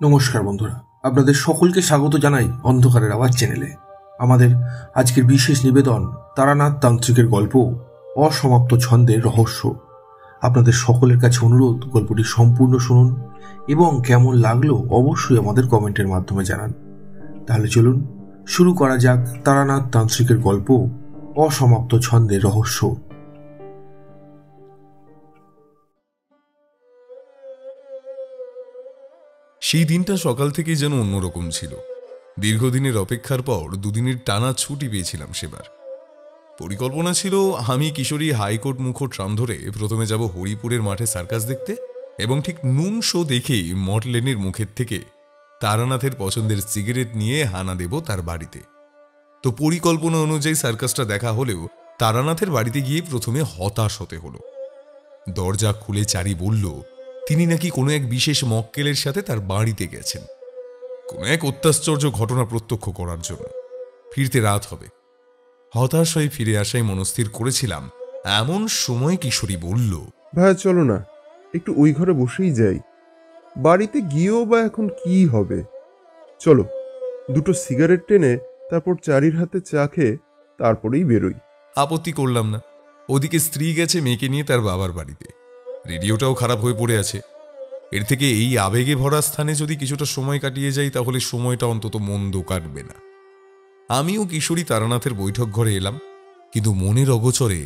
নমস্কার বন্ধুরা, আপনাদের সকলকে স্বাগত জানাই অন্ধকারের আওয়াজ চ্যানেলে। আমাদের আজকের বিশেষ নিবেদন তারানাথ তান্ত্রিকের গল্প অসমাপ্ত ছন্দের রহস্য। আপনাদের সকলের কাছে অনুরোধ, গল্পটি সম্পূর্ণ শুনুন এবং কেমন লাগলো অবশ্যই আমাদের কমেন্টের মাধ্যমে জানান। তাহলে চলুন শুরু করা যাক তারানাথ তান্ত্রিকের গল্প অসমাপ্ত ছন্দের রহস্য। সেই দিনটা সকাল থেকেই যেন অন্যরকম ছিল। দীর্ঘদিনের অপেক্ষার পর দুদিনের টানা ছুটি পেয়েছিলাম সেবার। পরিকল্পনা ছিল আমি কিশোরী হাইকোর্ট মুখো ট্রাম ধরে প্রথমে যাব হরিপুরের মাঠে সার্কাস দেখতে এবং ঠিক নুন শো দেখেই মটলেনের মুখের থেকে তারানাথের পছন্দের সিগারেট নিয়ে হানা দেব তার বাড়িতে। তো পরিকল্পনা অনুযায়ী সার্কাসটা দেখা হলেও তারানাথের বাড়িতে গিয়ে প্রথমে হতাশ হতে হলো। দরজা খুলে চারি বলল তিনি নাকি কোনো এক বিশেষ মক্কেলের সাথে তার বাড়িতে গেছেন কোনো এক অত্যাশ্চর্য ঘটনা প্রত্যক্ষ করার জন্য। ফিরতে রাত হবে। হতাশ হয়ে ফিরে আসাই মনস্থির করেছিলাম। এমন সময় কিশোরী বলল, ভাইয়া চলো না, একটু ওই ঘরে বসেই যাই। বাড়িতে গিয়েও বা এখন কি হবে? চলো, দুটো সিগারেট টেনে তারপর চারির হাতে চা খেয়ে তারপরেই বেরোই। আপত্তি করলাম না। ওদিকে স্ত্রী গেছে মেয়েকে নিয়ে তার বাবার বাড়িতে। রেডিওটাও খারাপ হয়ে পড়ে আছে। এর থেকে এই আবেগে ভরা স্থানে যদি কিছুটা সময় কাটিয়ে যাই তাহলে সময়টা অন্তত মন্দ কাটবে না। আমিও কিশোরী তারানাথের বৈঠক ঘরে এলাম, কিন্তু মনের অগোচরে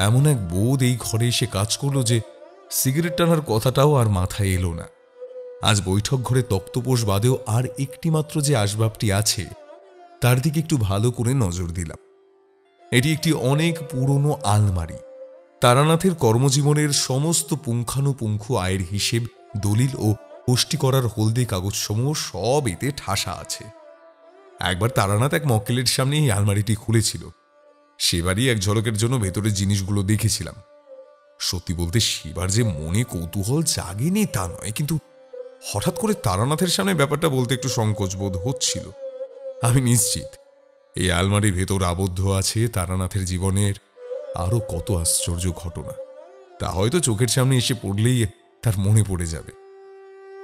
এমন এক বোধ এই ঘরে এসে কাজ করলো যে সিগারেট টানার কথাটাও আর মাথায় এলো না। আজ বৈঠক ঘরে তক্তপোষ বাদেও আর একটি মাত্র যে আসবাবটি আছে তার দিকে একটু ভালো করে নজর দিলাম। এটি একটি অনেক পুরনো আলমারি। তারানাথের কর্মজীবনের সমস্ত পুঙ্খানুপুঙ্খ আয়ের হিসেব, দলিল ও পুষ্টি করার হলদে কাগজসমূহ সব এতে ঠাসা আছে। একবার তারানাথ এক মক্কেলের সামনে এই আলমারিটি খুলেছিল। সেবারই এক ঝলকের জন্য ভেতরের জিনিসগুলো দেখেছিলাম। সত্যি বলতে সেবার যে মনে কৌতূহল জাগেনি তা নয়, কিন্তু হঠাৎ করে তারানাথের সামনে ব্যাপারটা বলতে একটু সংকোচ বোধ হচ্ছিল। আমি নিশ্চিত এই আলমারির ভেতর আবদ্ধ আছে তারানাথের জীবনের আরো কত আশ্চর্য ঘটনা। তা হয়তো চোখের সামনে এসে পড়লেই তার মনে পড়ে যাবে।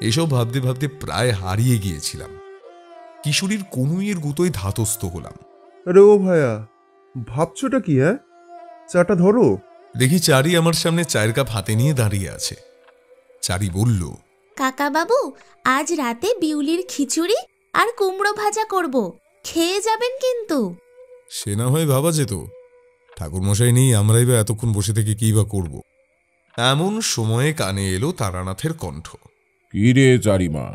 এসব ভাবতে ভাবতে প্রায় হারিয়ে গিয়েছিলাম। কিশোরীর কনুইয়ের গুতোয় ধাতস্থ হলাম। আরে ও ভাইয়া, ভাবছোটা কি? চাটা ধরো। দেখি চারি আমার সামনে চায়ের কাপ হাতে নিয়ে দাঁড়িয়ে আছে। চারি বলল, কাকা বাবু, আজ রাতে বিউলির খিচুড়ি আর কুমড়ো ভাজা করব, খেয়ে যাবেন কিন্তু। সে না হয় ভাবা যেত, ঠাকুরমশাই নেই, আমরাই বা এতক্ষণ বসে থেকে কি বা করব। এমন সময়ে কানে এলো তারানাথের কণ্ঠ। কি রে চারিমা,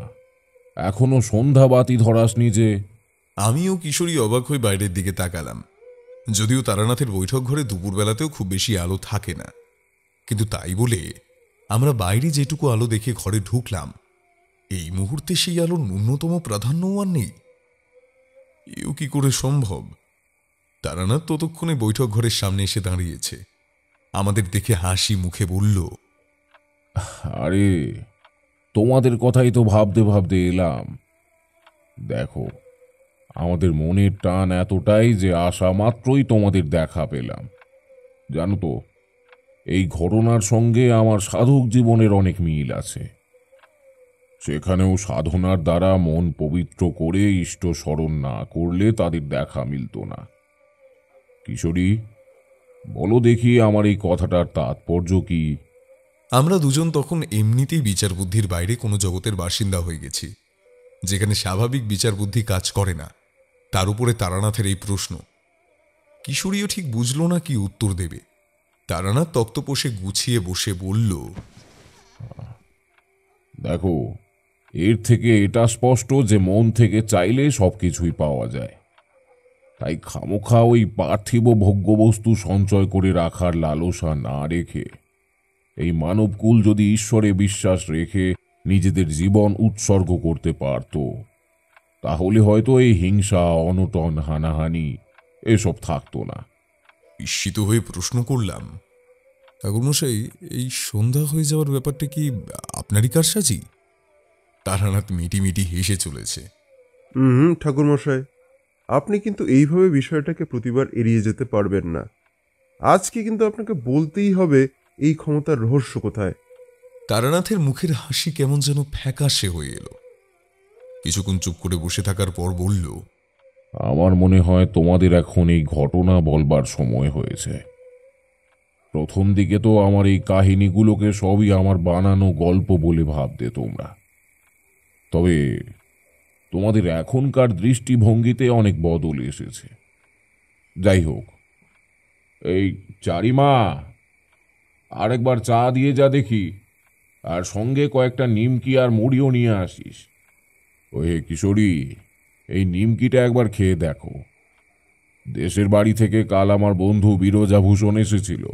এখনো সন্ধ্যা বাতি ধরাসনি যে? আমিও কিশোরী অবাক হয়ে বাইরের দিকে তাকালাম। যদিও তারানাথের বৈঠক ঘরে দুপুরবেলাতেও খুব বেশি আলো থাকে না, কিন্তু তাই বলে আমরা বাইরে যেটুকু আলো দেখে ঘরে ঢুকলাম, এই মুহূর্তে সেই আলোর ন্যূনতম প্রাধান্যও আর নেই। এও কি করে সম্ভব? তারানাথ ততক্ষণে বৈঠক ঘরের সামনে এসে দাঁড়িয়েছে। আমাদের দেখে হাসি মুখে বলল, আরে তোমাদের কথাই তো ভাবতে ভাবতে এলাম। দেখো, আমাদের মনের টান এতটাই যে আসা মাত্রই তোমাদের দেখা পেলাম। জানো তো, এই ঘটনার সঙ্গে আমার সাধক জীবনের অনেক মিল আছে। সেখানেও সাধনার দ্বারা মন পবিত্র করে ইষ্ট স্মরণ না করলে তাদের দেখা মিলত না। কিশোরী, বলো দেখি আমার এই কথাটার তাৎপর্য কি? আমরা দুজন তখন এমনিতেই বিচার বুদ্ধির বাইরে কোনো জগতের বাসিন্দা হয়ে গেছি, যেখানে স্বাভাবিক বিচার বুদ্ধি কাজ করে না। তার উপরে তারানাথের এই প্রশ্ন। কিশোরীও ঠিক বুঝল না কি উত্তর দেবে। তারানাথ তক্তপোষে গুছিয়ে বসে বলল, দেখো, এর থেকে এটা স্পষ্ট যে মন থেকে চাইলে সবকিছুই পাওয়া যায়। তাই খামোখা ওই পার্থিব ভোগ্যবস্তু সঞ্চয় করে রাখার লালসা না রেখে এই মানবকুল যদি ঈশ্বরে বিশ্বাস রেখে নিজেদের জীবন উৎসর্গ করতে পারত, তাহলে হয়তো এই হিংসা, অনটন, হানাহানি এসব থাকতো না। বিস্মিত হয়ে প্রশ্ন করলাম, ঠাকুরমশাই, এই সন্ধ্যা হয়ে যাওয়ার ব্যাপারটা কি আপনারই কারসাজি? তারানাথ মিটি মিটি হেসে চলেছে। ঠাকুরমশাই, আপনি কিন্তু এইভাবে বিষয়টাকে প্রতিবার এড়িয়ে যেতে পারবেন না। আজকে কিন্তু আপনাকে বলতেই হবে এই ক্ষমতার রহস্য কোথায়। তারানাথের মুখের হাসি কেমন যেন ফ্যাকাশে হয়ে এলো। কিছুক্ষণ চুপ করে বসে থাকার পর বলল, আমার মনে হয় তোমাদের এখন এই ঘটনা বলবার সময় হয়েছে। প্রথম দিকে তো আমার এই কাহিনীগুলোকে সবই আমার বানানো গল্প বলে ভাবতে তোমরা। তবে তোমাদের এখনকার দৃষ্টিভঙ্গিতে অনেক বদল এসেছে। যাই হোক, এই চারিমা, আরেকবার চা দিয়ে যা দেখি, আর সঙ্গে কয়েকটা নিমকি আর মুড়িও নিয়ে আসিস। ওহে কিশোরী, এই নিমকিটা একবার খেয়ে দেখো। দেশের বাড়ি থেকে কাল আমার বন্ধু বিরজাভূষণ এসেছিল,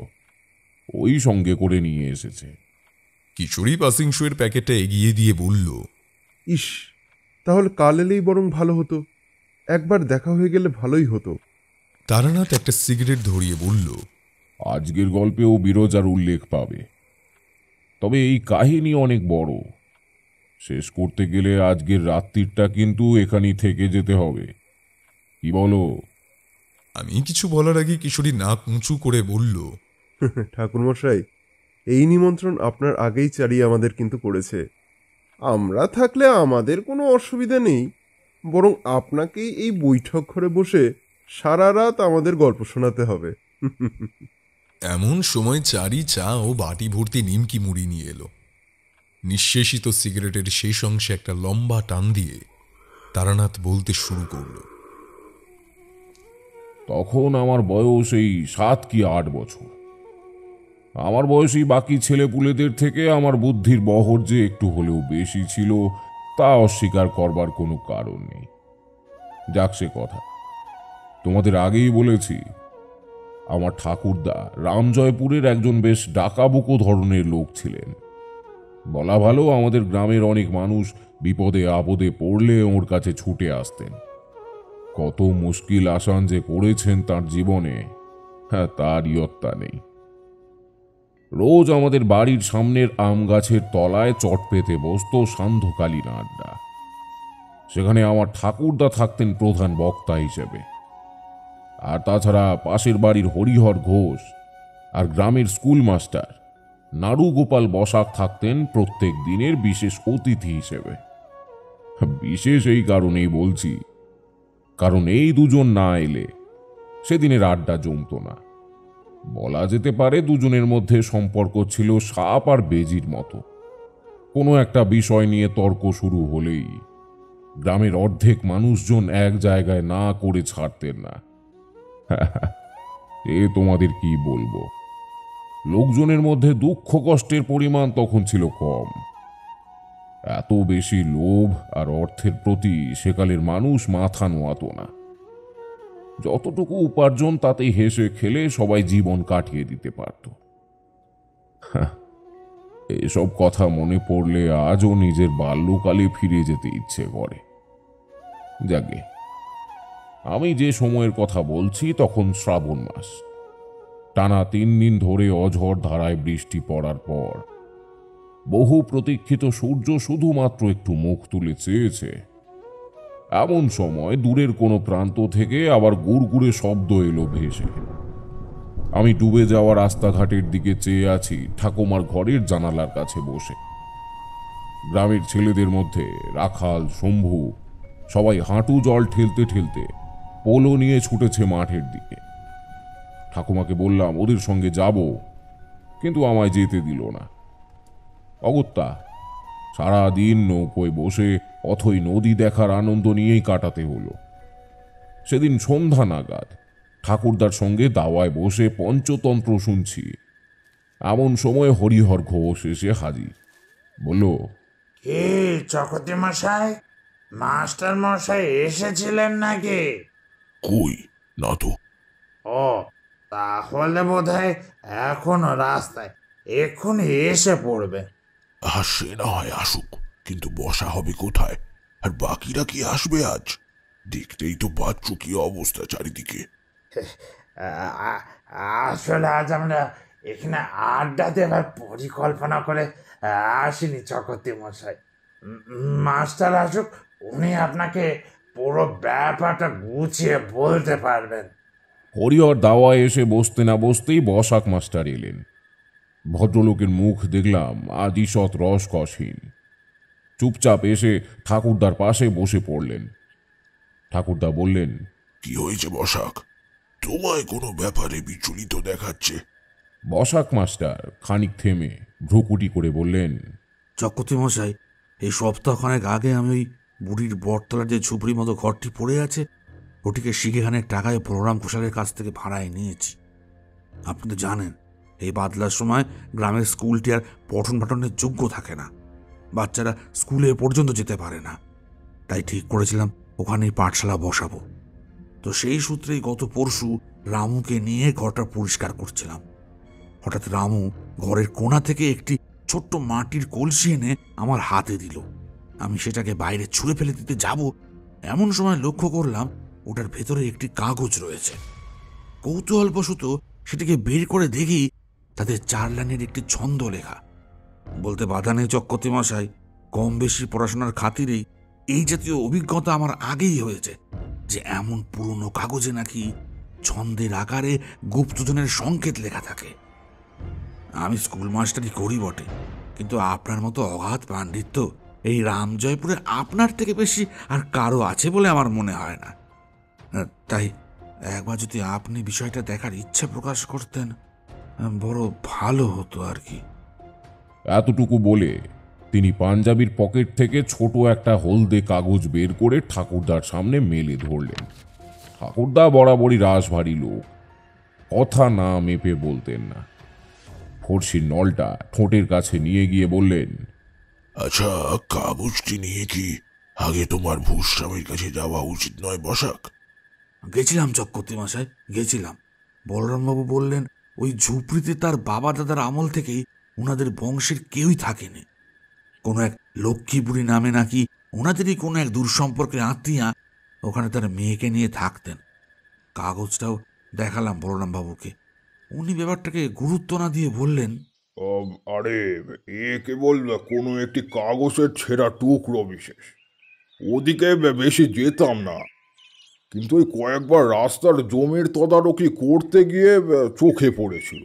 ওই সঙ্গে করে নিয়ে এসেছে। কিশোরী পাসিং শোয়ের প্যাকেটটা এগিয়ে দিয়ে বলল, ইস, তাহলে কাল এলেই বরং ভালো হতো। একবার দেখা হয়ে গেলে ভালোই হতো। তারানাথ একটা সিগারেট ধরিয়ে বলল, আজকের গল্পেও বিরজার উল্লেখ পাবে, তবে এই কাহিনী অনেক বড়। শেষ করতে গেলে আজকের রাত্রিটা কিন্তু এখানেই থেকে যেতে হবে। কি বলো? আমি কিছু বলার আগে কিশোরী নাক উঁচু করে বলল, ঠাকুরমশাই, এই নিমন্ত্রণ আপনার আগেই চারিয়ে আমাদের কিন্তু করেছে। আমরা থাকলে আমাদের কোনো অসুবিধা নেই, বরং আপনাকেই এই বৈঠক ঘরে বসে সারা রাত আমাদের গল্প শোনাতে হবে। এমন সময় চারি চা ও বাটি ভর্তি নিমকি মুড়ি নিয়ে এলো। নিঃশেষিত সিগারেটের শেষ অংশে একটা লম্বা টান দিয়ে তারানাথ বলতে শুরু করল, তখন আমার বয়স এই 7 কি 8 বছর। আমার বয়সী বাকি ছেলেপুলেদের থেকে আমার বুদ্ধির বহর যে একটু হলেও বেশি ছিল, তা অস্বীকার করবার কোনো কারণ নেই। যাক সে কথা, তোমাদের আগেই বলেছি, আমার ঠাকুরদা রামজয়পুরের একজন বেশ ডাকাবুকো ধরনের লোক ছিলেন। বলা ভালো, আমাদের গ্রামের অনেক মানুষ বিপদে আপদে পড়লে ওর কাছে ছুটে আসতেন। কত মুশকিল আসান যে করেছেন তার জীবনে, হ্যাঁ, তার ইয়ত্তা নেই। রোজ আমাদের বাড়ির সামনের আম গাছের তলায় চট পেতে বসতো সান্ধ্যকালীন আড্ডা। সেখানে আমার ঠাকুরদা থাকতেন প্রধান বক্তা হিসেবে। আর তাছাড়া পাশের বাড়ির হরিহর ঘোষ আর গ্রামের স্কুল মাস্টার নাড়ুগোপাল বসাক থাকতেন প্রত্যেক দিনের বিশেষ অতিথি হিসেবে। বিশেষ এই কারণেই বলছি, কারণ এই দুজন না এলে সেদিনের আড্ডা জমত না। বলা যেতে পারে দুজনের মধ্যে সম্পর্ক ছিল সাপ আর বেজির মতো। কোনো একটা বিষয় নিয়ে তর্ক শুরু হলেই গ্রামের অর্ধেক মানুষজন এক জায়গায় না করে ছাড়তেন না। এ তোমাদের কি বলবো, লোকজনের মধ্যে দুঃখ কষ্টের পরিমাণ তখন ছিল কম। এত বেশি লোভ আর অর্থের প্রতি সেকালের মানুষ মাথা নোয়াতো না। যতটুকু উপার্জন তাতেই হেসে খেলে সবাই জীবন কাটিয়ে দিতে পারত। এসব কথা মনে পড়লে আজও নিজের বাল্যকালে ফিরে যেতে ইচ্ছে করে। যাকে, আমি যে সময়ের কথা বলছি তখন শ্রাবণ মাস। টানা 3 দিন ধরে অঝড় ধারায় বৃষ্টি পড়ার পর বহু প্রতীক্ষিত সূর্য শুধুমাত্র একটু মুখ তুলে চেয়েছে। এমন সময় দূরের কোনো প্রান্ত থেকে আবার গুড়গুড়ে শব্দ এলো ভেসে। আমি ডুবে যাওয়া রাস্তাঘাটের দিকে চেয়ে আছি ঠাকুমার ঘরের জানালার কাছে বসে। গ্রামের ছেলেদের মধ্যে রাখাল, শম্ভু সবাই হাঁটু জল ঠেলতে ঠেলতে পোলো নিয়ে ছুটেছে মাঠের দিকে। ঠাকুমাকে বললাম ওদের সঙ্গে যাব, কিন্তু আমায় যেতে দিল না। অগত্যা সারাদিন নৌকোয় বসে অথই নদী দেখার আনন্দ নিয়েই কাটাতে হলো। সেদিন সন্ধ্যা নাগাদ ঠাকুরদার সঙ্গে দাওয়ায় বসে পঞ্চতন্ত্র শুনছি। এমন সময় হরিহর ঘোষ এসে হাজির। বলল, কে চকতি মশাই, মাস্টার মশাই এসেছিলেন নাকি? কই, না তো। ও, তাহলে বোধহয় এখনো রাস্তায়, এক্ষুনি এসে পড়বে। সে না হয় আসুক, কিন্তু বসা হবে কোথায়? আর বাকিরা কি আসবে আজ? দেখতেই তো পাচ্ছ কি অবস্থা চারিদিকে। আসলে আজ আমরা এখানে আড্ডা দেওয়ার পরিকল্পনা করে আসিনি চকতি মশাই। মাস্টার আসুক, উনি আপনাকে পুরো ব্যাপারটা গুছিয়ে বলতে পারবেন। হরিহর দাওয়ায় এসে বসতে না বসতেই বসাক মাস্টার এলেন। ভদ্রলোকের মুখ দেখলাম আজ ঈষৎ রসকসহীন। চুপচাপ এসে ঠাকুরদার পাশে বসে পড়লেন। ঠাকুরদা বললেন, কি হয়েছে বসাক? তোমায় কোনো ব্যাপারে বিচলিত দেখাচ্ছে। বসাক মাস্টার খানিক থেমে ভ্রুকুটি করে বললেন, চক্রবর্তী মশাই, এই সপ্তাহখানেক আগে আমি ওই বুড়ির বটতলার যে ঝুপড়ির মতো ঘরটি পড়ে আছে, ওটিকে শিখেখানেক টাকায় বলরাম ঘোষালের কাছ থেকে ভাড়ায় নিয়েছি। আপনি তো জানেন, এই বাদলার সময় গ্রামের স্কুলটি আর পঠন পাঠনের যোগ্য থাকে না, বাচ্চারা স্কুলে পর্যন্ত যেতে পারে না। তাই ঠিক করেছিলাম ওখানেই পাঠশালা বসাবো। তো সেই সূত্রেই গত পরশু রামুকে নিয়ে ঘরটা পরিষ্কার করছিলাম। হঠাৎ রামু ঘরের কোণা থেকে একটি ছোট্ট মাটির কলসি এনে আমার হাতে দিল। আমি সেটাকে বাইরে ছুঁড়ে ফেলে দিতে যাব, এমন সময় লক্ষ্য করলাম ওটার ভেতরে একটি কাগজ রয়েছে। কৌতূহলবশত সেটাকে বের করে দেখি তাদের 4 লাইনের একটি ছন্দ লেখা। বলতে বাধা নেই চক্রবর্তী মশাই, কম বেশি পড়াশোনার খাতিরেই এই জাতীয় অভিজ্ঞতা আমার আগেই হয়েছে যে এমন পুরনো কাগজে নাকি ছন্দের আকারে গুপ্তধনের সংকেত লেখা থাকে। আমি স্কুল মাস্টারই করি বটে, কিন্তু আপনার মতো অগাধ পাণ্ডিত্য এই রামজয়পুরে আপনার থেকে বেশি আর কারো আছে বলে আমার মনে হয় না। তাই একবার যদি আপনি বিষয়টা দেখার ইচ্ছা প্রকাশ করতেন, বড় ভালো হতো আর কি। এতটুকু বলে তিনি পাঞ্জাবির পকেট থেকে ছোট একটা হলদে কাগজ বের করে ঠাকুরদার সামনে মেলে ধরলেন। ঠাকুরদা বরাবরই রাশভারী লোক, কথা না মেপে বলতেন না। ফর্সির নলটা ঠোঁটের কাছে নিয়ে গিয়ে বললেন, আচ্ছা, কাগজটি নিয়ে কি আগে তোমার ভূস্বামীর কাছে যাওয়া উচিত নয় বসাক? গেছিলাম চক্রবর্তী মশাই, গেছিলাম। বলরামবাবু বললেন ওই ঝুপড়িতে তার বাবা দাদার আমল থেকেই ওনাদের বংশের কেউই থাকেনি। কোনো এক লক্ষ্মী বুড়ি নামে নাকি ওনাদেরই কোনো এক দূর সম্পর্কের আত্মীয়া ওখানে তার মেয়েকে নিয়ে থাকতেন। কাগজটাও দেখালাম বলরামবাবুকে। উনি ব্যাপারটাকে গুরুত্ব না দিয়ে বললেন, আরে এ কেবল কোনো একটি কাগজের ছেঁড়া টুকরো বিশেষ, ওদিকে বেশি যেতাম না। কিন্তু ওই কয়েকবার রাস্তার জমির তদারকি করতে গিয়ে চোখে পড়েছিল।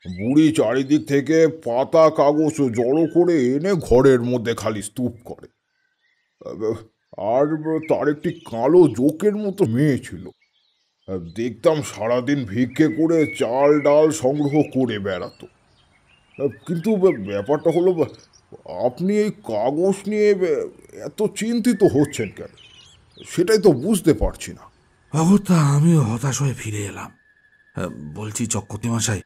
বুড়ি চারিদিক থেকে পাতা কাগজ জড়ো করে এনে ঘরের মধ্যে খালি স্তূপ করে। আর তার একটি কালো জোকের মতো মেয়ে ছিল। দেখতাম সারাদিন ভিক্ষে করে চাল ডাল সংগ্রহ করে বেড়াতো। কিন্তু ব্যাপারটা হলো, আপনি এই কাগজ নিয়ে এত চিন্তিত হচ্ছেন কেন, সেটাই তো বুঝতে পারছি না। অগত্যা আমিও হতাশ হয়ে ফিরে এলাম। বলছি চক্রবর্তী মশাই,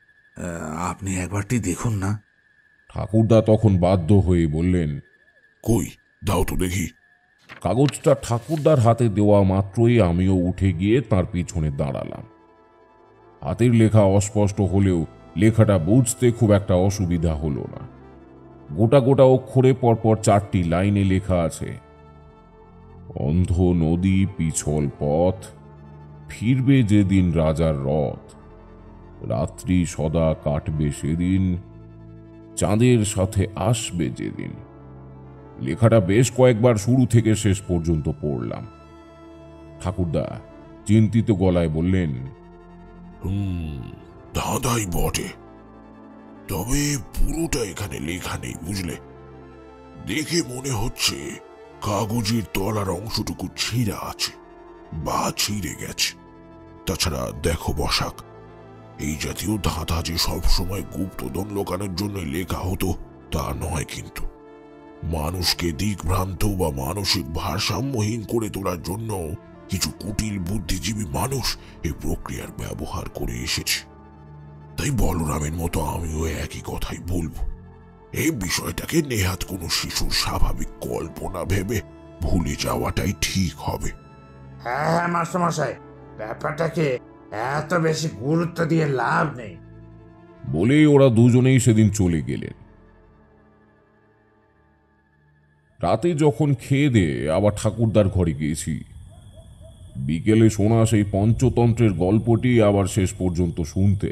আপনি একবারটি দেখুন না। ঠাকুরদা তখন বাধ্য হয়ে বললেন, কই দাও তো দেখি। কাগজটা ঠাকুরদার হাতে দেওয়া মাত্রই আমিও উঠে গিয়ে তার পিছনে দাঁড়ালাম। হাতের লেখা অস্পষ্ট হলেও লেখাটা বুঝতে খুব একটা অসুবিধা হলো না। গোটা গোটা অক্ষরে পরপর 4টি লাইনে লেখা আছে, অন্ধ নদী পিছল পথ, ফিরবে যেদিন রাজার রথ, রাত্রি সদা কাটবে সেদিন, চাঁদের সাথে আসবে যেদিন। লেখাটা বেশ কয়েকবার শুরু থেকে শেষ পর্যন্ত পড়লাম। ঠাকুরদা চিন্তিত গলায় বললেন, দাদাই বটে, তবে পুরোটা এখানে লেখা নেই বুঝলে। দেখে মনে হচ্ছে কাগজের তলার অংশটুকু ছিঁড়া আছে বা ছিঁড়ে গেছে। তাছাড়া দেখো বসাক, এই জাতীয় ধাঁধা যে সবসময় গুপ্তধন লোকানোর জন্য লেখা হতো তা নয়, কিন্তু মানুষকে দিকভ্রান্ত বা মানসিক ভারসাম্যহীন করে তোলার জন্য কিছু কুটিল বুদ্ধিজীবী মানুষ এই প্রক্রিয়ার ব্যবহার করে এসেছে। তাই বলরামের মতো আমিও একই কথাই বলবো, এই বিষয়টাকে নেহাত কোনো শিশুর স্বাভাবিক কল্পনা ভেবে ভুলে যাওয়াটাই ঠিক হবে। হ্যাঁ মাস্টারমশাই, ব্যাপারটাকে এত বেশি গুরুত্ব দিয়ে লাভ নেই। বলেই ওরা দুজনেই সেদিন চলে গেলেন। রাতে যখন খেয়ে দিয়ে আবার ঠাকুরদার ঘরে গিয়েছি, বিকেলে শোনা সেই পঞ্চতন্ত্রের গল্পটি আবার শেষ পর্যন্ত শুনতে,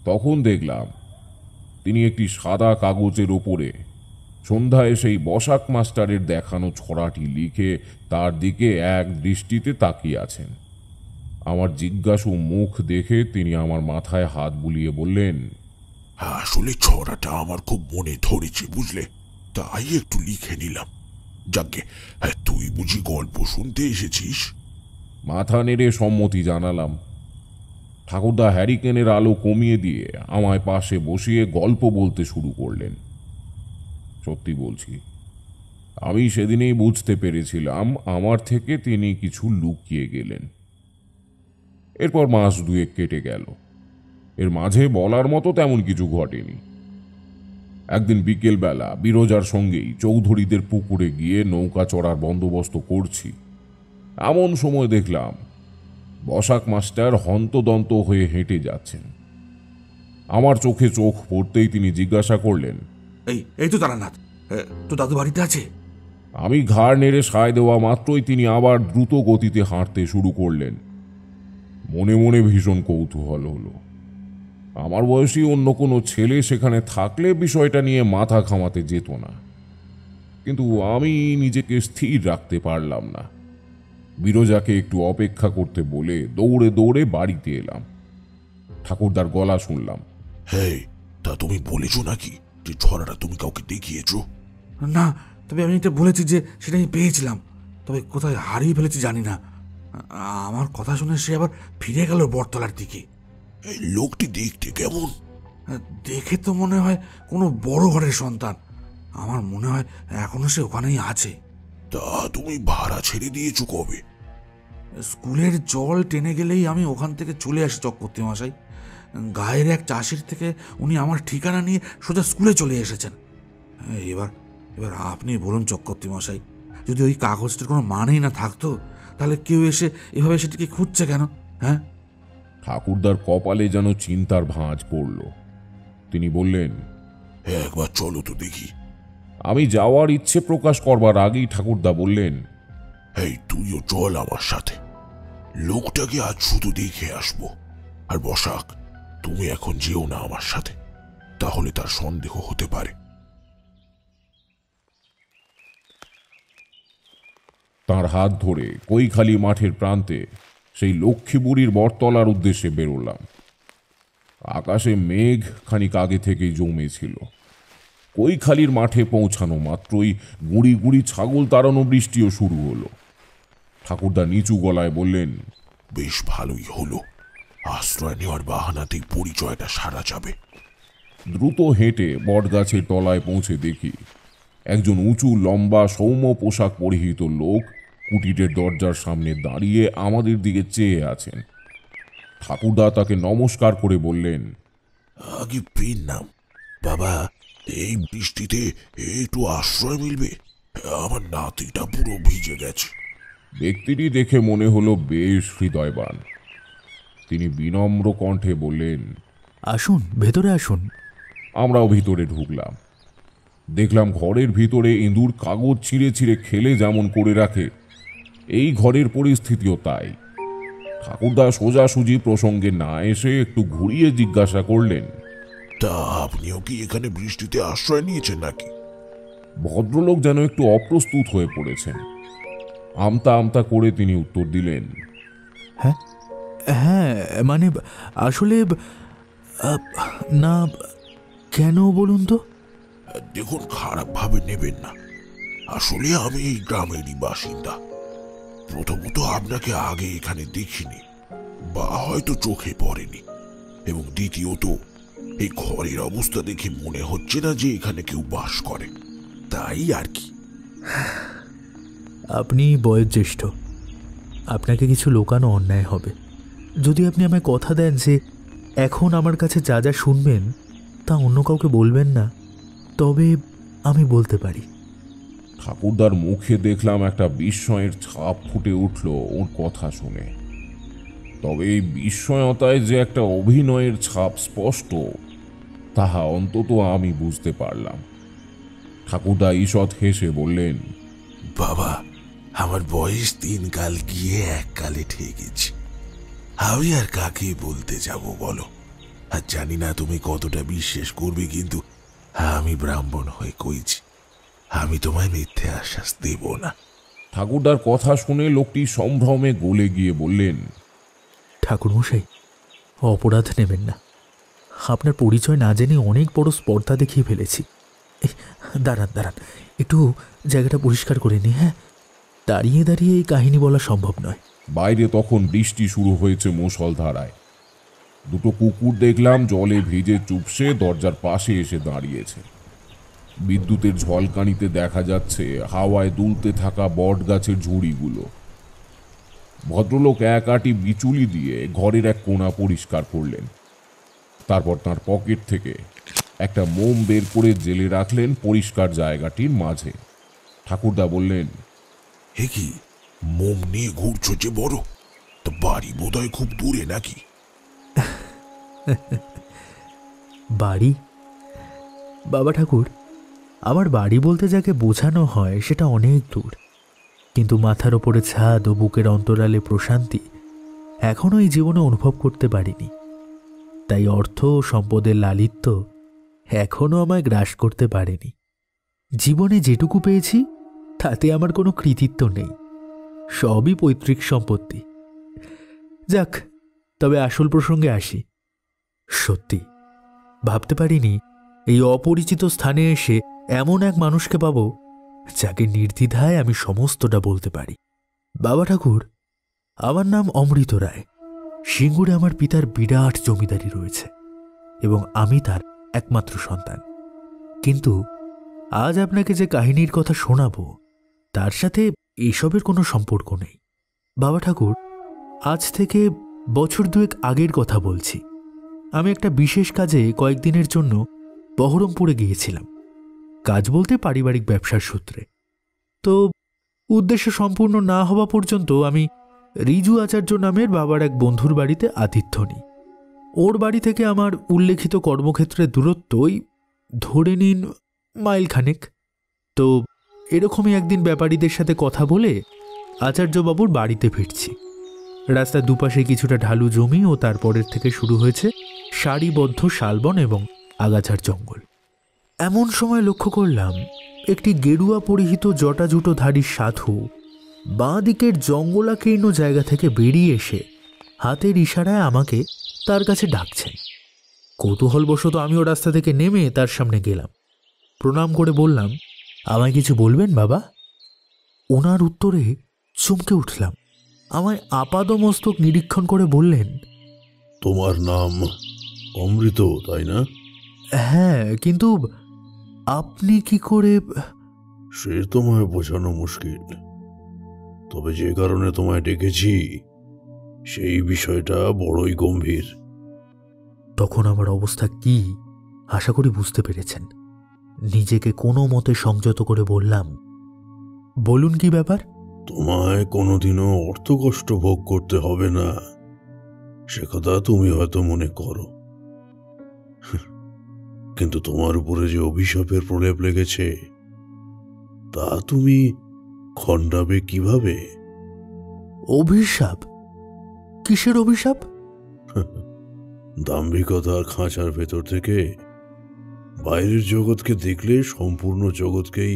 তখন দেখলাম তিনি একটি সাদা কাগজের ওপরে সন্ধ্যায় সেই বসাক মাস্টারের দেখানো ছড়াটি লিখে তার দিকে এক দৃষ্টিতে তাকিয়ে আছেন। আমার জিজ্ঞাসু মুখ দেখে তিনি আমার মাথায় হাত বুলিয়ে বললেন, আসলে ছড়াটা আমার খুব মনে ধরেছে বুঝলে। তাই একটু লিখে নিলাম। যাকে, হ্যাঁ, তুই বুঝি গল্প শুনতে এসেছিস? মাথা নেড়ে সম্মতি জানালাম। ঠাকুরদা হ্যারিকেনের আলো কমিয়ে দিয়ে আমায় পাশে বসিয়ে গল্প বলতে শুরু করলেন। সত্যি বলছি, আমি সেদিনেই বুঝতে পেরেছিলাম আমার থেকে তিনি কিছু লুকিয়ে গেলেন। এরপর মাস দুয়েক কেটে গেল। এর মাঝে বলার মতো তেমন কিছু ঘটেনি। একদিন বিকেলবেলা বিরজার সঙ্গেই চৌধুরীদের পুকুরে গিয়ে নৌকা চড়ার বন্দোবস্ত করছি, এমন সময় দেখলাম বসাক মাস্টার হন্তদন্ত হয়ে হেঁটে যাচ্ছেন। আমার চোখে চোখ পড়তেই তিনি জিজ্ঞাসা করলেন, এই তো তারানাথ, তো দাদু বাড়িতে আছে? আমি ঘাড় নেড়ে সায় দেওয়া মাত্রই তিনি আবার দ্রুত গতিতে হাঁটতে শুরু করলেন। মনে মনে ভীষণ কৌতূহল হলো। আমার বয়সী অন্য কোনো ছেলে সেখানে থাকলে বিষয়টা নিয়ে মাথা ঘামাতে যেত না, কিন্তু আমি নিজেকে স্থির রাখতে পারলাম না। বিরজাকে একটু অপেক্ষা করতে বলে দৌড়ে দৌড়ে বাড়িতে এলাম। ঠাকুরদার গলা শুনলাম। হ্যাঁ, তা তুমি বলেছো নাকি যে ছড়াটা তুমি কাউকে দেখিয়েছো? না, তবে আমি এটা বলেছি যে সেটা আমি পেয়েছিলাম, তবে কোথায় হারিয়ে ফেলেছি জানি না। আমার কথা শুনে সে আবার ফিরে গেল বটতলার দিকে। এই লোকটি দেখতে কেমন? দেখে তো মনে হয় কোনো বড় ঘরের সন্তান। আমার মনে হয় এখনো সে ওখানেই আছে। তা তুমি ভাড়া ছেড়ে দিয়েছো কবে? স্কুলের জল টেনে গেলেই আমি ওখান থেকে চলে আসি চক্রবর্তী মশাই। গায়ের এক চাষির থেকে উনি আমার ঠিকানা নিয়ে সোজা স্কুলে চলে এসেছেন। এবার এবার আপনি বলুন চক্রবর্তী মশাই, যদি ওই কাগজটার কোনো মানেই না থাকতো, তাহলে কেউ এসে এভাবে সেটিকে খুঁজছে কেন? হ্যাঁ? ঠাকুরদার কপালে যেন চিন্তার ভাঁজ পড়ল। তিনি বললেন, একবার চলো তো দেখি। আমি যাওয়ার ইচ্ছে প্রকাশ করবার আগেই ঠাকুরদা বললেন, এই তুইও চল আমার সাথে। লোকটাকে আজ শুধু দেখে আসবো। আর বসাক, তুমি এখন যেও না আমার সাথে, তাহলে তার সন্দেহ হতে পারে। তার হাত ধরে কৈখালি মাঠের প্রান্তে সেই লক্ষ্মী বুড়ির বটতলার উদ্দেশ্যে বেরোলাম। আকাশে মেঘ খানিক আগে থেকেই জমেছিল। কৈখালির মাঠে পৌঁছানো মাত্রই গুঁড়ি গুঁড়ি ছাগল তাড়ানো বৃষ্টিও শুরু হলো। ঠাকুরদা নিচু গলায় বললেন, বেশ ভালোই হলো, আশ্রয় নেওয়ার বাহানাতেই পরিচয়টা সারা যাবে। দ্রুত হেঁটে বটগাছের তলায় পৌঁছে দেখি একজন উঁচু লম্বা সৌম্য পোশাক পরিহিত লোক কুটিরের দরজার সামনে দাঁড়িয়ে আমাদের দিকে চেয়ে আছেন। ঠাকুরদা তাকে নমস্কার করে বললেন, আগে পেন নাম বাবা, এই বৃষ্টিতে একটু আশ্রয় মিলবে? আমার নাতিটা পুরো ভিজে গেছে। ব্যক্তিটি দেখে মনে হলো বেশ হৃদয়বান। তিনি বিনম্র কণ্ঠে বললেন, আসুন, ভেতরে আসুন। আমরাও ভিতরে ঢুকলাম। দেখলাম ঘরের ভিতরে ইঁদুর কাগজ ছিঁড়ে ছিঁড়ে খেলে যেমন করে রাখে, এই ঘরের পরিস্থিতিও তাই। ঠাকুরদা সোজাসুজি প্রসঙ্গে না এসে একটু ঘুরিয়ে জিজ্ঞাসা করলেন, তা আপনিও কি এখানে বৃষ্টিতে আশ্রয় নিয়েছেন নাকি? ভদ্রলোক যেন একটু অপ্রস্তুত হয়ে পড়েছেন। আমতা আমতা করে তিনি উত্তর দিলেন, হ্যাঁ হ্যাঁ, মানে আসলে না। কেন বলুন তো? দেখুন, খারাপ ভাবে নেবেন না, আসলে আমি এই গ্রামেরই বাসিন্দা। প্রথমত আপনাকে আগে এখানে দেখিনি বা হয়তো চোখে পড়েনি, এবং দ্বিতীয়ত এই ঘরের অবস্থা দেখে মনে হচ্ছে না যে এখানে কেউ বাস করে, তাই আর কি। আপনি বয়োজ্যেষ্ঠ, আপনাকে কিছু লোকানো অন্যায় হবে। যদি আপনি আমায় কথা দেন যে এখন আমার কাছে যা যা শুনবেন তা অন্য কাউকে বলবেন না, তবে আমি বলতে পারি। ঠাকুরদার মুখে দেখলাম একটা বিস্ময়ের ছাপ ফুটে উঠল ওর কথা শুনে। তবে এই বিস্ময়তায় যে একটা অভিনয়ের ছাপ স্পষ্ট, তাহা অন্তত আমি বুঝতে পারলাম। ঠাকুরদা ঈষৎ হেসে বললেন, বাবা, আমার বয়স 3 কাল গিয়ে 1 কালে ঠেকেছি। আমি আর কাকে বলতে যাব বলো? আর জানি না তুমি কতটা বিশ্বাস করবে, কিন্তু আমি ব্রাহ্মণ হয়ে কইছি, আমি তোমায় মিথ্যে আশ্বাস দেব না। ঠাকুরদার কথা শুনে লোকটি সম্ভ্রমে গলে গিয়ে বললেন, ঠাকুরমশাই, অপরাধ নেবেন না। আপনার পরিচয় না জেনে অনেক বড় স্পর্ধা দেখিয়ে ফেলেছি। দাঁড়ান দাঁড়ান, একটু জায়গাটা পরিষ্কার করে নি। হ্যাঁ, দাঁড়িয়ে দাঁড়িয়ে এই কাহিনী বলা সম্ভব নয়। বাইরে তখন বৃষ্টি শুরু হয়েছে মুষলধারায়। দুটো কুকুর দেখলাম জলে ভিজে চুপসে দরজার পাশে এসে দাঁড়িয়েছে। বিদ্যুতের ঝলকানিতে দেখা যাচ্ছে হাওয়ায় দুলতে থাকা বট গাছের ঝুড়িগুলো। ভদ্রলোক এক আঁটি বিচুলি দিয়ে ঘরের এক কোণা পরিষ্কার করলেন। তারপর তার পকেট থেকে একটা মোম বের করে জেলে রাখলেন পরিষ্কার জায়গাটির মাঝে। ঠাকুরদা বললেন, হে কি, মোম নিয়ে ঘুরছো যে বড়, তো বাড়ি বোধহয় খুব দূরে নাকি? বাড়ি? বাবা ঠাকুর, আমার বাড়ি বলতে যাকে বোঝানো হয় সেটা অনেক দূর, কিন্তু মাথার ওপরে ছাদ ও বুকের অন্তরালে প্রশান্তি এখনো এই জীবনে অনুভব করতে পারিনি। তাই অর্থ ও সম্পদের লালিত্য এখনো আমায় গ্রাস করতে পারেনি। জীবনে যেটুকু পেয়েছি তাতে আমার কোনো কৃতিত্ব নেই, সবই পৈতৃক সম্পত্তি। যাক, তবে আসল প্রসঙ্গে আসি। সত্যি ভাবতে পারিনি এই অপরিচিত স্থানে এসে এমন এক মানুষকে পাব যাকে নির্দ্বিধায় আমি সমস্তটা বলতে পারি। বাবা ঠাকুর, আমার নাম অমৃত রায়। সিঙ্গুরে আমার পিতার বিরাট জমিদারি রয়েছে এবং আমি তার একমাত্র সন্তান। কিন্তু আজ আপনাকে যে কাহিনীর কথা শোনাব তার সাথে এসবের কোনো সম্পর্ক নেই। বাবা ঠাকুর, আজ থেকে বছর দুয়েক আগের কথা বলছি। আমি একটা বিশেষ কাজে কয়েকদিনের জন্য বহরমপুরে গিয়েছিলাম। কাজ বলতে পারিবারিক ব্যবসার সূত্রে। তো উদ্দেশ্য সম্পূর্ণ না হওয়া পর্যন্ত আমি রিজু আচার্য নামের বাবার এক বন্ধুর বাড়িতে আতিথ্য নিই। ওর বাড়ি থেকে আমার উল্লেখিত কর্মক্ষেত্রের দূরত্বই ধরে নিন মাইলখানেক। তো এরকমই একদিন ব্যাপারীদের সাথে কথা বলে আচার্যবাবুর বাড়িতে ফিরছি। রাস্তার দুপাশে কিছুটা ঢালু জমি ও তারপরের থেকে শুরু হয়েছে সারিবদ্ধ শালবন এবং আগাছার জঙ্গল। এমন সময় লক্ষ্য করলাম একটি গেরুয়া পরিহিত জটাজুটোধারী সাধু বাঁ দিকের জঙ্গলাকীর্ণ জায়গা থেকে বেরিয়ে এসে হাতের ইশারায় আমাকে তার কাছে ডাকছেন। কৌতূহলবশত আমিও রাস্তা থেকে নেমে তার সামনে গেলাম। প্রণাম করে বললাম, আমায় কিছু বলবেন বাবা? ওনার উত্তরে চমকে উঠলাম। আমায় আপাদমস্তক নিরীক্ষণ করে বললেন, তোমার নাম অমৃত, তাই না? হ্যাঁ, কিন্তু আপনি কি করে? সে তোমায় বোঝানো মুশকিল, তবে যে কারণে তোমায় ডেকেছি সেই বিষয়টা বড়ই গম্ভীর। তখন আমার অবস্থা কি আশা করি বুঝতে পেরেছেন। নিজেকে কোনো মতে সংযত করে বললাম, বলুন কি ব্যাপার? তোমায় কোনোদিনও অর্থকষ্ট ভোগ করতে হবে না, সে কথা তুমি হয়তো মনে করো, কিন্তু তোমার উপরে যে অভিশাপের প্রলেপ লেগেছে তা তুমি খণ্ডাবে কিভাবে? অভিশাপ? কিসের অভিশাপ? দাম্ভিকতার খাঁচার ভেতর থেকে বাইরের জগৎকে দেখলে সম্পূর্ণ জগৎকেই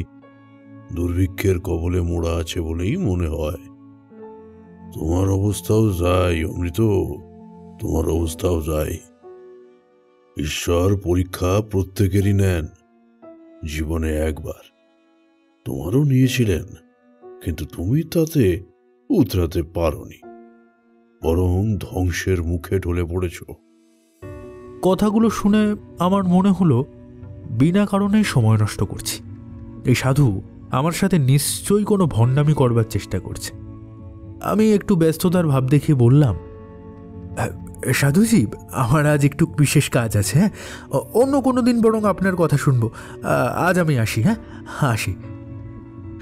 দুর্ভিক্ষের কবলে মোড়া আছে বলেই মনে হয়। তোমার অবস্থাও যাই অমৃত, তোমার অবস্থাও যাই। ঈশ্বর পরীক্ষা প্রত্যেকেরই নেন, জীবনে একবার। তোমারও নিয়েছিলেন, কিন্তু তুমি তাতে উতরাতে পারোনি, বরং ধ্বংসের মুখে ঢলে পড়েছ। কথাগুলো শুনে আমার মনে হলো বিনা কারণেই সময় নষ্ট করছি। এই সাধু আমার সাথে নিশ্চয়ই কোনো ভণ্ডামি করবার চেষ্টা করছে। আমি একটু ব্যস্ততার ভাব দেখিয়ে বললাম, সাধুজি, আমার আজ একটু বিশেষ কাজ আছে। হ্যাঁ, অন্য কোনো দিন বরং আপনার কথা শুনবো। আজ আমি আসি। হ্যাঁ, আসি।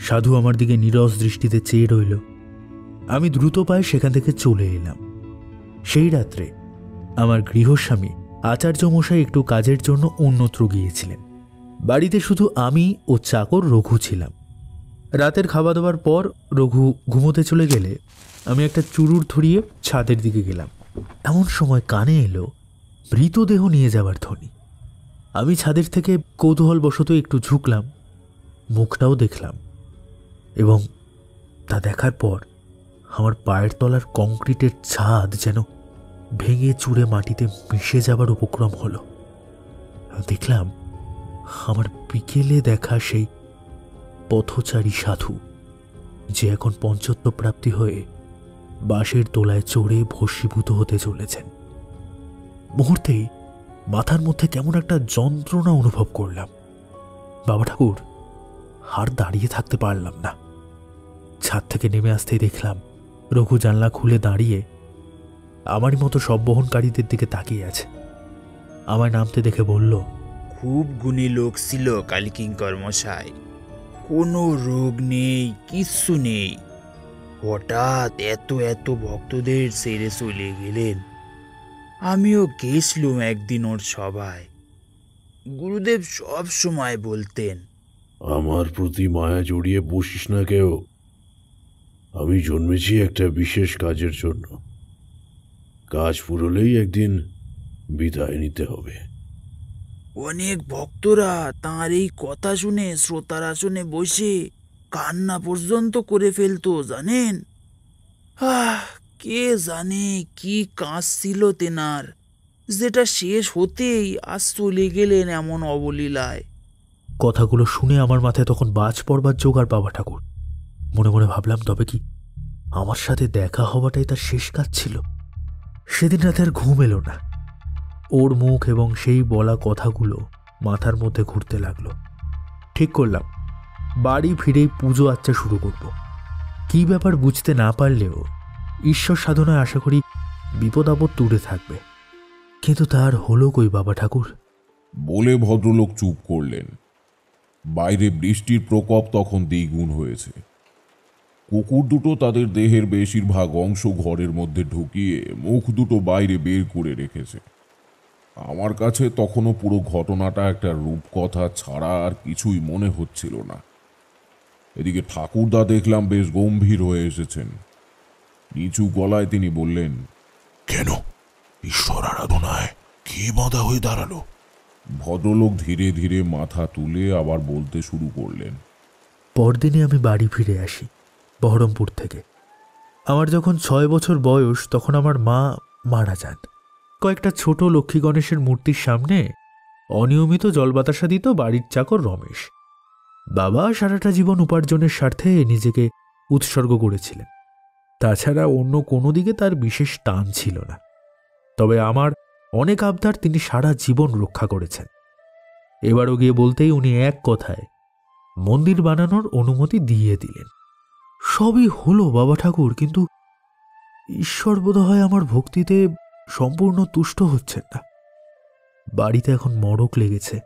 সাধু আমার দিকে নীরস দৃষ্টিতে চেয়ে রইল। আমি দ্রুত পায়ে সেখান থেকে চলে এলাম। সেই রাত্রে আমার গৃহস্বামী আচার্য মশাই একটু কাজের জন্য অন্যত্র গিয়েছিলেন। বাড়িতে শুধু আমি ও চাকর রঘু ছিলাম। রাতের খাওয়া দাওয়ার পর রঘু ঘুমোতে চলে গেলে আমি একটা চুরুর ধরিয়ে ছাদের দিকে গেলাম। এমন সময় কানে এলো মৃতদেহ নিয়ে যাওয়ার ধ্বনি। আমি ছাদের থেকে কৌতূহলবশত একটু ঝুঁকলাম, মুখটাও দেখলাম, এবং তা দেখার পর আমার পায়ের তলার কংক্রিটের ছাদ যেন ভেঙে চুরে মাটিতে মিশে যাবার উপক্রম হলো। দেখলাম আমার বিকেলে দেখা সেই পথচারী সাধু, যে এখন পঞ্চত্ব প্রাপ্তি হয়ে বাঁশের তোলায় চড়ে ভস্মীভূত হতে চলেছেন। মুহূর্তেই মাথার মধ্যে কেমন একটা যন্ত্রণা অনুভব করলাম। বাবা ঠাকুর, আর দাঁড়িয়ে থাকতে পারলাম না। ছাদ থেকে নেমে আসতেই দেখলাম রঘু জানলা খুলে দাঁড়িয়ে আমারই মতো সব বহনকারীদের দিকে তাকিয়ে আছে। আমায় নামতে দেখে বলল, খুব গুণী লোক ছিল কালীকিঙ্কর মশাই, কোনো রোগ নেই, কিচ্ছু নেই। হঠাৎ এত এত ভক্তদের ছেড়ে চলে গেলেন। আমিও গেছিলুম একদিন ওর সভায়। গুরুদেব সব সময় বলতেন, আমার প্রতি মায়া জড়িয়ে বসিস না কেউ। আমি জন্মেছি একটা বিশেষ কাজের জন্য। কাজ ফুরলেই একদিন বিদায় নিতে হবে। অনেক ভক্তরা তাঁর এই কথা শুনে শ্রোতার আসনে বসে কান্না পর্যন্ত করে ফেলতো, জানেন? কে জানে কি কাজ ছিল তেনার, যেটা শেষ হতেই আজ চলে গেলেন এমন অবলীলায়। কথাগুলো শুনে আমার মাথায় তখন বাজ পড়বার জোগাড় বাবা ঠাকুর। মনে মনে ভাবলাম, তবে কি আমার সাথে দেখা হওয়াটাই তার শেষ কাজ ছিল? সেদিন রাতে আর ঘুম এলো না। ওর মুখ এবং সেই বলা কথাগুলো মাথার মধ্যে ঘুরতে লাগলো। ঠিক করলাম বাড়ি ফিরেই পুজো আচ্চা শুরু করব। কি ব্যাপার বুঝতে না পারলেও ঈশ্বর সাধনায় আশা করি বিপদ আপদ দূরে থাকবে। কিন্তু তার হলো কই বাবা ঠাকুর? বলে ভদ্রলোক চুপ করলেন। বাইরে বৃষ্টির প্রকোপ তখন দ্বিগুণ হয়েছে। কুকুর দুটো তাদের দেহের বেশিরভাগ অংশ ঘরের মধ্যে ঢুকিয়ে মুখ দুটো বাইরে বের করে রেখেছে। আমার কাছে তখনও পুরো ঘটনাটা একটা রূপকথা ছাড়া আর কিছুই মনে হচ্ছিল না। এদিকে ঠাকুরদা দেখলাম বেশ গম্ভীর হয়ে এসেছেন। নিচু গলায় তিনি বললেন, কেন, ঈশ্বর আরাধনায় কি বাধা হয়ে দাঁড়ালো? ভদ্রলোক ধীরে ধীরে মাথা তুলে আবার বলতে শুরু করলেন। পরদিনে আমি বাড়ি ফিরে আসি বহরমপুর থেকে। আমার যখন 6 বছর বয়স তখন আমার মা মারা যান। কয়েকটা ছোট লক্ষ্মী গণেশের মূর্তির সামনে অনিয়মিত জলবাতাসা দিত বাড়ির চাকর রমেশ। বাবা সারাটা জীবন উপার্জনের স্বার্থে নিজেকে উৎসর্গ করেছিলেন। তাছাড়া অন্য কোনো দিকে তার বিশেষ টান ছিল না। তবে আমার অনেক আবদার তিনি সারা জীবন রক্ষা করেছেন। এবারও গিয়ে বলতেই উনি এক কথায় মন্দির বানানোর অনুমতি দিয়ে দিলেন। সবই হলো বাবা ঠাকুর, কিন্তু ঈশ্বর বোধহয় আমার ভক্তিতে সম্পূর্ণ তুষ্ট হচ্ছেন না। বাড়িতে এখন মড়ক লেগেছে।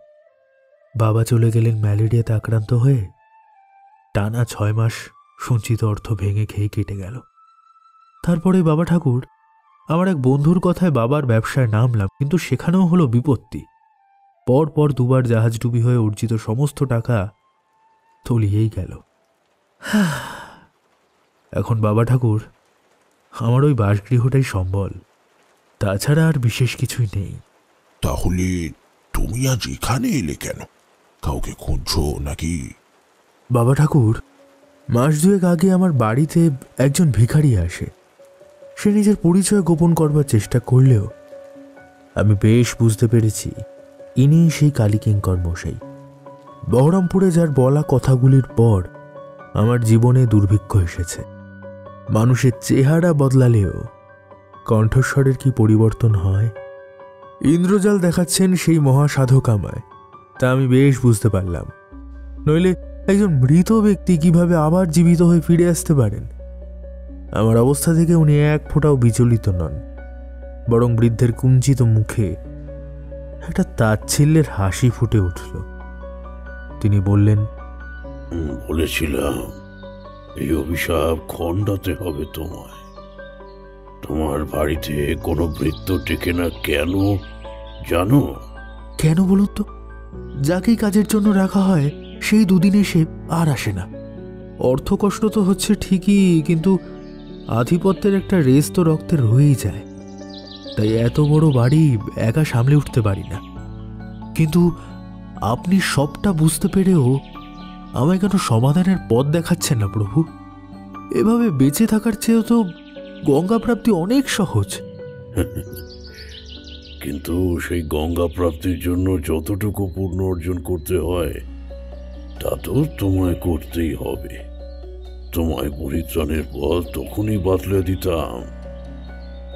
বাবা চলে গেলেন ম্যালেরিয়াতে আক্রান্ত হয়ে। টানা 6 মাস সঞ্চিত অর্থ ভেঙে খেয়ে কেটে গেল। তারপরে বাবা ঠাকুর, আমার এক বন্ধুর কথায় বাবার ব্যবসায় নামলাম, কিন্তু সেখানেও হলো বিপত্তি। পর পর 2 বার জাহাজডুবি হয়ে অর্জিত সমস্ত টাকা তলিয়েই গেল। এখন বাবা ঠাকুর, আমার ওই বাসগৃহটাই সম্বল, তাছাড়া আর বিশেষ কিছুই নেই। তাহলে তুমি আজ এখানে এলে কেন? কাউকে খুঁজছো নাকি? বাবা ঠাকুর, মাস 2 আগে আমার বাড়িতে একজন ভিখারি আসে। সে নিজের পরিচয় গোপন করবার চেষ্টা করলেও আমি বেশ বুঝতে পেরেছি ইনি সেই কালীকিঙ্কর মশাই। বহরমপুরে যার বলা কথাগুলির পর আমার জীবনে দুর্ভিক্ষ এসেছে। মানুষের চেহারা বদলালেও কণ্ঠস্বরের কি পরিবর্তন হয়? ইন্দ্রজাল দেখাচ্ছেন সেই মহাসাধক আমায়, তা আমি বেশ বুঝতে পারলাম। নইলে একজন মৃত ব্যক্তি কিভাবে আবার জীবিত হয়ে ফিরে আসতে পারেন? আমার অবস্থা থেকে উনি এক ফোঁটাও বিচলিত নন, বরং বৃদ্ধের কুঞ্চিত মুখে একটা তাচ্ছিল্যের হাসি ফুটে উঠল। তিনি বললেন, বলেছিলাম এই অভিশাপ খণ্ডাতে হবে তোমায়। তোমার বাড়িতে কোনো ভৃত্য টেকে না কেন জানো? কেন বলুন তো? যাকেই কাজের জন্য রাখা হয় সেই 2 দিন এসে আর আসে না। অর্থকষ্ট তো হচ্ছে ঠিকই, কিন্তু আধিপত্যের একটা রেস তো রক্তে রয়েই যায়। তাই এত বড় বাড়ি একা সামলে উঠতে পারি না। কিন্তু আপনি সবটা বুঝতে পেরেও আমায় কেন সমাধানের পথ দেখাচ্ছেন না প্রভু? এভাবে বেঁচে থাকার চেয়েও তো গঙ্গা প্রাপ্তি অনেক সহজ। কিন্তু সেই গঙ্গা প্রাপ্তির জন্য যতটুকু পূর্ণ অর্জন করতে হয় তা তো তোমায় করতেই হবে। তোমায় পরিত্রাণের পথ তখনই বাতলে দিতাম,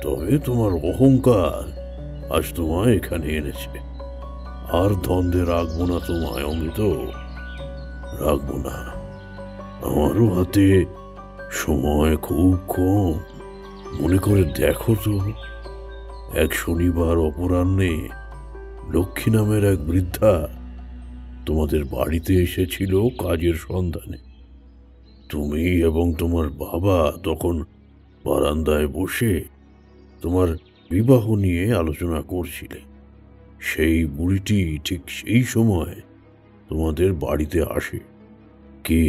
তবে তোমার অহংকার আজ তোমায় এখানে এনেছে। আর দ্বন্দ্বে রাখবো না তোমায় অমৃত, রাখবো না। আমারও হাতে সময় খুব কম। মনে করে দেখো তো, এক শনিবার অপরাহ্নে লক্ষ্মী নামের এক বৃদ্ধা তোমাদের বাড়িতে এসেছিল কাজের সন্ধানে। তুমি এবং তোমার বাবা তখন বারান্দায় বসে তোমার বিবাহ নিয়ে আলোচনা করছিলে। সেই বুড়িটি ঠিক সেই সময় তোমাদের বাড়িতে আসে। কি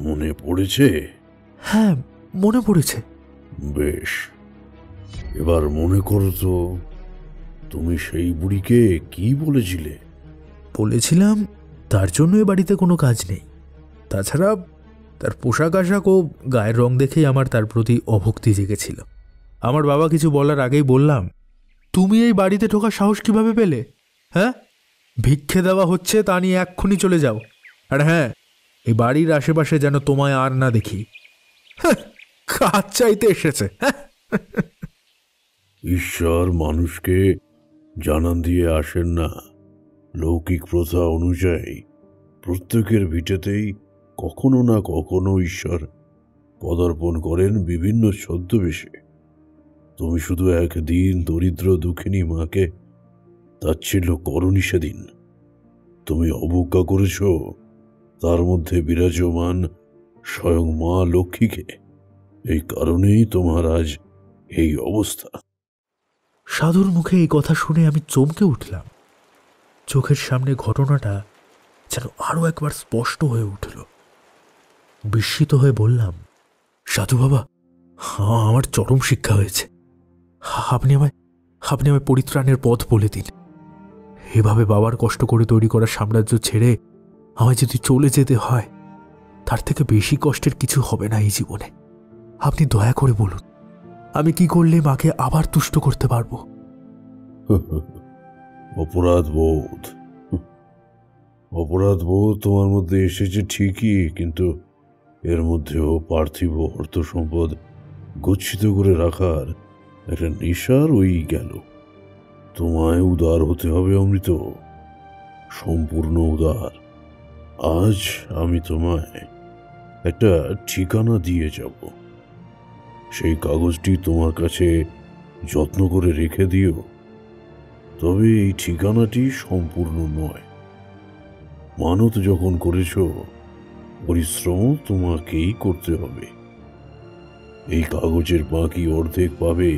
মনে পড়েছে? হ্যাঁ, মনে পড়েছে। বেশ, এবার মনে করো তো, তুমি সেই বুড়িকে কি বলেছিলে? বলেছিলাম তার জন্য এ বাড়িতে কোনো কাজ নেই। তাছাড়া তার পোশাক আশাক ও গায়ের রং দেখেই আমার তার প্রতি অভক্তি জেগেছিল। আমার বাবা কিছু বলার আগেই বললাম, তুমি এই বাড়িতে ঢোকার সাহস কিভাবে পেলে? হ্যাঁ, ভিক্ষে দেওয়া হচ্ছে তা নিয়ে এক্ষুনি চলে যাও। আর হ্যাঁ, এই বাড়ির আশেপাশে যেন তোমায় আর না দেখি। কাজ চাইতে এসেছে। ঈশ্বর মানুষকে জানান দিয়ে আসেন না। লৌকিক প্রথা অনুযায়ী প্রত্যেকের ভিটেতেই কখনো না কখনো ঈশ্বর পদার্পণ করেন বিভিন্ন ছদ্মবেশে। তুমি শুধু একদিন দরিদ্র দুঃখিনী মাকে তাচ্ছিল্য করনি। সেদিন তুমি অবজ্ঞা করেছ তার মধ্যে বিরাজমান স্বয়ং মা লক্ষ্মীকে। এই কারণেই তোমার আজ এই অবস্থা। সাধুর মুখে এই কথা শুনে আমি চমকে উঠলাম। চোখের সামনে ঘটনাটা যেন আরো একবার স্পষ্ট হয়ে উঠল। বিস্মিত হয়ে বললাম, সাধু বাবা, আমার চরম শিক্ষা হয়েছে। আপনি আমায় পরিত্রাণের পথ বলে দিন। এভাবে বাবার কষ্ট করে তৈরি করা সাম্রাজ্য ছেড়ে আমায় যদি চলে যেতে হয়, তার থেকে বেশি কষ্টের কিছু হবে না এই জীবনে। আপনি দয়া করে বলুন, আমি কি করলে মাকে আবার তুষ্ট করতে পারবো? অপরাধ বোধ তোমার মধ্যে এসেছে ঠিকই, কিন্তু এর মধ্যেও পার্থিব অর্থ সম্পদ গচ্ছিত করে রাখার একটা নেশার ওই গেল। তোমায় উদার হতে হবে অমৃত, সম্পূর্ণ উদার। আজ আমি তোমায় একটা ঠিকানা দিয়ে যাব। সেই কাগজটি তোমার কাছে যত্ন করে রেখে দিও। তবে এই ঠিকানাটি সম্পূর্ণ নয়। মানত যখন করেছ, পরিশ্রম তোমাকেই করতে হবে। এই কাগজের বাকি অর্ধেক পাবে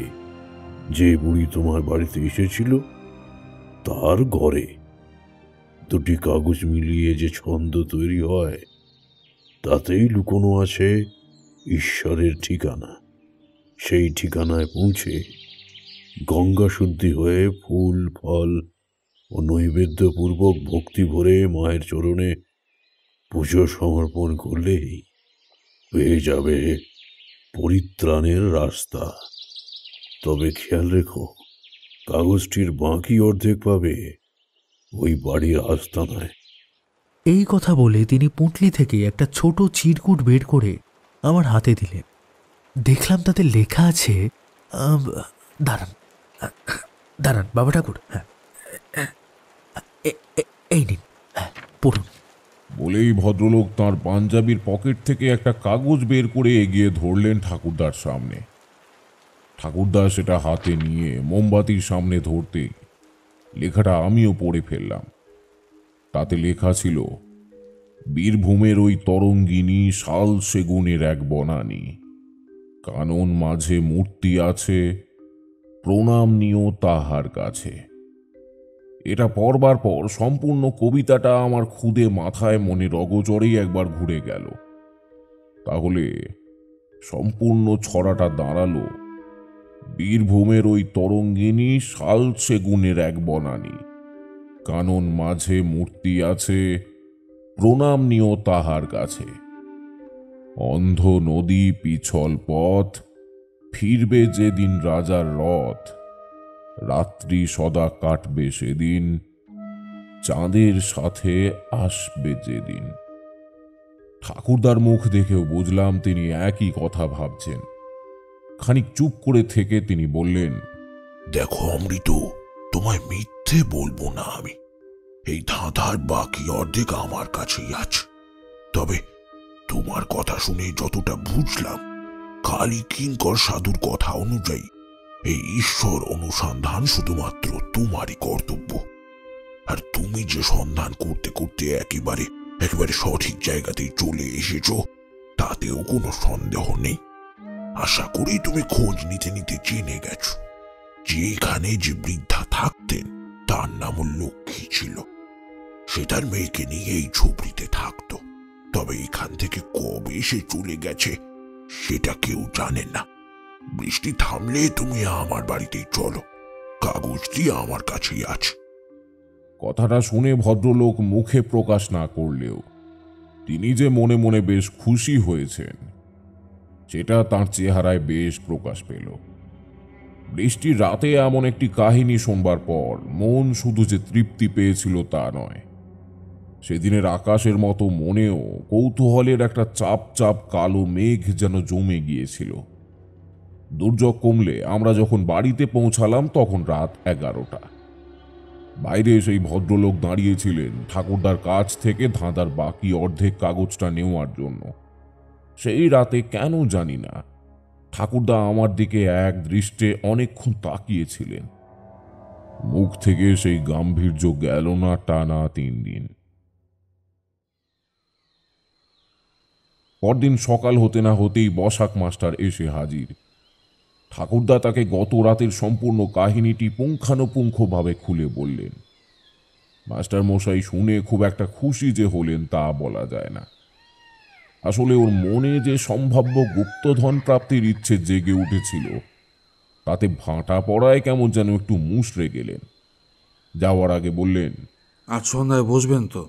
যে বুড়ি তোমার বাড়িতে এসেছিল তার ঘরে। দুটি কাগজ মিলিয়ে যে ছন্দ তৈরি হয়, তাতেই লুকোনো আছে ঈশ্বরের ঠিকানা। সেই ঠিকানায় পৌঁছে গঙ্গা শুদ্ধি হয়ে ফুল ফল ও নৈবেদ্যপূর্বক ভক্তি ভরে মায়ের চরণে পুজো সমর্পণ করলেই পেয়ে যাবে পরিত্রাণের রাস্তা। তবে খেয়াল রেখো, কাগজটির বাকি অর্ধেক পাবে ওই বাড়ির আস্তানায়। এই কথা বলে তিনি পুঁটলি থেকে একটা ছোট চিরকুট বের করে আমার হাতে দিলেন। দেখলাম তাতে লেখা আছে, দাঁড়ান বাবা ঠাকুর, হ্যাঁ, এই নিন, পড়ুন। বলেই ভদ্রলোক তাঁর পাঞ্জাবির পকেট থেকে একটা কাগজ বের করে এগিয়ে ধরলেন ঠাকুরদার সামনে। ঠাকুরদা সেটা হাতে নিয়ে মোমবাতির সামনে ধরতে লেখাটা আমিও পড়ে ফেললাম। তাতে লেখা ছিল, বীরভূমের ওই তরঙ্গিনী শাল সেগুনের এক বনানী, কানন মাঝে মূর্তি আছে, প্রণাম নিও তাহার কাছে। এটা পড়বার পর সম্পূর্ণ কবিতাটা আমার খুদে মাথায় মনে রগজরেই একবার ঘুরে গেল। তাহলে সম্পূর্ণ ছড়াটা দাঁড়ালো, বীরভূমের ওই তরঙ্গিনী শাল সেগুনের এক বনানী, কানন মাঝে মূর্তি আছে, প্রণাম নিও তাহার কাছে। অন্ধ নদী পিছল পথ, ফিরবে যেদিন রাজার রথ, রাত্রি সদা কাটবে সেদিন, চাঁদের সাথে আসবে যেদিন। ঠাকুরদার মুখ দেখেও বুঝলাম তিনি একই কথা ভাবছেন। খানিক চুপ করে থেকে তিনি বললেন, দেখো অমৃত, তোমায় মিথ্যে বলবো না আমি। এই ধাঁধার বাকি অর্ধেক আমার কাছেই আছে। তবে তোমার কথা শুনে যতটা বুঝলাম, কালী কিঙ্কর সাধুর কথা অনুযায়ী এই ঈশ্বর অনুসন্ধান শুধুমাত্র তোমারই কর্তব্য। আর তুমি যে সন্ধান করতে করতে একেবারে সঠিক জায়গাতেই চলে এসেছ, তাতেও কোনো সন্দেহ নেই। আশা করি তুমি খোঁজ নিতে নিতে জেনে গেছ যে এখানে যে বৃদ্ধা থাকতেন তার নাম লক্ষ্মী ছিল। সে তার মেয়েকে নিয়ে এই ঝুপড়িতে থাকতো। তবে এখান থেকে কবে সে চলে গেছে সেটা কেউ জানে না। বৃষ্টি থামলে তুমি আমার বাড়িতেই চলো, কাগজটি আমার কাছেই আছে। কথাটা শুনে ভদ্রলোক মুখে প্রকাশ না করলেও তিনি যে মনে মনে বেশ খুশি হয়েছেন সেটা তাঁর চেহারায় বেশ প্রকাশ পেল। বৃষ্টির রাতে এমন একটি কাহিনী শোনবার পর মন শুধু যে তৃপ্তি পেয়েছিল তা নয়, সেদিনের আকাশের মতো মনেও কৌতূহলের একটা চাপ চাপ কালো মেঘ যেন জমে গিয়েছিল। দুর্যোগ কমলে আমরা যখন বাড়িতে পৌঁছালাম তখন রাত 11টা। বাইরে সেই ভদ্রলোক দাঁড়িয়েছিলেন ঠাকুরদার কাছ থেকে ধাঁধার বাকি অর্ধেক কাগজটা নেওয়ার জন্য। সেই রাতে কেন জানি না ঠাকুরদা আমার দিকে এক দৃষ্টে অনেকক্ষণ তাকিয়েছিলেন। মুখ থেকে সেই গাম্ভীর্য গেল না টানা 3 দিন। পরদিন সকাল হতে না হতেই বসাক মাস্টার এসে হাজির। ঠাকুরদা তাকে গত রাতের সম্পূর্ণ কাহিনীটি পুঙ্খানুপুঙ্খভাবে খুলে বললেন। মাস্টার মশাই শুনে খুব একটা খুশি যে হলেন তা বলা যায় না। আসলে ওর মনে যে সম্ভাব্য গুপ্তধন প্রাপ্তির ইচ্ছে জেগে উঠেছিল তাতে ভাঁটা পড়ায় কেমন যেন একটু মুষড়ে গেলেন। যাওয়ার আগে বললেন, আজ সন্ধ্যায় বসবেন তো?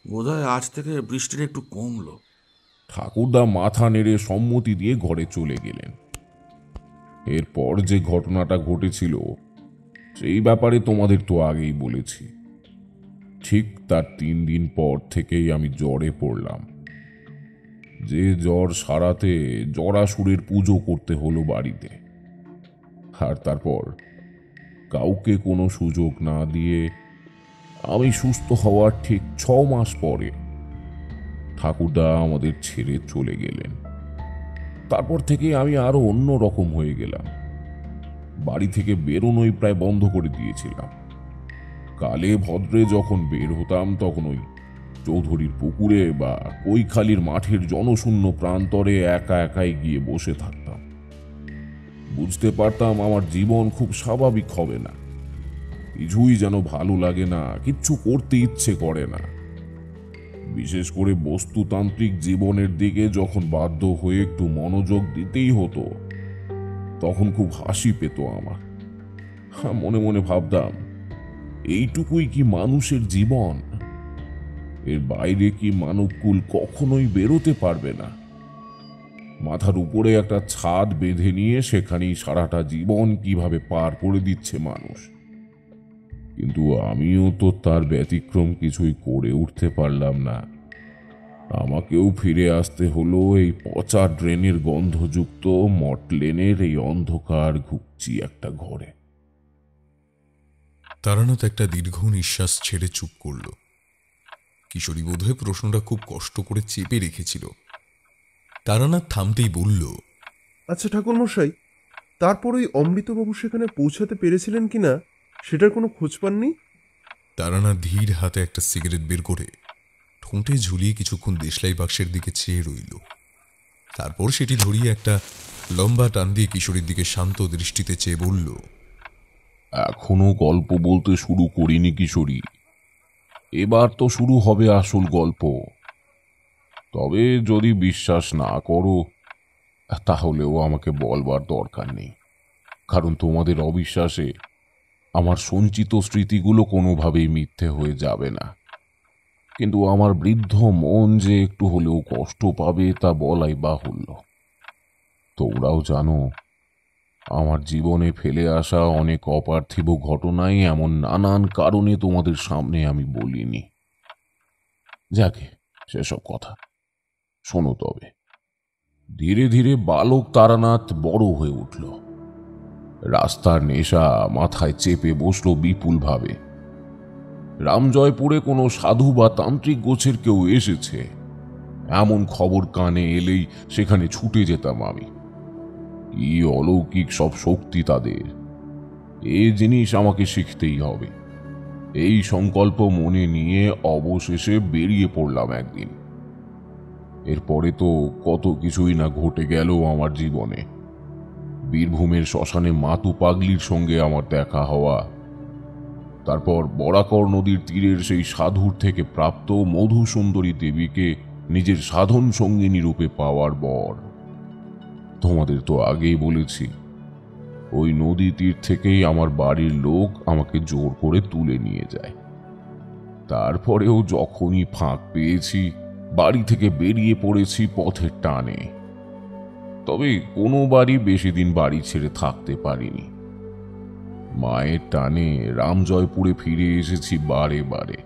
বোধহয় আজ থেকে বৃষ্টিটা একটু কমলো। ঠাকুরদা মাথা নেড়ে সম্মতি দিয়ে ঘরে চলে গেলেন। এরপর যে ঘটনাটা ঘটেছিল সেই ব্যাপারে তোমাদের তো আগেই বলেছি। ঠিক তার 3 দিন পর থেকেই আমি জ্বরে পড়লাম। যে জ্বর সারাতে জরাসুরের পুজো করতে হলো বাড়িতে। আর তারপর কাউকে কোনো সুযোগ না দিয়ে আমি সুস্থ হওয়ার ঠিক 6 মাস পরে ঠাকুরদা আমাদের ছেড়ে চলে গেলেন। তারপর থেকে আমি আরো অন্য রকম হয়ে গেলাম। বাড়ি থেকে বেরোনোই প্রায় বন্ধ করে দিয়েছিলাম। কালে ভদ্রে যখন বের হতাম তখন ওই চৌধুরীর পুকুরে বা কৈখালির মাঠের জনশূন্য প্রান্তরে একা একাই গিয়ে বসে থাকতাম। বুঝতে পারতাম আমার জীবন খুব স্বাভাবিক হবে না। কিছুই যেন ভালো লাগে না, কিচ্ছু করতে ইচ্ছে করে না। বিশেষ করে বস্তুতান্ত্রিক জীবনের দিকে যখন বাধ্য হয়ে একটু মনোযোগ দিতেই হতো তখন খুব হাসি পেত আমার। মনে মনে ভাবতাম, এইটুকুই কি মানুষের জীবন? এর বাইরে কি মানবকুল কখনোই বেরোতে পারবে না? মাথার উপরে একটা ছাদ বেঁধে নিয়ে সেখানেই সারাটা জীবন কিভাবে পার করে দিচ্ছে মানুষ। কিন্তু আমিও তো তার ব্যতিক্রম কিছুই করে উঠতে পারলাম না। আমাকেও ফিরে আসতে হলো এই পচা ড্রেনের গন্ধযুক্ত মটলেনের এই অন্ধকার ঘুপচি একটা ঘরে। তারানাথ একটা দীর্ঘ নিঃশ্বাস ছেড়ে চুপ করল। কিশোরী বোধহয় প্রশ্নটা খুব কষ্ট করে চেপে রেখেছিল। তারানাথ থামতেই বলল, আচ্ছা ঠাকুরমশাই, তারপর ওই অমৃতবাবু সেখানে পৌঁছাতে পেরেছিলেন কিনা সেটার কোনো খোঁজ পাননি? তারানাথ ধীর হাতে একটা সিগারেট বের করে ঠোঁটে ঝুলিয়ে কিছুক্ষণ দেশলাই বাক্সের দিকে চেয়ে রইল। তারপর সেটি ধরিয়ে একটা লম্বা টান দিয়ে কিশোরীর দিকে শান্ত দৃষ্টিতে চেয়ে বলল, এখনো গল্প বলতে শুরু করিনি কিশোরী, এবার তো শুরু হবে আসল গল্প। তবে যদি বিশ্বাস না করো তাহলেও আমাকে বলবার দরকার নেই, কারণ তোমাদের অবিশ্বাসে আমার সঞ্চিত স্মৃতিগুলো কোনোভাবেই মিথ্যে হয়ে যাবে না। কিন্তু আমার বৃদ্ধ মন যে একটু হলেও কষ্ট পাবে তা বলাই বাহুল্য। তোমরাও জানো আমার জীবনে ফেলে আসা অনেক অপার্থিব ঘটনাই এমন নানান কারণে তোমাদের সামনে আমি বলিনি। যাকে সেসব কথা শোনো তবে। ধীরে ধীরে বালক তারানাথ বড় হয়ে উঠল। রাস্তার নেশা মাথায় চেপে বসল বিপুলভাবে। রামজয়পুরে কোনো সাধু বা তান্ত্রিক গোছের কেউ এসেছে এমন খবর কানে এলেই সেখানে ছুটে যেতাম আমি। কি অলৌকিক সব শক্তি তাদের, এই জিনিস আমাকে শিখতেই হবে। এই সংকল্প মনে নিয়ে অবশেষে বেরিয়ে পড়লাম একদিন। এরপরে তো কত কিছুই না ঘটে গেল আমার জীবনে। বীরভূমের শ্মশানে মাতু পাগলির সঙ্গে আমার দেখা হওয়া, তারপর বরাকর নদীর তীরের সেই সাধুর থেকে প্রাপ্ত মধু সুন্দরী দেবীকে নিজের সাধন সঙ্গিনী রূপে পাওয়ার বর। তোমাদের তো আগেই বলেছি, ওই নদী তীর থেকেই আমার বাড়ির লোক আমাকে জোর করে তুলে নিয়ে যায়। তারপরেও যখনই ফাঁক পেয়েছি বাড়ি থেকে বেরিয়ে পড়েছি পথের টানে। তবে কোনোবারই বেশি দিন বাড়ি ছেড়ে থাকতে পারিনি। মায়ের টানে রামজয়পুরে ফিরে এসেছি বারে বারে।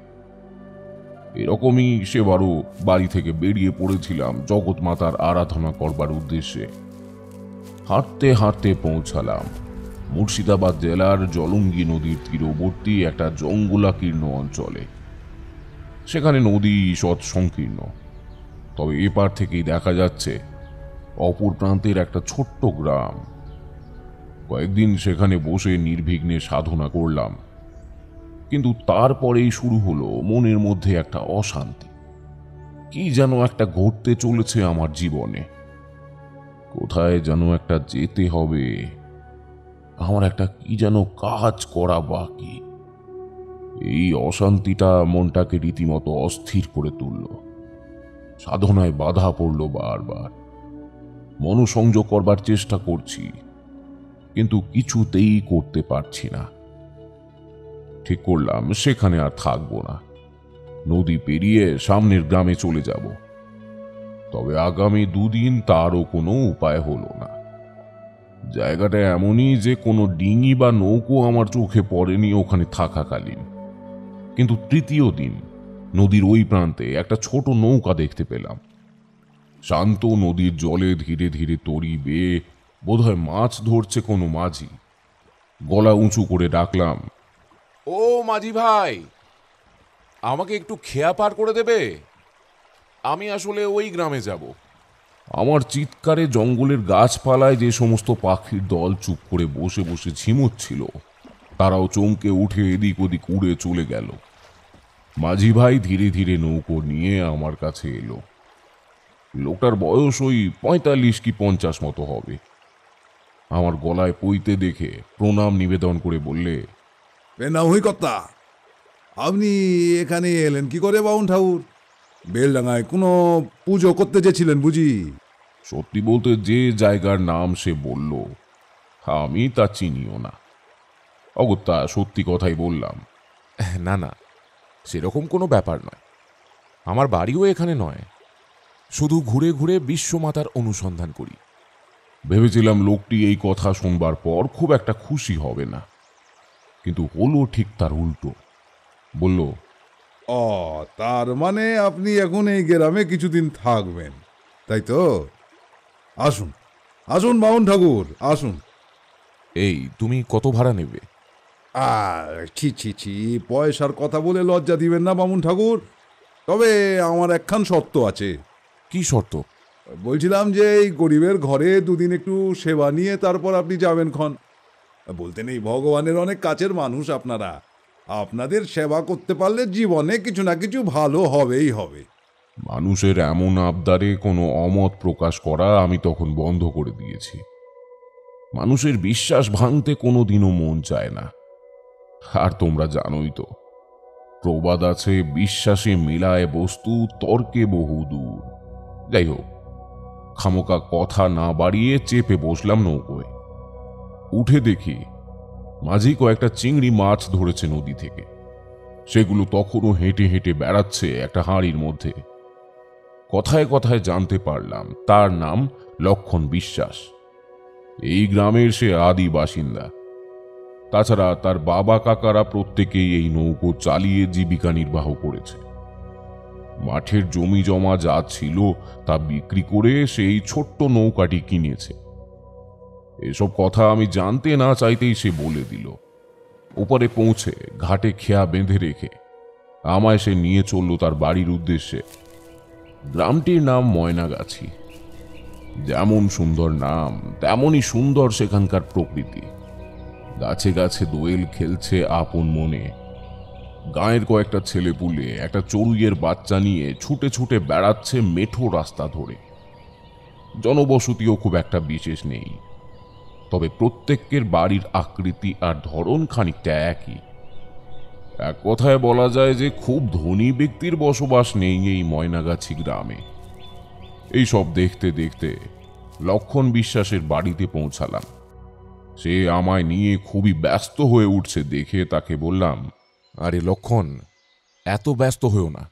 এরকমই সেবারও বাড়ি থেকে বেরিয়ে পড়েছিলাম জগৎমাতার আরাধনা করবার উদ্দেশ্যে। হাঁটতে হাঁটতে পৌঁছালাম মুর্শিদাবাদ জেলার জলঙ্গি নদীর তীরবর্তী একটা জঙ্গলাকীর্ণ অঞ্চলে। সেখানে নদী ঈষৎ সংকীর্ণ, তবে এপার থেকেই দেখা যাচ্ছে অপর প্রান্তের একটা ছোট্ট গ্রাম। কয়েকদিন সেখানে বসে নির্বিঘ্নে সাধনা করলাম, কিন্তু তারপরেই শুরু হলো মনের মধ্যে একটা অশান্তি। কি যেন একটা ঘটতে চলেছে আমার জীবনে, কোথায় যেন একটা যেতে হবে, আমার একটা কি যেন কাজ করা বাকি। এই অশান্তিটা মনটাকে রীতিমতো অস্থির করে তুলল। সাধনায় বাধা পড়ল বারবার। মনোসংযোগ করবার চেষ্টা করছি, কিন্তু কিছুতেই করতে পারছি না। ঠিক করলাম সেখানে আর থাকবো না, নদী পেরিয়ে সামনের গ্রামে চলে যাব। তবে আগামী দুদিন তারও কোনো উপায় হলো না। জায়গাটা এমনই যে কোনো ডিঙি বা নৌকো আমার চোখে পড়েনি ওখানে থাকাকালীন। কিন্তু তৃতীয় দিন নদীর ওই প্রান্তে একটা ছোট নৌকা দেখতে পেলাম। শান্ত নদীর জলে ধীরে ধীরে তরি বেয়ে বোধহয় মাছ ধরছে কোনো মাঝি। গলা উঁচু করে ডাকলাম, ও মাঝি ভাই, আমাকে একটু খেয়া পার করে দেবে? আমি আসলে ওই গ্রামে যাব। আমার চিৎকারে জঙ্গলের গাছপালায় যে সমস্ত পাখির দল চুপ করে বসে বসে ঝিমোচ্ছিল তারাও চমকে উঠে এদিক ওদিক উড়ে চলে গেল। মাঝি ভাই ধীরে ধীরে নৌকো নিয়ে আমার কাছে এলো। লোকটার বয়স ওই ৪৫ কি ৫০ মতো হবে। আমার গলায় পইতে দেখে প্রণাম নিবেদন করে বললে, নামই কর্তা, আপনি এখানে এলেন কি করে বাউন ঠাকুর? বেলডাঙায় কোনো পুজো করতে চেয়েছিলেন বুঝি? সত্যি বলতে যে জায়গার নাম সে বলল আমি তা চিনিও না। অগত্যা সত্যি কথাই বললাম, না না, সেরকম কোনো ব্যাপার নয়। আমার বাড়িও এখানে নয়, শুধু ঘুরে ঘুরে বিশ্বমাতার অনুসন্ধান করি। ভেবেছিলাম লোকটি এই কথা শুনবার পর খুব একটা খুশি হবে না, কিন্তু হলো ঠিক তার উল্টো। বলল, তার মানে আপনি এখন এই গ্রামে কিছুদিন থাকবেন, তাই তো? আসুন আসুন বাউন ঠাকুর, আসুন। এই তুমি কত ভাড়া নেবে? ছি ছি ছি, পয়সার কথা বলে লজ্জা দিবেন না বামুন ঠাকুর। তবে আমার একখান শর্ত আছে। কি শর্ত? বলছিলাম যে এই গরিবের ঘরে দুদিন একটু সেবা নিয়ে তারপর আপনি যাবেন ক্ষণ। বলতে নেই, ভগবানের অনেক কাছের মানুষ আপনারা। আপনাদের সেবা করতে পারলে জীবনে কিছু না কিছু ভালো হবেই হবে। মানুষের এমন আবদারে কোনো অমত প্রকাশ করা আমি তখন বন্ধ করে দিয়েছি। মানুষের বিশ্বাস ভাঙতে কোনোদিনও মন চায় না। আর তোমরা জানোই তো, প্রবাদ আছে, বিশ্বাসে মেলায় বস্তু, তর্কে বহুদূর। যাই হোক, খামোকা কথা না বাড়িয়ে চেপে বসলাম নৌকোয়। উঠে দেখি মাঝি কয়েকটা চিংড়ি মাছ ধরেছে নদী থেকে। সেগুলো তখনও হেঁটে হেঁটে বেড়াচ্ছে একটা হাঁড়ির মধ্যে। কথায় কথায় জানতে পারলাম তার নাম লক্ষণ বিশ্বাস। এই গ্রামের সে আদি বাসিন্দা। তাছাড়া তার বাবা কাকারা প্রত্যেকেই এই নৌকো চালিয়ে জীবিকা নির্বাহ করেছে। মাঠের জমি জমা যা ছিল তা বিক্রি করে সেই ছোট্ট নৌকাটি কিনেছে। এসব কথা আমি জানতে না চাইতেই সে বলে দিল। উপরে পৌঁছে ঘাটে খেয়া বেঁধে রেখে আমায় সে নিয়ে চলল তার বাড়ির উদ্দেশ্যে। গ্রামটির নাম ময়নাগাছি। যেমন সুন্দর নাম, তেমনই সুন্দর সেখানকার প্রকৃতি। গাছে গাছে দোয়েল খেলছে আপন মনে। গাঁয়ের কয়েকটা ছেলেপুলে একটা চড়ুইয়ের বাচ্চা নিয়ে ছুটে ছুটে বেড়াচ্ছে মেঠো রাস্তা ধরে। জনবসতিও খুব একটা বিশেষ নেই, তবে প্রত্যেকের বাড়ির আকৃতি আর ধরন খানিকটা একই। এক কথায় বলা যায় যে খুব ধনী ব্যক্তির বসবাস নেই এই ময়নাগাছি গ্রামে। এই সব দেখতে দেখতে লক্ষণ বিশ্বাসের বাড়িতে পৌঁছালাম। সে আমায় নিয়ে খুবই ব্যস্ত হয়ে উঠছে দেখে তাকে বললাম, আরে লক্ষণ, এত ব্যস্ত হয়েও না।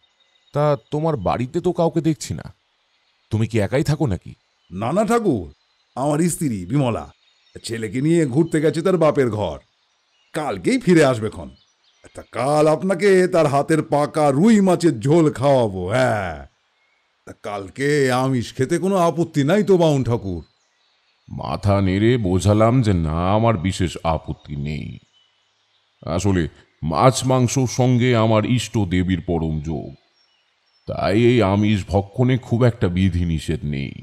তা তোমার বাড়িতে তো কাউকে দেখছি না, তুমি কি একাই থাকো নাকি? না না ঠাকুর, আমার স্ত্রী বিমলা ছেলেকে নিয়ে ঘুরতে গেছে তার বাপের ঘর। কালকেই ফিরে আসবে খন। তা কাল আপনাকে তার হাতের পাকা রুই মাছের ঝোল খাওয়াবো। হ্যাঁ, তা কালকে আমিষ খেতে কোনো আপত্তি নাই তো বাউন ঠাকুর? মাথা নেড়ে বোঝালাম যে না, আমার বিশেষ আপত্তি নেই। আসলে মাছ মাংসর সঙ্গে আমার ইষ্ট দেবীর পরম যোগ, তাই এই আমিষ ভক্ষণে খুব একটা বিধি নিষেধ নেই।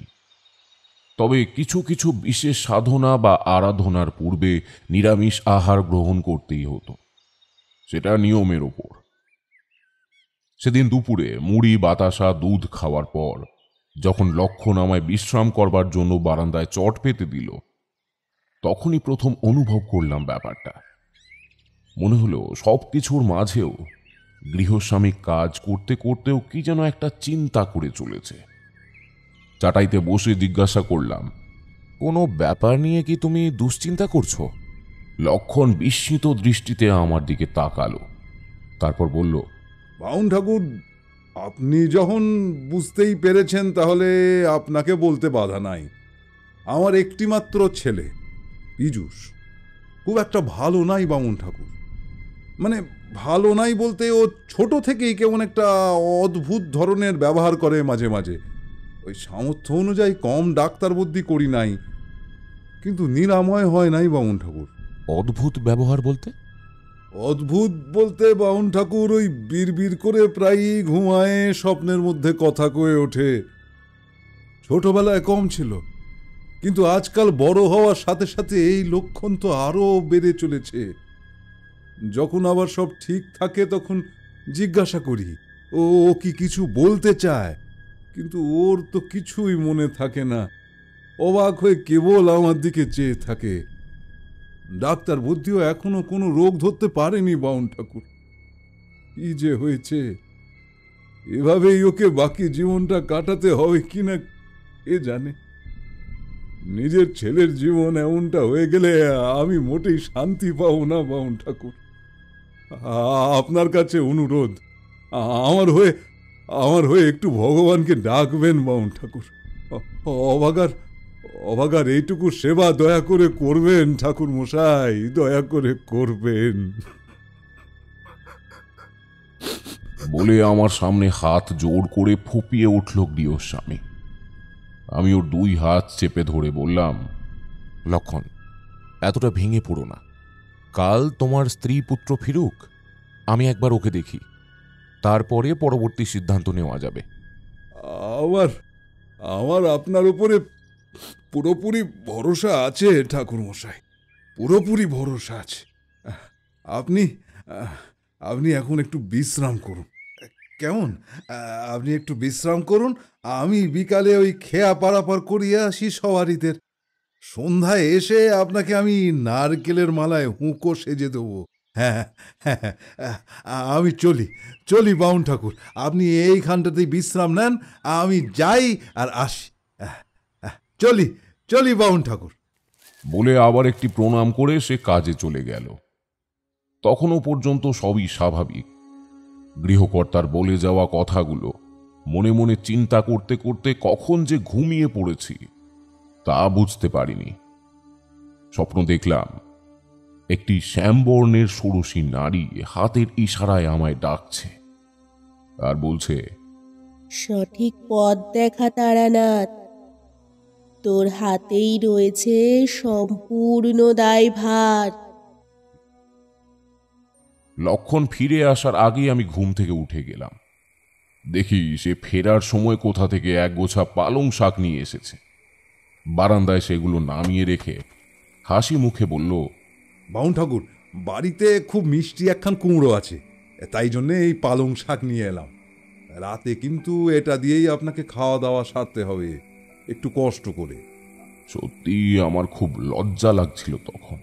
তবে কিছু কিছু বিশেষ সাধনা বা আরাধনার পূর্বে নিরামিষ আহার গ্রহণ করতেই হতো, সেটা নিয়মের ওপর। সেদিন দুপুরে মুড়ি বাতাসা দুধ খাওয়ার পর যখন লক্ষণ আমায় বিশ্রাম করবার জন্য বারান্দায় চট পেতে দিল, তখনই প্রথম অনুভব করলাম ব্যাপারটা। মনে হলো সবকিছুর মাঝেও গৃহস্বামী কাজ করতে করতেও কি যেন একটা চিন্তা করে চলেছে। চাটাইতে বসে জিজ্ঞাসা করলাম, কোনো ব্যাপার নিয়ে কি তুমি দুশ্চিন্তা করছো? লক্ষণ বিস্মিত দৃষ্টিতে আমার দিকে তাকালো, তারপর বলল, বাউন ঠাকুর, আপনি যখন বুঝতেই পেরেছেন তাহলে আপনাকে বলতে বাধা নাই। আমার একটিমাত্র ছেলে পীযূষ খুব একটা ভালো নাই বামুন ঠাকুর। মানে ভালো নাই বলতে ও ছোট থেকেই কেমন একটা অদ্ভুত ধরনের ব্যবহার করে মাঝে মাঝে। ওই সামর্থ্য অনুযায়ী কম ডাক্তার বুদ্ধি করি নাই, কিন্তু নিরাময় হয় নাই বামুন ঠাকুর। অদ্ভুত ব্যবহার বলতে? অদ্ভুত বলতে বাউন ঠাকুর ওই বিড়বিড় করে প্রায়ই ঘুমায়, স্বপ্নের মধ্যে কথা কয়ে ওঠে। ছোটবেলায় কম ছিল, কিন্তু আজকাল বড় হওয়ার সাথে সাথে এই লক্ষণ তো আরো বেড়ে চলেছে। যখন আবার সব ঠিক থাকে তখন জিজ্ঞাসা করি ও কি কিছু বলতে চায়, কিন্তু ওর তো কিছুই মনে থাকে না। অবাক হয়ে কেবল আমার দিকে চেয়ে থাকে। ডাক্তার বুদ্ধিও এখনো কোনো রোগ ধরতে পারেনি বাউন ঠাকুর। কি যে হয়েছে, এভাবেই ওকে বাকি জীবনটা কাটাতে হবে কিনা কে জানে। নিজের ছেলের জীবন এমনটা হয়ে গেলে আমি মোটেই শান্তি পাবো না বাউন ঠাকুর। আপনার কাছে অনুরোধ, আমার হয়ে একটু ভগবানকে ডাকবেন বাউন ঠাকুর। অভাগার এইটুকু সেবা দয়া করে করবেন ঠাকুর মশাই, দয়া করে করবেন। বলে আমার সামনে হাত জোড় করে ফুপিয়ে উঠল গৃহস্বামী। আমি ওর দুই হাত চেপে ধরে বললাম, লক্ষণ, এতটা ভেঙে পড়ো না। কাল তোমার স্ত্রী পুত্র ফিরুক, আমি একবার ওকে দেখি, তারপরে পরবর্তী সিদ্ধান্ত নেওয়া যাবে। আমার আপনার উপরে পুরোপুরি ভরসা আছে ঠাকুর মশাই, পুরোপুরি ভরসা আছে। আপনি এখন একটু বিশ্রাম করুন। কেমন? আপনি একটু বিশ্রাম করুন, আমি বিকালে ওই খেয়া পারাপার করিয়ে আসি সওয়ারিদের। সন্ধ্যায় এসে আপনাকে আমি নারকেলের মালায় হুঁকো সেজে দেবো। হ্যাঁ, আমি চলি বাউন ঠাকুর, আপনি এইখানটাতেই বিশ্রাম নেন, আমি যাই আর আসি। চলি বাউন ঠাকুর। বলে আবার একটি প্রণাম করে সে কাজে চলে গেল। তখনও পর্যন্ত সবই স্বাভাবিক। গৃহকর্তার বলে যাওয়া কথাগুলো মনে মনে চিন্তা করতে করতে কখন যে ঘুমিয়ে পড়েছি তা বুঝতে পারিনি। স্বপ্ন দেখলাম একটি শ্যামবর্ণের ষোড়শী নারী হাতের ইশারায় আমায় ডাকছে আর বলছে, সঠিক পথ দেখা তারানাথ, তোর হাতেই রয়েছে সম্পূর্ণ দায়ভার। লক্ষণ ফিরে আসার আগেই আমি ঘুম থেকে উঠে গেলাম। দেখি সে ফেরার সময় কোথা থেকে এক গোছা পালং শাক নিয়ে এসেছে। বারান্দায় সেগুলো নামিয়ে রেখে হাসি মুখে বলল, বাউন ঠাকুর, বাড়িতে খুব মিষ্টি একখান কুমড়ো আছে, তাই জন্যে এই পালং শাক নিয়ে এলাম। রাতে কিন্তু এটা দিয়েই আপনাকে খাওয়া দাওয়া সারতে হবে, একটু কষ্ট করে। সত্যি আমার খুব লজ্জা লাগছিল তখন।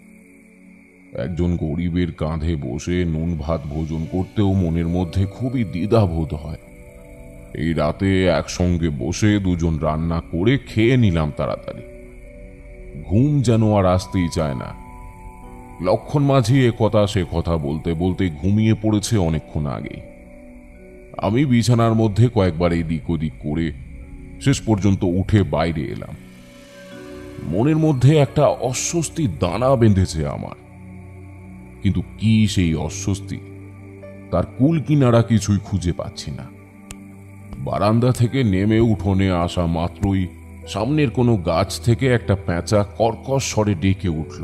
একজন গরিবের কাঁধে বসে নুন ভাত ভোজন করতেও মনের মধ্যে খুবই দ্বিধাবোধ হয়। এই রাতে একসঙ্গে বসে দুজন রান্না করে খেয়ে নিলাম তাড়াতাড়ি। ঘুম যেন আর আসতেই চায় না। লক্ষণ মাঝি এ কথা সে কথা বলতে বলতে ঘুমিয়ে পড়েছে অনেকক্ষণ আগেই। আমি বিছানার মধ্যে কয়েকবার এদিক ওদিক করে শেষ পর্যন্ত উঠে বাইরে এলাম। মনের মধ্যে একটা অস্বস্তি দানা বেঁধেছে আমার, কিন্তু কি সেই অস্বস্তি, তার কুল কিনারা কিছুই খুঁজে পাচ্ছি না। বারান্দা থেকে নেমে উঠোনে আসা মাত্রই সামনের কোনো গাছ থেকে একটা পেঁচা কর্কশ স্বরে ডেকে উঠল।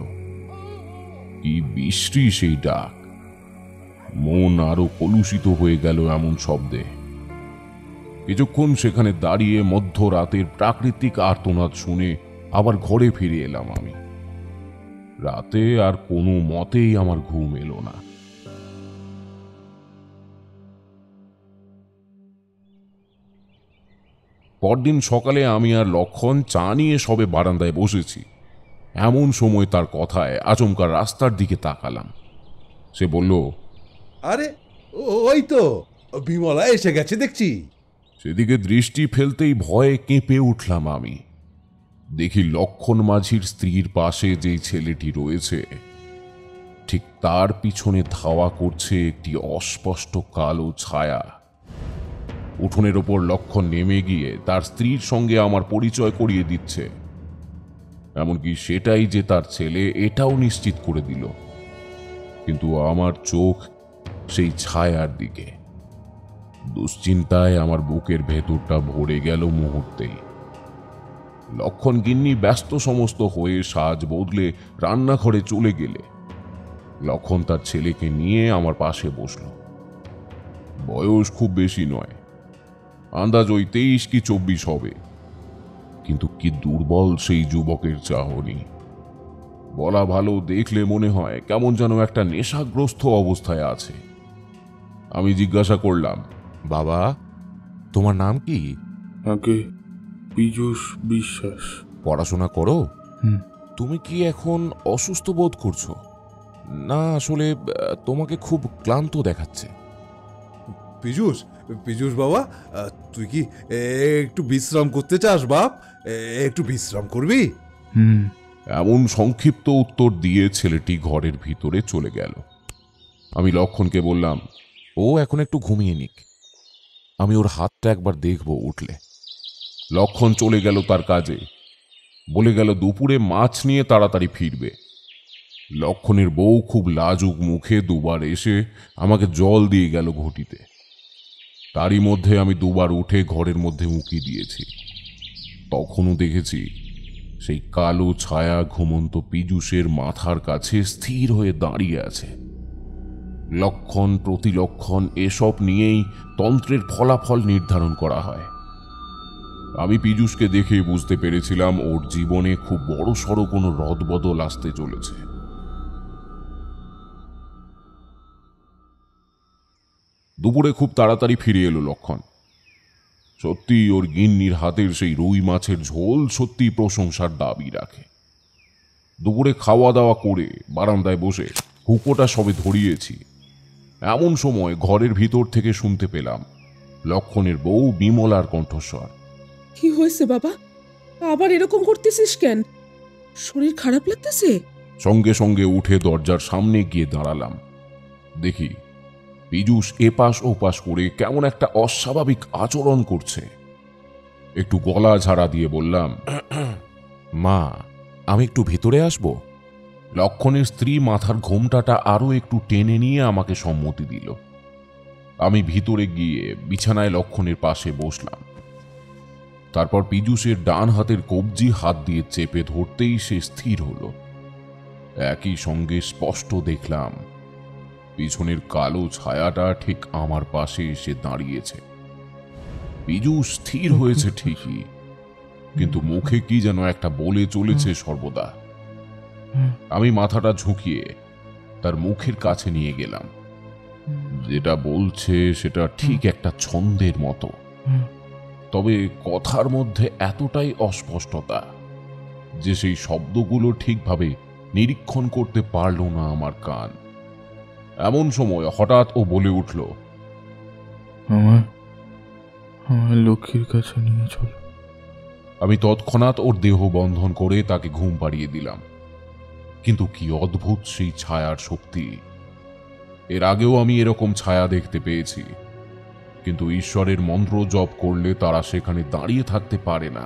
কি বিশ্রী সেই ডাক! মন আরো কলুষিত হয়ে গেল এমন শব্দে। কিছুক্ষণ সেখানে দাঁড়িয়ে মধ্যরাতের প্রাকৃতিক আর্তনাদ শুনে আবার ঘরে ফিরে এলাম আমি। রাতে আর কোনো মতেই আমার ঘুম এলো না। পরদিন সকালে আমি আর লক্ষণ চা নিয়ে সবে বারান্দায় বসেছি, এমন সময় তার কথায় আচমকা রাস্তার দিকে তাকালাম। সে বলল, আরে ওই তো বিমলা এসে গেছে দেখছি। সেদিকে দৃষ্টি ফেলতেই ভয়ে কেঁপে উঠলাম আমি। দেখি লক্ষণ মাঝির স্ত্রীর পাশে যেই ছেলেটি রয়েছে ঠিক তার পিছনে ধাওয়া করছে একটি অস্পষ্ট কালো ছায়া। উঠোনের ওপর লক্ষণ নেমে গিয়ে তার স্ত্রীর সঙ্গে আমার পরিচয় করিয়ে দিচ্ছে, এমনকি সেটাই যে তার ছেলে এটাও নিশ্চিত করে দিল। কিন্তু আমার চোখ সেই ছায়ার দিকে। দুশ্চিন্তায় আমার বুকের ভেতরটা ভরে গেল মুহূর্তেই। লক্ষণ গিন্নি ব্যস্ত সমস্ত হয়ে সাজ বদলে রান্নাঘরে চলে গেলে লক্ষণ তার ছেলেকে নিয়ে আমার পাশে বসল। বয়স খুব বেশি নয়, আন্দাজ ওই 23 কি 24 হবে। কিন্তু কি দুর্বল সেই যুবকের চাহনি! বলা ভালো, দেখলে মনে হয় কেমন যেন একটা নেশাগ্রস্ত অবস্থায় আছে। আমি জিজ্ঞাসা করলাম, বাবা, তোমার নাম কি? আগে পীযূষ বিশ্বাস। পড়াশোনা করো? তুমি কি এখন অসুস্থ বোধ করছো? না, আসলে তোমাকে খুব ক্লান্ত দেখাচ্ছে। পীযূষ, পীযূষ বাবা, তুই কি একটু বিশ্রাম করতে চাস বাপ? একটু বিশ্রাম করবি? এমন সংক্ষিপ্ত উত্তর দিয়ে ছেলেটি ঘরের ভিতরে চলে গেল। আমি লক্ষণকে বললাম, ও এখন একটু ঘুমিয়ে নিক, আমি ওর হাতটা একবার দেখব উঠলে। লক্ষণ চলে গেল তার কাজে, বলে গেল দুপুরে মাছ নিয়ে তাড়াতাড়ি ফিরবে। লক্ষণের বউ খুব লাজুক মুখে দুবার এসে আমাকে জল দিয়ে গেল ঘটিতে। তারই মধ্যে আমি দুবার উঠে ঘরের মধ্যে উঁকি দিয়েছি। তখনও দেখেছি সেই কালো ছায়া ঘুমন্ত পীযূষের মাথার কাছে স্থির হয়ে দাঁড়িয়ে আছে। লক্ষণ প্রতিলক্ষণ এসব নিয়েই তন্ত্রের ফলাফল নির্ধারণ করা হয়। আমি পীযূষকে দেখে বুঝতে পেরেছিলাম ওর জীবনে খুব বড় সড়ো কোনো রদবদল আসতে চলেছে। দুপুরে খুব তাড়াতাড়ি ফিরে এলো লক্ষণ। সত্যি ওর গিন্নির হাতের সেই রুই মাছের ঝোল সত্যি প্রশংসার দাবি রাখে। দুপুরে খাওয়া দাওয়া করে বারান্দায় বসে হুকোটা সবে ধরিয়েছি, এমন সময় ঘরের ভিতর থেকে শুনতে পেলাম লক্ষণের বউ বিমলার কণ্ঠস্বর। কি হয়েছে বাবা? আবার এরকম করতেছিস কেন? শরীর খারাপ লাগতেছে? সঙ্গে সঙ্গে উঠে দরজার সামনে গিয়ে দাঁড়ালাম। দেখি পীযূষ এপাশ ওপাশ করে কেমন একটা অস্বাভাবিক আচরণ করছে। একটু গলা ঝাড়া দিয়ে বললাম, মা, আমি একটু ভিতরে আসবো? লক্ষণের স্ত্রী মাথার ঘোমটাটা আরো একটু টেনে নিয়ে আমাকে সম্মতি দিল। আমি ভিতরে গিয়ে বিছানায় লক্ষণের পাশে বসলাম। তারপর পীযূষের ডান হাতের কবজি হাত দিয়ে চেপে ধরতেই সে স্থির হলো। একই সঙ্গে স্পষ্ট দেখলাম পিছনের কালো ছায়াটা ঠিক আমার পাশে এসে দাঁড়িয়েছে। পীযূষ স্থির হয়েছে ঠিকই, কিন্তু মুখে কি যেন একটা বলে চলেছে সর্বদা। আমি মাথাটা ঝুঁকিয়ে তার মুখের কাছে নিয়ে গেলাম। যেটা বলছে সেটা ঠিক একটা ছন্দের মতো, তবে কথার মধ্যে এতটাই অস্পষ্টতা যে সেই শব্দগুলো ঠিকভাবে নিরীক্ষণ করতে পারল না আমার কান। এমন সময় হঠাৎ ও বলে উঠল, আমার লক্ষ্মীর কাছে নিয়ে চল। আমি তৎক্ষণাৎ ওর দেহ বন্ধন করে তাকে ঘুম পাড়িয়ে দিলাম। কিন্তু কি অদ্ভুত সেই ছায়ার শক্তি! এর আগেও আমি এরকম ছায়া দেখতে পেয়েছি, কিন্তু ঈশ্বরের মন্ত্র জপ করলে তারা সেখানে দাঁড়িয়ে থাকতে পারে না।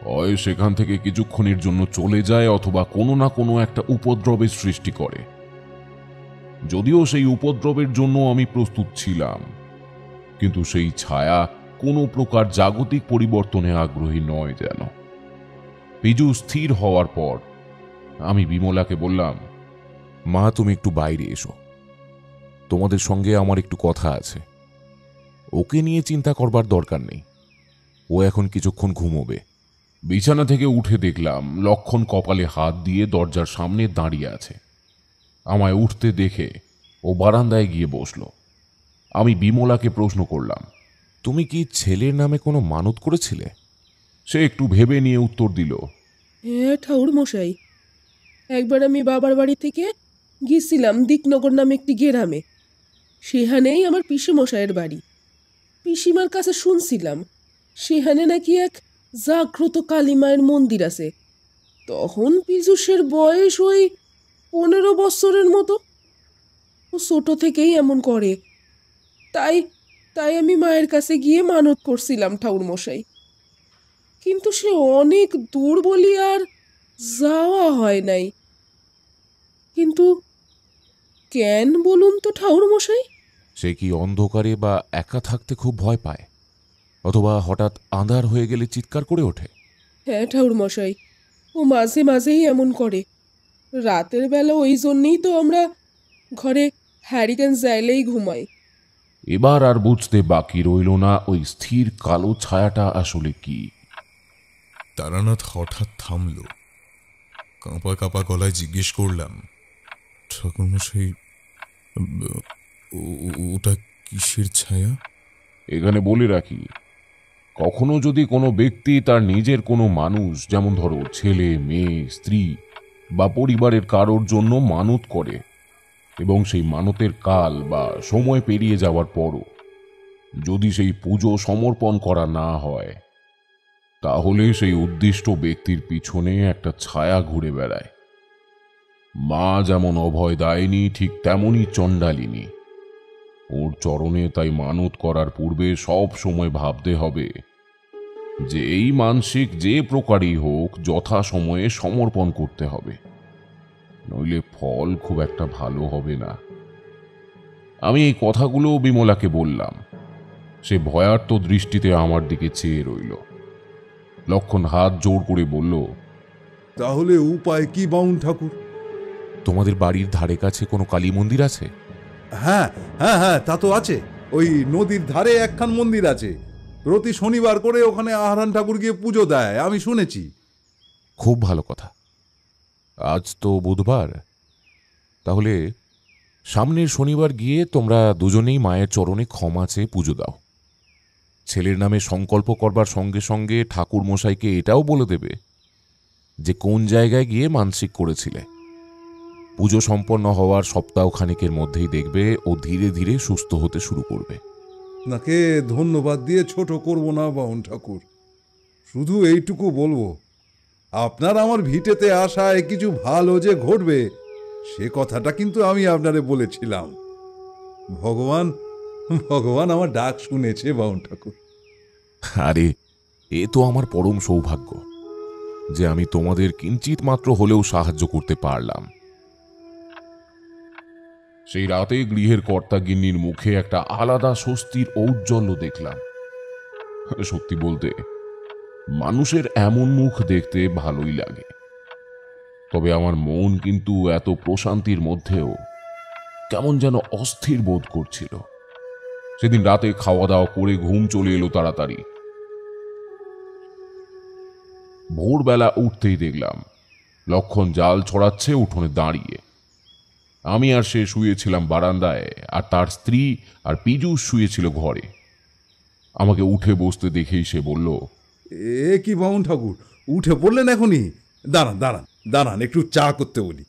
হয় সেখান থেকে কিছুক্ষণের জন্য চলে যায়, অথবা কোনো না কোনো একটা উপদ্রবের সৃষ্টি করে। যদিও সেই উপদ্রবের জন্য আমি প্রস্তুত ছিলাম, কিন্তু সেই ছায়া কোনো প্রকার জাগতিক পরিবর্তনে আগ্রহী নয় যেন। পীযূষ স্থির হওয়ার পর আমি বিমলাকে বললাম, মা, তুমি একটু বাইরে এসো, তোমাদের সঙ্গে আমার একটু কথা আছে। ওকে নিয়ে চিন্তা করবার দরকার নেই, ও এখন কিছুক্ষণ ঘুমোবে। বিছানা থেকে উঠে দেখলাম লক্ষণ কপালে হাত দিয়ে দরজার সামনে দাঁড়িয়ে আছে। আমায় উঠতে দেখে ও বারান্দায় গিয়ে বসল। আমি বিমলাকে প্রশ্ন করলাম, তুমি কি ছেলের নামে কোনো মানত করেছিলে? সে একটু ভেবে নিয়ে উত্তর দিল, হ্যাঁ ঠাকুর মশাই, একবার আমি বাবার বাড়ি থেকে গিয়েছিলাম দিকনগর নামে একটি গ্রামে। সেখানেই আমার পিসি মশাইয়ের বাড়ি। পিসিমার কাছে শুনছিলাম সেখানে নাকি এক জাগ্রত কালী মায়ের মন্দির আছে। তখন পীযূষের বয়স ওই 15 বছরের মতো। ও ছোট থেকেই এমন করে। তাই তাই আমি মায়ের কাছে গিয়ে মানত করছিলাম ঠাকুর মশাই, কিন্তু সে অনেক দূর বলি আর যাওয়া হয় নাই। কিন্তু কেন বলুন তো ঠাকুর মশাই? সে কি অন্ধকারে বা একা থাকতে খুব ভয় পায়, অথবা হঠাৎ আঁধার হয়ে গেলে চিৎকার করে ওঠে? হ্যাঁ ঠাকুর মশাই, ও মাঝে মাঝেই এমন করে। রাতের বেলা ওই জন্যেই তো আমরা ঘরে হ্যারিকেন জ্বাইলেই ঘুমাই। এবার আর বুঝতে বাকি রইল না ওই স্থির কালো ছায়াটা আসলে কি। তারানাথ হঠাৎ থামল। কাঁপা কাঁপা গলায় জিজ্ঞেস করলাম, ঠাকুরমশাই, ওটা কিসের ছায়া? এখানে বলে রাখি, কখনো যদি কোনো ব্যক্তি তার নিজের কোনো মানুষ, যেমন ধরো ছেলে, মেয়ে, স্ত্রী বা পরিবারের কারোর জন্য মানত করে এবং সেই মানতের কাল বা সময় পেরিয়ে যাওয়ার পরও যদি সেই পুজো সমর্পণ করা না হয়, তাহলে সেই উদ্দিষ্ট ব্যক্তির পিছনে একটা ছায়া ঘুরে বেড়ায়। মা যেমন অভয় দায়নি, ঠিক তেমনই চণ্ডালিনী। ওর চরণে তাই মানত করার পূর্বে সব সময় ভাবতে হবে যে এই মানসিক যে প্রকারই হোক যথা সময়ে সমর্পণ করতে হবে, নইলে ফল খুব একটা ভালো হবে না। আমি এই কথাগুলো বিমলাকে বললাম। সে ভয়ার্ত দৃষ্টিতে আমার দিকে চেয়ে রইল। লক্ষণ হাত জোর করে বলল, তাহলে উপায় কি বাউন ঠাকুর? তোমাদের বাড়ির ধারে কাছে কোনো কালী মন্দির আছে? হ্যাঁ হ্যাঁ হ্যাঁ, তা তো আছে। ওই নদীর ধারে একখান মন্দির আছে। প্রতি শনিবার করে ওখানে আহরান ঠাকুর গিয়ে পুজো দেয়, আমি শুনেছি। খুব ভালো কথা। আজ তো বুধবার, তাহলে সামনের শনিবার গিয়ে তোমরা দুজনেই মায়ের চরণে ক্ষমা চেয়ে পুজো দাও। ছেলের নামে সংকল্প করবার সঙ্গে সঙ্গে ঠাকুর মশাইকে এটাও বলে দেবে যে কোন জায়গায় গিয়ে মানসিক করেছিলে। পুজো সম্পন্ন হওয়ার সপ্তাহখানেকের মধ্যেই দেখবে ও ধীরে ধীরে সুস্থ হতে শুরু করবে। নাকে ধন্যবাদ দিয়ে ছোট করব না বাউন ঠাকুর, শুধু এইটুকু বলবো, আপনার আমার ভিটেতে আসায় কিছু ভালো যে ঘটবে সে কথাটা কিন্তু আমি আপনারে বলেছিলাম। ভগবান ভগবান আমার ডাক শুনেছে বাউন ঠাকুর। আরে, এ তো আমার পরম সৌভাগ্য। যে আমি তোমাদের কিঞ্চিত মাত্র হলেও সাহায্য করতে পারলাম। সেই রাতে গৃহের কর্তাগিন্নির মুখে একটা আলাদা স্বস্তির ঔজ্জ্বল্য দেখলাম। সত্যি বলতে মানুষের এমন মুখ দেখতে ভালোই লাগে, তবে আমার মন কিন্তু এত প্রশান্তির মধ্যেও কেমন যেন অস্থির বোধ করছিল। সেদিন রাতে খাওয়া দাওয়া করে ঘুম চলে এলো তাড়াতাড়ি। ভোরবেলা উঠতেই দেখলাম লক্ষণ জাল ছড়াচ্ছে উঠোনে দাঁড়িয়ে। আমি আর সে শুয়েছিলাম বারান্দায়, আর তার স্ত্রী আর পীযূষ শুয়েছিল ঘরে। আমাকে উঠে বসতে দেখেই সে বলল, এ কি বামুন ঠাকুর, উঠে পড়লেন এখনই? দাঁড়ান দাঁড়ান দাঁড়ান, একটু চা করতে বলি।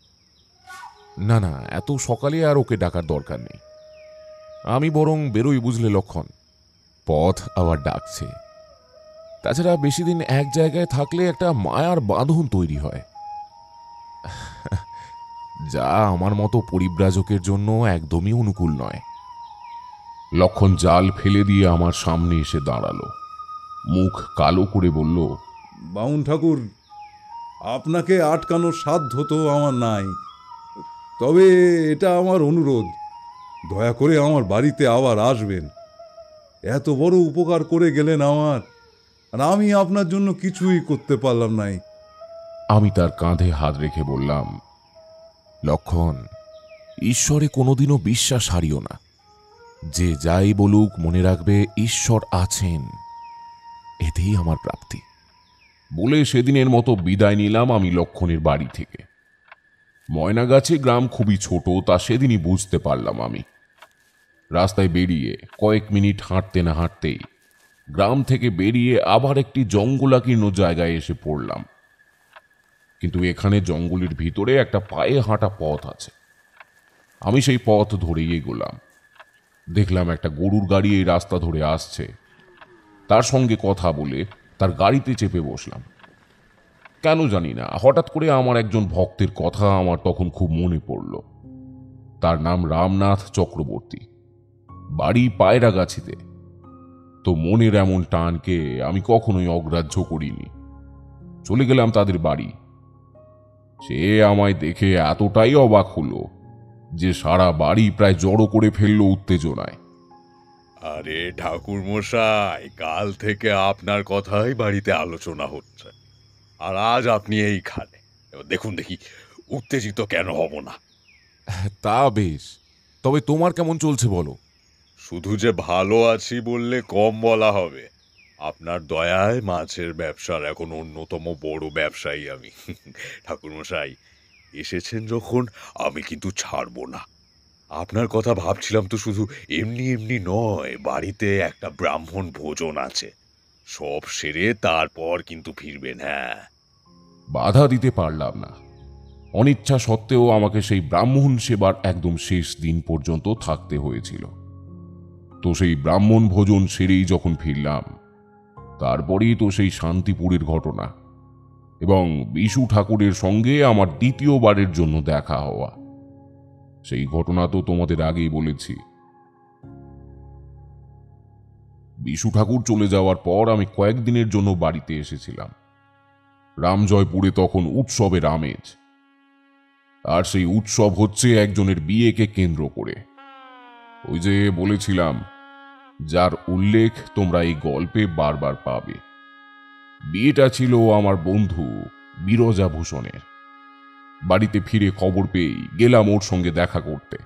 না না, এত সকালে আর ওকে ডাকার দরকার নেই। আমি বরং বেরোই, বুঝলে লক্ষণ, পথ আবার ডাকছে। তাছাড়া বেশি দিন এক জায়গায় থাকলে একটা মায়ার বাঁধন তৈরি হয়, যা আমার মতো পরিব্রাজকের জন্য একদমই অনুকূল নয়। লক্ষণ জাল ফেলে দিয়ে আমার সামনে এসে দাঁড়ালো, মুখ কালো করে বলল, বামুন ঠাকুর, আপনাকে আটকানোর সাধ্য তো আমার নাই, তবে এটা আমার অনুরোধ, দয়া করে আমার বাড়িতে আবার আসবেন। এত বড় উপকার করে গেলেন আমার, আর আমি আপনার জন্য কিছুই করতে পারলাম নাই। আমি তার কাঁধে হাত রেখে বললাম, লক্ষণ, ঈশ্বরে কোনোদিনও বিশ্বাস হারিও না। যে যাই বলুক মনে রাখবে ঈশ্বর আছেন, এতেই আমার প্রাপ্তি। বলে সেদিনের মতো বিদায় নিলাম আমি লক্ষণের বাড়ি থেকে। ময়নাগাছি গ্রাম খুবই ছোট, তা সেদিনই বুঝতে পারলাম আমি। রাস্তায় বেরিয়ে কয়েক মিনিট হাঁটতে না হাঁটতেই গ্রাম থেকে বেরিয়ে আবার একটি জঙ্গলাকীর্ণ জায়গায় এসে পড়লাম। কিন্তু এখানে জঙ্গলের ভিতরে একটা পায়ে হাঁটা পথ আছে। আমি সেই পথ ধরেই এগোলাম। দেখলাম একটা গরুর গাড়ি এই রাস্তা ধরে আসছে। তার সঙ্গে কথা বলে তার গাড়িতে চেপে বসলাম। কেন জানি না, হঠাৎ করে আমার একজন ভক্তের কথা আমার তখন খুব মনে পড়ল। তার নাম রামনাথ চক্রবর্তী, বাড়ি পায়রাগাছিতে। তো মনের এমন টানকে আমি কখনোই অগ্রাহ্য করিনি। চলে গেলাম তাদের বাড়ি। সে আমায় দেখে এতটাই অবাক হলো যে সারা বাড়ি প্রায় জড়ো করে ফেললো উত্তেজনায়। আরে ঠাকুর মশাই, কাল থেকে আপনার কথাই বাড়িতে আলোচনা হচ্ছে, আর আজ আপনি এইখানে। দেখুন দেখি, উত্তেজিত কেন হব না? তা বেশ, তবে তোমার কেমন চলছে বলো? শুধু যে ভালো আছি বললে কম বলা হবে। আপনার দয়ায় মাছের ব্যবসার এখন অন্যতম বড় ব্যবসায়ী আমি। ঠাকুরমশাই, এসেছেন যখন আমি কিন্তু ছাড়ব না। আপনার কথা ভাবছিলাম তো শুধু এমনি এমনি নয়, বাড়িতে একটা ব্রাহ্মণ ভোজন আছে, সব সেরে তারপর কিন্তু ফিরবেন। হ্যাঁ, বাধা দিতে পারলাম না। অনিচ্ছা সত্ত্বেও আমাকে সেই ব্রাহ্মণ সেবার একদম শেষ দিন পর্যন্ত থাকতে হয়েছিল। তো সেই ব্রাহ্মণ ভোজন সেরেই যখন ফিরলাম, তারপরেই তো সেই শান্তিপুরের ঘটনা এবং বিশু ঠাকুরের সঙ্গে আমার দ্বিতীয়বারের জন্য দেখা হওয়া। সেই ঘটনা তো তোমাদের আগেই বলেছি। বিশু ঠাকুর চলে যাওয়ার পর আমি কয়েকদিনের জন্য বাড়িতে এসেছিলাম। রামজয়পুরে তখন উৎসবের আমেজ, আর সেই উৎসব হচ্ছে একজনের বিয়েকে কেন্দ্র করে। ওই যে বলেছিলাম, যার উল্লেখ তোমরা এই গল্পে বারবার পাবে। বিয়েটা ছিল আমার বন্ধু বিরজাভূষণের। বাড়িতে ফিরে খবর পেয়েই গেলাম ওর সঙ্গে দেখা করতে।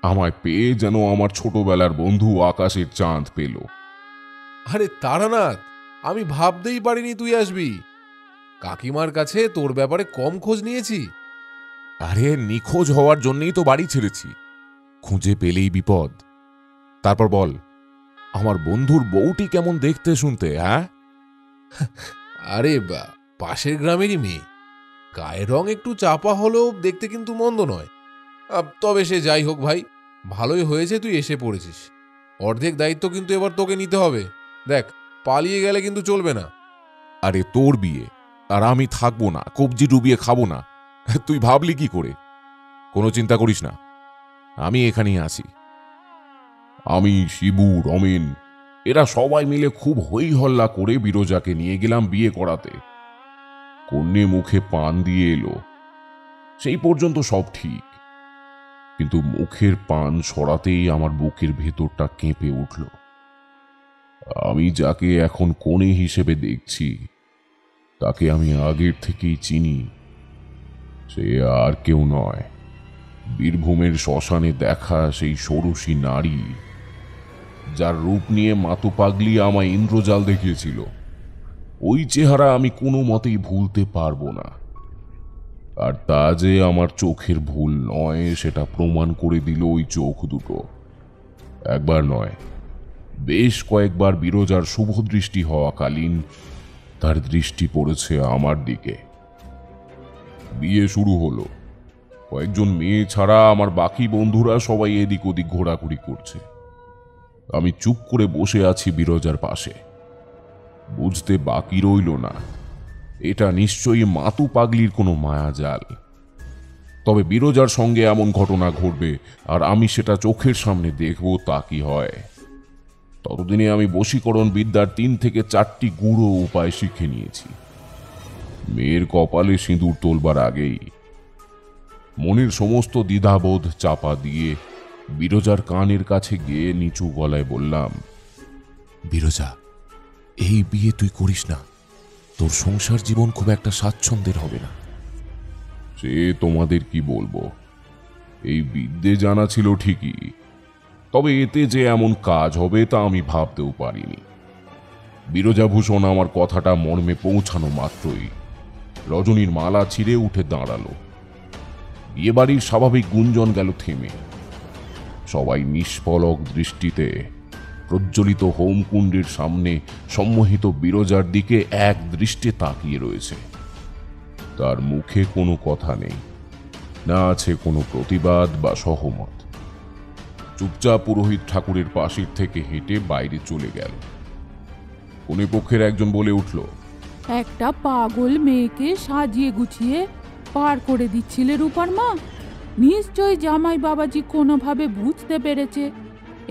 আমায় পেয়ে যেন আমার ছোটবেলার বন্ধু আকাশের চাঁদ পেল। আরে তারানাথ, আমি ভাবতেই পারিনি তুই আসবি। কাকিমার কাছে তোর ব্যাপারে কম খোঁজ নিয়েছি। আরে নিখোঁজ হওয়ার জন্যই তো বাড়ি ছেড়েছি, খুঁজে পেলেই বিপদ। তারপর বল, আমার বন্ধুর বউটি কেমন দেখতে শুনতে? হ্যাঁ, আরে পাশের গ্রামেরই মেয়ে, গায়ের রং একটু চাপা হলেও দেখতে কিন্তু মন্দ নয়। তবে সে যাই হোক ভাই, ভালোই হয়েছে তুই এসে পড়েছিস। অর্ধেক দায়িত্ব কিন্তু এবার তোকে নিতে হবে। দেখ, পালিয়ে গেলে কিন্তু চলবে না। আরে তোর বিয়ে, আর আমি থাকবো না, কবজি ডুবিয়ে খাবো না, তুই ভাবলি কি করে? কোনো চিন্তা করিস না, আমি এখানেই আছি। আমি, শিবু, রমেন, এরা সবাই মিলে খুব হই হল্লা করে বিরজাকে নিয়ে গেলাম বিয়ে করাতে। কন্যে মুখে পান দিয়ে এলো, সেই পর্যন্ত সব ঠিক। কিন্তু মুখের পান সরাতেই আমার বুকের ভেতরটা কেঁপে উঠল। আমি যাকে এখন কনে হিসেবে দেখছি তাকে আমি আগের থেকেই চিনি। সে আর কেউ নয়, বীরভূমের শ্মশানে দেখা সেই ষোড়শী নারী, যার রূপ নিয়ে মাতু পাগলি আমায় ইন্দ্রজাল দেখিয়েছিল। ওই চেহারা আমি কোনো মতেই ভুলতে পারবো না। আর তা যে আমার চোখের ভুল নয় সেটা প্রমাণ করে দিল ওই চোখ দুটো। একবার নয়, বেশ কয়েকবার বিরজার শুভ দৃষ্টি হওয়াকালীন তার দৃষ্টি পড়েছে আমার দিকে। বিয়ে শুরু হলো, কয়েকজন মেয়ে ছাড়া আমার বাকি বন্ধুরা সবাই এদিক ওদিক ঘোরাঘুরি করছে। আমি চুপ করে বসে আছি বিরজার পাশে। বুঝতে বাকি রইল না এটা নিশ্চয়ই মাতু পাগলির কোনো মায়াজাল। তবে বিরজার সঙ্গে এমন ঘটনা ঘটবে আর আমি সেটা চোখের সামনে দেখব, তা কি হয়? ততদিনে আমি বশীকরণ বিদ্যার 3 থেকে 4টি গুঁড়ো উপায় শিখে নিয়েছি। মেয়ের কপালে সিঁদুর তোলবার আগেই মনের সমস্ত দ্বিধাবোধ চাপা দিয়ে বিরজার কানের কাছে গিয়ে নিচু গলায় বললাম, বিরজা, এই বিয়ে তুই করিস না। তোর সংসার জীবন খুব একটা স্বাচ্ছন্দ্যের হবে না। সে তোমাদের কি বলবো, এই বিদ্যে জানা ছিল ঠিকই, তবে এতে যে এমন কাজ হবে তা আমি ভাবতেও পারিনি। বিরজাভূষণ আমার কথাটা মর্মে পৌঁছানো মাত্রই রজনীর মালা ছিঁড়ে উঠে দাঁড়ালো। বিয়েবাড়ির স্বাভাবিক গুঞ্জন গেল থেমে। সবাই নিষ্পলক দৃষ্টিতে প্রজ্বলিত হোমকুণ্ডের সামনে সম্মোহিত বিরজার দিকে এক দৃষ্টে তাকিয়ে রয়েছে। তার মুখে কোনো কথা নেই, না আছে কোনো প্রতিবাদ বা সহমত। চুপচাপ পুরোহিত ঠাকুরের পাশের থেকে হেঁটে বাইরে চলে গেল। কনে পক্ষের একজন বলে উঠল, একটা পাগল মেয়েকে সাজিয়ে গুছিয়ে পার করে দিচ্ছিলে রূপার মা। নিশ্চয় জামাই বাবাজি কোনোভাবে বুঝতে পেরেছে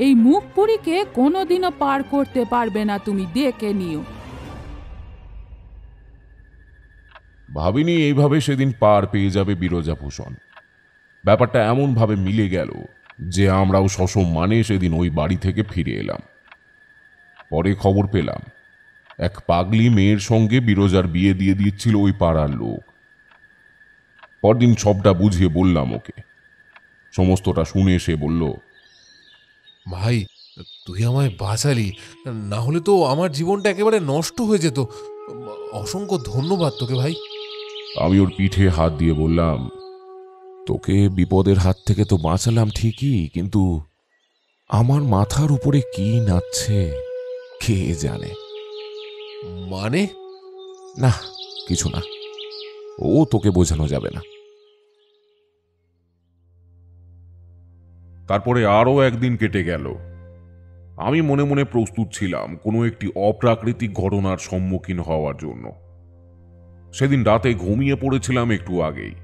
এই মুখ পুরীকে কোনোদিনও পার করতে পারবে না, তুমি দেখে নিও। ভাবিনি এইভাবে সেদিন পার পেয়ে যাবে বিরজাভূষণ। ব্যাপারটা এমন ভাবে মিলে গেল যে আমরাও সসম্মানে সেদিন ওই বাড়ি থেকে ফিরে এলাম। পরে খবর পেলাম এক পাগলি মেয়ের সঙ্গে বিরজার বিয়ে দিয়ে দিচ্ছিল ওই পাড়ার লোক। পরদিন সবটা বুঝিয়ে বললাম ওকে। সমস্তটা শুনে সে বলল, ভাই, তুই আমায় বাঁচালি, না হলে তো আমার জীবনটা একেবারে নষ্ট হয়ে যেত। অসংখ্য ধন্যবাদ তোকে ভাই। আমি ওর পিঠে হাত দিয়ে বললাম, তোকে বিপদের হাত থেকে তো বাঁচালাম ঠিকই, কিন্তু আমার মাথার উপরে কি নাচছে কে জানে। মানে? না, কিছু না, ও তোকে বোঝানো যাবে না। তারপরে আরও একদিন কেটে গেল। আমি মনে মনে প্রস্তুত ছিলাম কোনো একটি অপ্রাকৃতিক ঘটনার সম্মুখীন হওয়ার জন্য। সেদিন রাতে ঘুমিয়ে পড়েছিলাম একটু আগেই।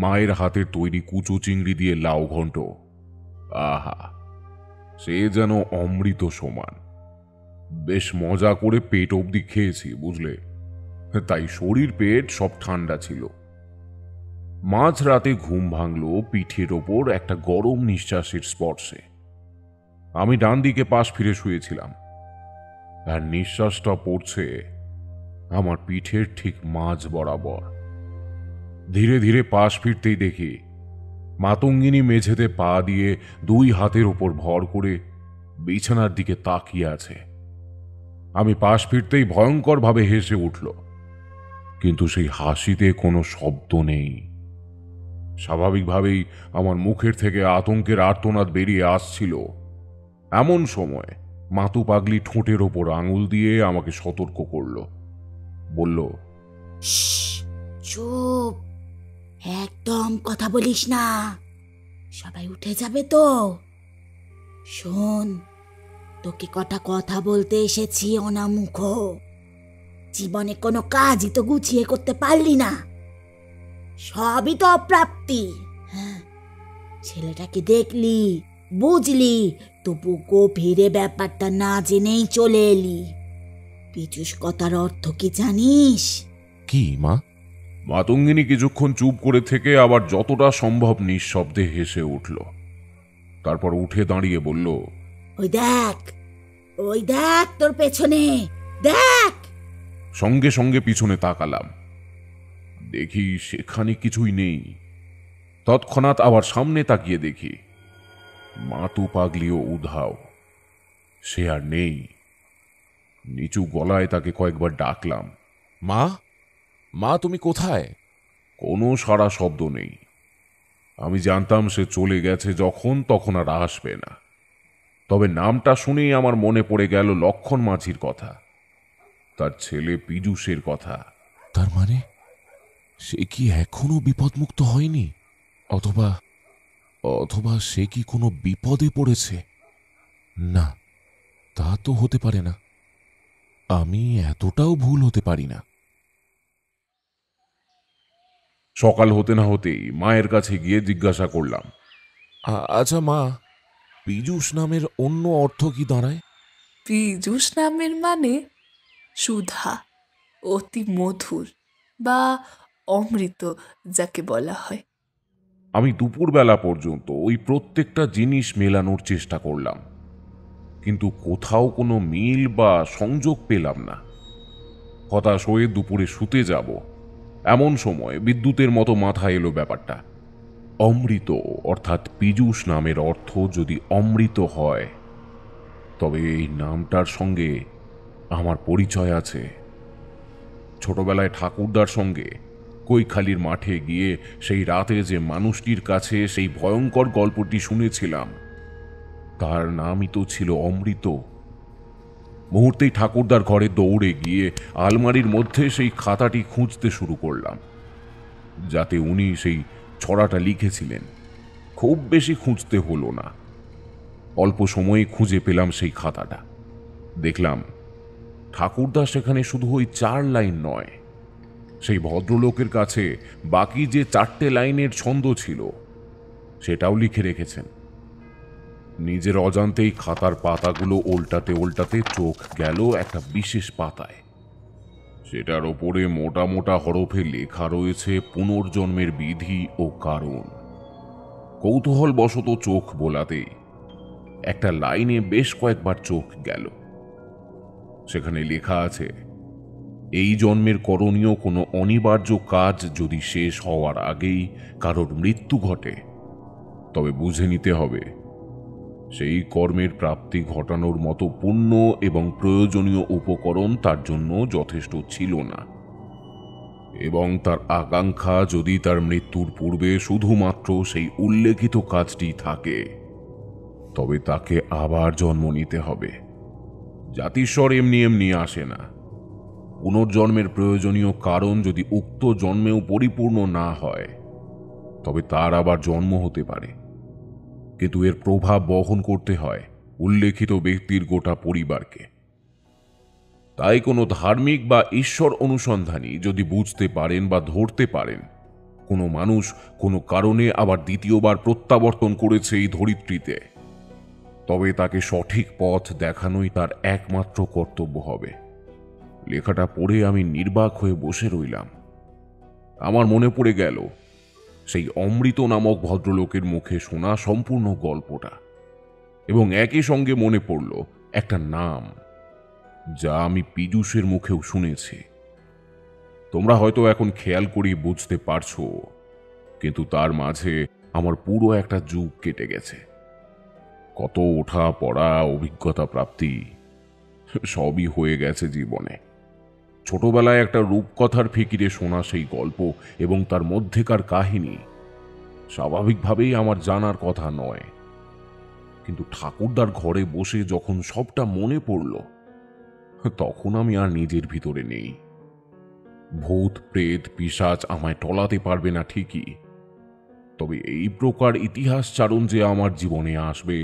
মায়ের হাতের তৈরি কুচো চিংড়ি দিয়ে লাউ ঘন্ট, আহা, সে যেন অমৃত সমান। বেশ মজা করে পেট অবধি খেয়েছি, বুঝলে, তাই শরীর পেট সব ঠান্ডা ছিল। মাঝ রাতে ঘুম ভাঙল পিঠের ওপর একটা গরম নিঃশ্বাসের স্পর্শে। আমি ডান দিকে পাশ ফিরে শুয়েছিলাম, আর নিঃশ্বাসটা পড়ছে আমার পিঠের ঠিক মাঝ বরাবর। ধীরে ধীরে পাশ ফিরতেই দেখি মাতঙ্গিনী মেঝেতে পা দিয়ে 2 হাতের ওপর ভর করে বিছানার দিকে তাকিয়ে আছে। আমি পাশ ফিরতেই ভয়ঙ্করভাবে হেসে উঠল, কিন্তু সেই হাসিতে কোনো শব্দ নেই। স্বাভাবিকভাবেই আমার মুখের থেকে আতঙ্কের আর্তনাদ বেরিয়ে আসছিল। এমন সময় মাতু পাগলি ঠোঁটের ওপর আঙুল দিয়ে আমাকে সতর্ক করল। বলল, চুপ, একদম কথা বলিস না, সবাই উঠে যাবে তো। শোন, তোকে কটা কথা বলতে এসেছি অনামুখ। জীবনে কোনো কাজই তো গুছিয়ে করতে পারলি না, সবই তো অপ্রাপ্তি। হ্যাঁ, ছেলেটাকে দেখলি, বুঝলি, তবু গভীরে ব্যাপারটা না জেনেই চলে এলি। পিচুস কথার অর্থ কি জানিস? কি মা? মাতঙ্গিনী কিছুক্ষণ চুপ করে থেকে আবার যতটা সম্ভব নিঃশব্দে হেসে উঠল। তারপর উঠে দাঁড়িয়ে বলল, ওই দেখ তোর পেছনে দেখ। সঙ্গে সঙ্গে পিছনে তাকালাম, দেখি সেখানে কিছুই নেই। তৎক্ষণাৎ আবার সামনে তাকিয়ে দেখি মাতু পাগলিও উধাও, সে আর নেই। নিচু গলায় তাকে কয়েকবার ডাকলাম, মা, মা তুমি কোথায়? কোনো সাড়া শব্দ নেই। আমি জানতাম সে চলে গেছে যখন, তখন আর আসবে না। তবে নামটা শুনেই আমার মনে পড়ে গেল লক্ষণ মাঝির কথা, তার ছেলে পীযূষের কথা। তার মানে সে কি এখনো বিপদমুক্ত হয়নি? অথবা অথবা সে কি কোনো বিপদে পড়েছে? না, তা তো হতে পারে না। আমি এতটাও ভুল হতে পারি না। সকাল হতে না হতেই মায়ের কাছে গিয়ে জিজ্ঞাসা করলাম, আচ্ছা মা, পীযূষ নামের অন্য অর্থ কি দাঁড়ায়? পীযূষ নামের মানে সুধা, অতি মধুর বা অমৃত যাকে বলা হয়। আমি দুপুরবেলা পর্যন্ত ওই প্রত্যেকটা জিনিস মেলানোর চেষ্টা করলাম, কিন্তু কোথাও কোনো মিল বা সংযোগ পেলাম না। হতাশ হয়ে দুপুরে শুতে যাব এমন সময় বিদ্যুতের মতো মাথায় এলো ব্যাপারটা। অমৃত অর্থাৎ পীযূষ নামের অর্থ যদি অমৃত হয়, তবে এই নামটার সঙ্গে আমার পরিচয় আছে। ছোটবেলায় ঠাকুরদার সঙ্গে কৈখালির মাঠে গিয়ে সেই রাতে যে মানুষটির কাছে সেই ভয়ঙ্কর গল্পটি শুনেছিলাম, তার নামই তো ছিল অমৃত। মুহূর্তেই ঠাকুরদার ঘরে দৌড়ে গিয়ে আলমারির মধ্যে সেই খাতাটি খুঁজতে শুরু করলাম, যাতে উনি সেই ছড়াটা লিখেছিলেন। খুব বেশি খুঁজতে হলো না, অল্প সময়ে খুঁজে পেলাম সেই খাতাটা। দেখলাম ঠাকুরদা সেখানে শুধু ওই 4 লাইন নয়, সেই ভদ্রলোকের কাছে বাকি যে 4টে লাইনের ছন্দ ছিল সেটাও লিখে রেখেছেন। নিজের অজান্তেই খাতার পাতাগুলো উল্টাতে উল্টাতে চোখ গেল একটা বিশেষ পাতায়। সেটার ওপরে মোটা মোটা হরফে লেখা রয়েছে পুনর্জন্মের বিধি ও কারণ। কৌতূহল বশত চোখ বোলাতে একটা লাইনে বেশ কয়েকবার চোখ গেল। সেখানে লেখা আছে, এই জন্মের করণীয় কোনো অনিবার্য কাজ যদি শেষ হওয়ার আগেই কারোর মৃত্যু ঘটে, তবে বুঝে নিতে হবে সেই কর্মের প্রাপ্তি ঘটানোর মতো পুণ্য এবং প্রয়োজনীয় উপকরণ তার জন্য যথেষ্ট ছিল না, এবং তার আকাঙ্ক্ষা যদি তার মৃত্যুর পূর্বে শুধুমাত্র সেই উল্লেখিত কাজটি থাকে, তবে তাকে আবার জন্ম নিতে হবে। জাতিস্বর এমনি এমনি আসে না। পুনর্জন্মের প্রয়োজনীয় কারণ যদি উক্ত জন্মেও পরিপূর্ণ না হয়, তবে তার আবার জন্ম হতে পারে, কিন্তু এর প্রভাব বহন করতে হয় উল্লেখিত ব্যক্তির গোটা পরিবারকে। তাই কোনো ধার্মিক বা ঈশ্বর অনুসন্ধানী যদি বুঝতে পারেন বা ধরতে পারেন কোনো মানুষ কোনো কারণে আবার দ্বিতীয়বার প্রত্যাবর্তন করেছে এই ধরিত্রীতে, তবে তাকে সঠিক পথ দেখানোই তার একমাত্র কর্তব্য হবে। লেখাটা পড়ে আমি নির্বাক হয়ে বসে রইলাম। আমার মনে পড়ে গেল সেই অমৃত নামক ভদ্রলোকের মুখে শোনা সম্পূর্ণ গল্পটা, এবং একই সঙ্গে মনে পড়ল একটা নাম যা আমি পীযূষের মুখেও শুনেছি। তোমরা হয়তো এখন খেয়াল করে বুঝতে পারছো, কিন্তু তার মাঝে আমার পুরো একটা যুগ কেটে গেছে। কত ওঠা পড়া, অভিজ্ঞতা প্রাপ্তি সবই হয়ে গেছে জীবনে। ছোটবেলায় একটা রূপকথার ফিকিরে শোনা সেই গল্প এবং তার মধ্যেকার কাহিনী স্বাভাবিকভাবেই আমার জানার কথা নয়, কিন্তু ঠাকুরদার ঘরে বসে যখন সবটা মনে পড়ল, তখন আমি আর নিজের ভিতরে নেই। ভূত প্রেত পিশাচ আমায় টলাতে পারবে না ঠিকই, তবে এই প্রকার ইতিহাস চারণ যে আমার জীবনে আসবে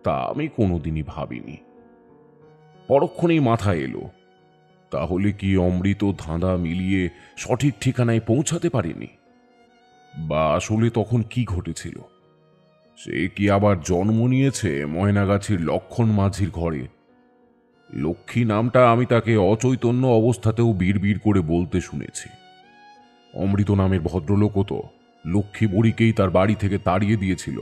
তা আমি কোনোদিনই ভাবিনি। পরক্ষণেই মাথায় এলো, তাহলে কি অমৃত ধাঁধা মিলিয়ে সঠিক ঠিকানায় পৌঁছাতে পারেনি? বা আসলে তখন কি ঘটেছিল? সে কি আবার জন্ম নিয়েছে ময়নাগাছির লক্ষণ মাঝির ঘরে, লক্ষ্মী নামটা আমি তাকে অচৈতন্য অবস্থাতেও বিড়বিড় করে বলতে শুনেছি। অমৃত নামের ভদ্রলোকও তো লক্ষ্মী বুড়িকেই তার বাড়ি থেকে তাড়িয়ে দিয়েছিল।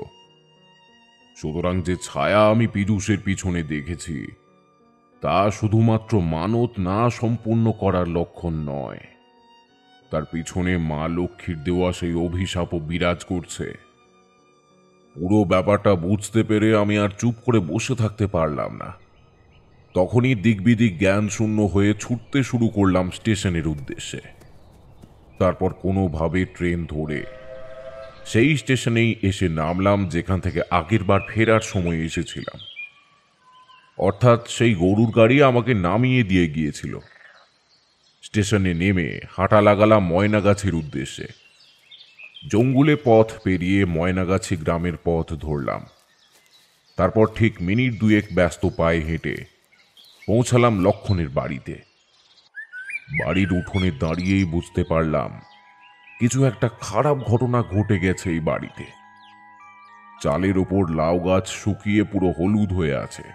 সুতরাং যে ছায়া আমি পীযূষের পিছনে দেখেছি তা শুধুমাত্র মানত না সম্পূর্ণ করার লক্ষণ নয়, তার পিছনে মা লক্ষ্মীর দেওয়া সেই অভিশাপও বিরাজ করছে। পুরো ব্যাপারটা বুঝতে পেরে আমি আর চুপ করে বসে থাকতে পারলাম না। তখনই দিকবিদিক জ্ঞান শূন্য হয়ে ছুটতে শুরু করলাম স্টেশনের উদ্দেশ্যে। তারপর কোনোভাবে ট্রেন ধরে সেই স্টেশনেই এসে নামলাম যেখান থেকে আগের বার ফেরার সময় এসেছিলাম। অর্থাৎ সেই গরুর গাড়ি আমাকে নামিয়ে দিয়ে গিয়েছিল। স্টেশনে নেমে হাঁটা লাগালাম ময়নাগাছির উদ্দেশ্যে। জঙ্গলে পথ পেরিয়ে ময়নাগাছি গ্রামের পথ ধরলাম। তারপর ঠিক মিনিট দুয়েক ব্যস্ত পায়ে হেঁটে পৌঁছালাম লক্ষণের বাড়িতে। বাড়ির উঠোনে দাঁড়িয়েই বুঝতে পারলাম কিছু একটা খারাপ ঘটনা ঘটে গেছে এই বাড়িতে। চালের ওপর লাউ গাছ শুকিয়ে পুরো হলুদ হয়ে আছে।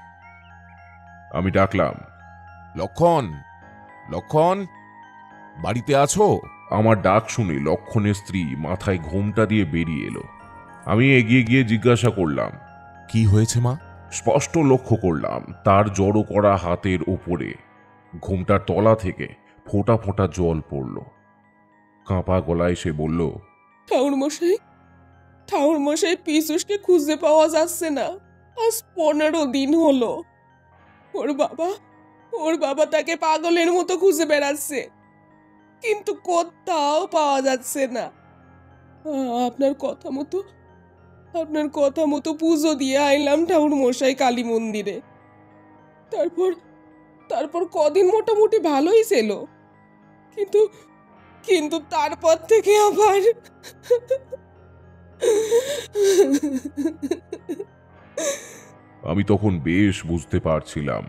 আমি ডাকলাম, লক্ষণ, লক্ষণ, বাড়িতে আছো? আমার ডাক শুনে লক্ষণের স্ত্রী মাথায় ঘোমটা দিয়ে বেরিয়ে এলো। আমি এগিয়ে গিয়ে জিজ্ঞাসা করলাম, কি হয়েছে মা? স্পষ্ট লক্ষ্য করলাম তার জড়ো করা হাতের ওপরে ঘোমটার তলা থেকে ফোঁটা ফোঁটা জল পড়ল। কাঁপা গলায় সে বলল, ঠাকুরমশাই পীযূষকে খুঁজে পাওয়া যাচ্ছে না। আজ 15 দিন হলো। ওর বাবা তাকে পাগলের মতো খুঁজে বেড়াচ্ছে, কিন্তু কোথাও পাওয়া যাচ্ছে না। আপনার কথা মতো পুজো দিয়ে আইলাম ঠাকুরমশাই কালী মন্দিরে। তারপর কদিন মোটামুটি ভালোই ছিল, কিন্তু তারপর থেকে আবার আমি তখন বেশ বুঝতে পারছিলাম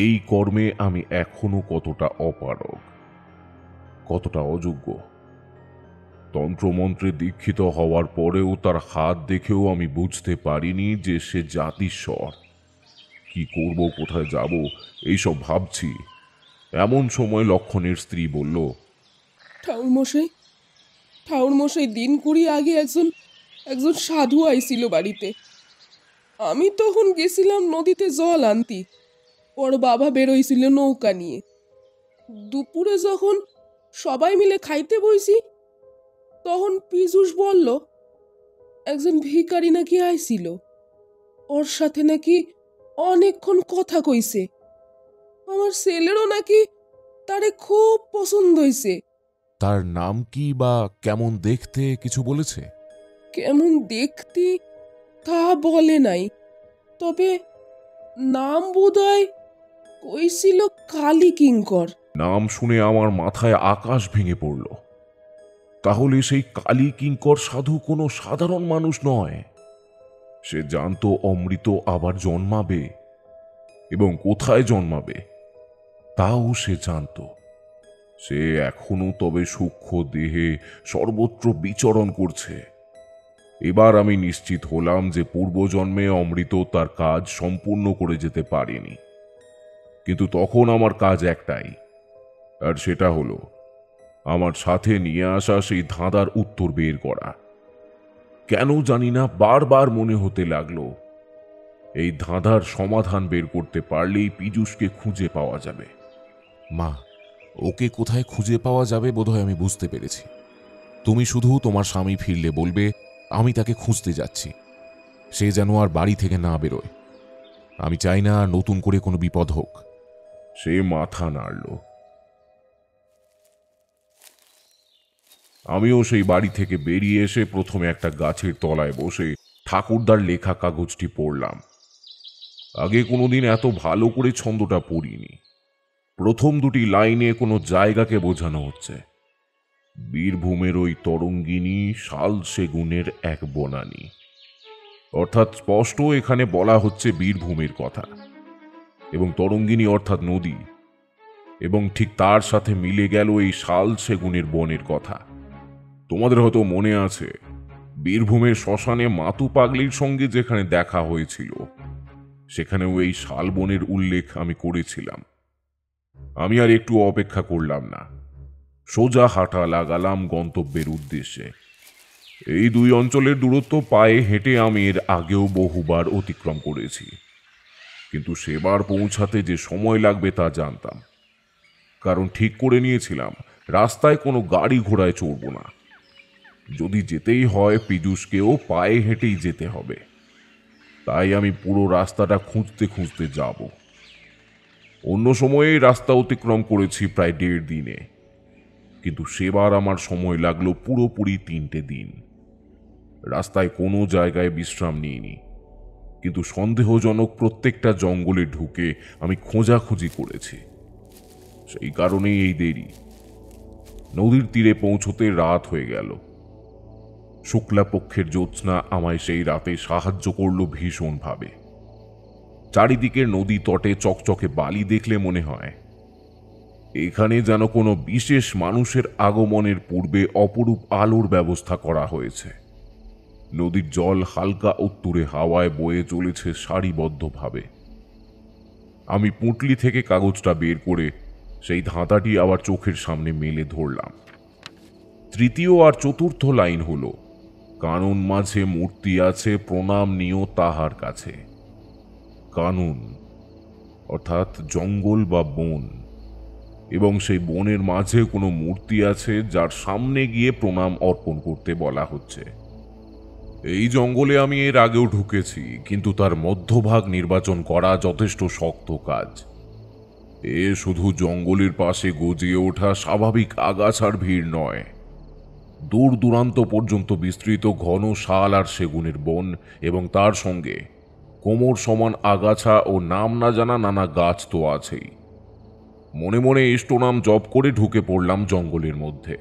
এই কর্মে আমি এখনো কতটা অপারগ, কতটা অযোগ্য। তন্ত্রমন্ত্রে দীক্ষিত হওয়ার পরেও তার হাত দেখেও আমি বুঝতে পারিনি যে সে জাতিস্বর। কি করব, কোথায় যাব, এইসব ভাবছি। এমন সময় লক্ষণের স্ত্রী বলল, ঠাকুরমশাই দিন 20 আগে একজন সাধু আইছিল বাড়িতে। আমি তখন গেছিলাম নদীতে জল আনতি। ওর বাবা বেরোইছিল নৌকা নিয়ে। দুপুরে যখন সবাই মিলে খাইতে বইছি, তখন পীযূষ বলল একজন ভিখারি নাকি আইছিল, ওর সাথে নাকি অনেকক্ষণ কথা কইছে। আমার ছেলেরও নাকি তারে খুব পছন্দ হইছে। তার নাম কি বা কেমন দেখতে কিছু বলেছে? কেমন দেখতে তা বলে নাই, তবে নাম বোধহয় কইছিল কালী কিঙ্কর। নাম শুনে আমার মাথায় আকাশ ভেঙে পড়ল। তাহলে সেই কালী কিঙ্কর সাধু কোনো সাধারণ মানুষ নয়। সে জানতো অমৃত আবার জন্মাবে, এবং কোথায় জন্মাবে তাও সে জানত। সে এখনো তবে সূক্ষ্ম দেহে সর্বত্র বিচরণ করছে। এবার আমি নিশ্চিত হলাম যে পূর্বজন্মে অমৃত তার কাজ সম্পূর্ণ করে যেতে পারেনি। কিন্তু তখন আমার কাজ একটাই, আর সেটা হলো আমার সাথে নিয়ে আসা সেই ধাঁধার উত্তর বের করা। কেন জানি না বারবার মনে হতে লাগলো এই ধাঁধার সমাধান বের করতে পারলেই পীযূষকে খুঁজে পাওয়া যাবে। মা, ওকে কোথায় খুঁজে পাওয়া যাবে বোধহয় আমি বুঝতে পেরেছি। তুমি শুধু তোমার স্বামী ফিরলে বলবে আমি তাকে খুঁজতে যাচ্ছি। সে যেন আর বাড়ি থেকে না বেরোয়। আমি চাই না নতুন করে কোনো বিপদ হোক। সে মাথা নাড়ল। আমিও সেই বাড়ি থেকে বেরিয়ে এসে প্রথমে একটা গাছের তলায় বসে ঠাকুরদার লেখা কাগজটি পড়লাম। আগে কোনোদিন এত ভালো করে ছন্দটা পড়িনি। প্রথম দুটি লাইনে কোনো জায়গাকে বোঝানো হচ্ছে। বীরভূমের ওই তরঙ্গিনী শাল সেগুনের এক বনানী। অর্থাৎ স্পষ্ট এখানে বলা হচ্ছে বীরভূমের কথা, এবং তরঙ্গিনী অর্থাৎ নদী, এবং ঠিক তার সাথে মিলে গেল এই শাল সেগুনের বনের কথা। তোমাদের হয়তো মনে আছে বীরভূমের শ্মশানে মাতু পাগলির সঙ্গে যেখানে দেখা হয়েছিল, সেখানেও এই শালবনের উল্লেখ আমি করেছিলাম। আমি আর একটু অপেক্ষা করলাম না, সোজা হাঁটা লাগালাম গন্তব্যের উদ্দেশ্যে। এই দুই অঞ্চলের দূরত্ব পায়ে হেঁটে আমি এর আগেও বহুবার অতিক্রম করেছি, কিন্তু সেবার পৌঁছাতে যে সময় লাগবে তা জানতাম, কারণ ঠিক করে নিয়েছিলাম রাস্তায় কোনো গাড়ি ঘোড়ায় চড়ব না। যদি যেতেই হয় পীযূষকেও পায়ে হেঁটেই যেতে হবে। তাই আমি পুরো রাস্তাটা খুঁজতে খুঁজতে যাব। অন্য সময়ে রাস্তা অতিক্রম করেছি প্রায় 1.5 দিনে, কিন্তু সেবার আমার সময় লাগলো পুরোপুরি 3টে দিন। রাস্তায় কোনো জায়গায় বিশ্রাম নিইনি, কিন্তু সন্দেহজনক প্রত্যেকটা জঙ্গলে ঢুকে আমি খোঁজাখুঁজি করেছি। সেই কারণেই এই দেরি। নদীর তীরে পৌঁছতে রাত হয়ে গেল। শুক্লাপক্ষের জ্যোৎস্না আমায় সেই রাতে সাহায্য করল ভীষণভাবে। চারিদিকের নদী তটে চকচকে বালি দেখলে মনে হয় এখানে যেন কোনো বিশেষ মানুষের আগমনের পূর্বে অপরূপ আলোর ব্যবস্থা করা হয়েছে। নদীর জল হালকা উত্তুরে হাওয়ায় বয়ে চলেছে সারিবদ্ধভাবে। আমি পুঁটলি থেকে কাগজটা বের করে সেই ধাঁধাটি আবার চোখের সামনে মেলে ধরলাম। তৃতীয় আর চতুর্থ লাইন হলো, কানন মাঝে মূর্তি আছে, প্রণাম নিও তাহার কাছে। কানন অর্থাৎ জঙ্গল বা বন, এবং সেই বনের মাঝে কোনো মূর্তি আছে যার সামনে গিয়ে প্রণাম অর্পণ করতে বলা হচ্ছে। এই জঙ্গলে আমি এর আগেও ঢুকেছি, কিন্তু তার মধ্যভাগ নির্বাচন করা যথেষ্ট শক্ত কাজ। এ শুধু জঙ্গলের পাশে গজিয়ে ওঠা স্বাভাবিক আগাছার ভিড় নয়, দূর দূরান্ত পর্যন্ত বিস্তৃত ঘন শাল আর সেগুনের বন, এবং তার সঙ্গে কোমর সমান আগাছা ও নাম না জানা নানা গাছ তো আছেই। মনে মনে ইষ্টনাম জপ করে ঢুকে পড়লাম জঙ্গলের মধ্যে।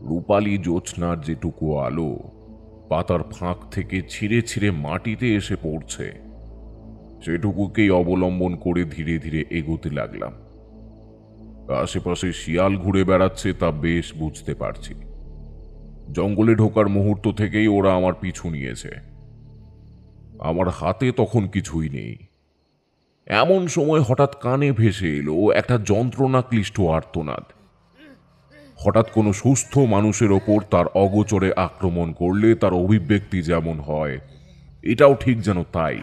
রূপালী জ্যোৎস্নার যেটুকু আলো পাতার ফাঁক থেকে ছিঁড়ে ছিঁড়ে মাটিতে এসে পড়ছে, সেটুকুকেই অবলম্বন করে ধীরে ধীরে এগোতে লাগলাম। আশেপাশে শিয়াল ঘুরে বেড়াচ্ছে তা বেশ বুঝতে পারছি। জঙ্গলে ঢোকার মুহূর্ত থেকেই ওরা আমার পিছু নিয়েছে। আমার হাতে তখন কিছুই নেই। এমন সময় হঠাৎ কানে ভেসে এলো একটা যন্ত্রণা ক্লিষ্ট আর্তনাদ। হঠাৎ কোনো সুস্থ মানুষের ওপর তার অগোচরে আক্রমণ করলে তার অভিব্যক্তি যেমন হয়, এটাও ঠিক যেন তাই।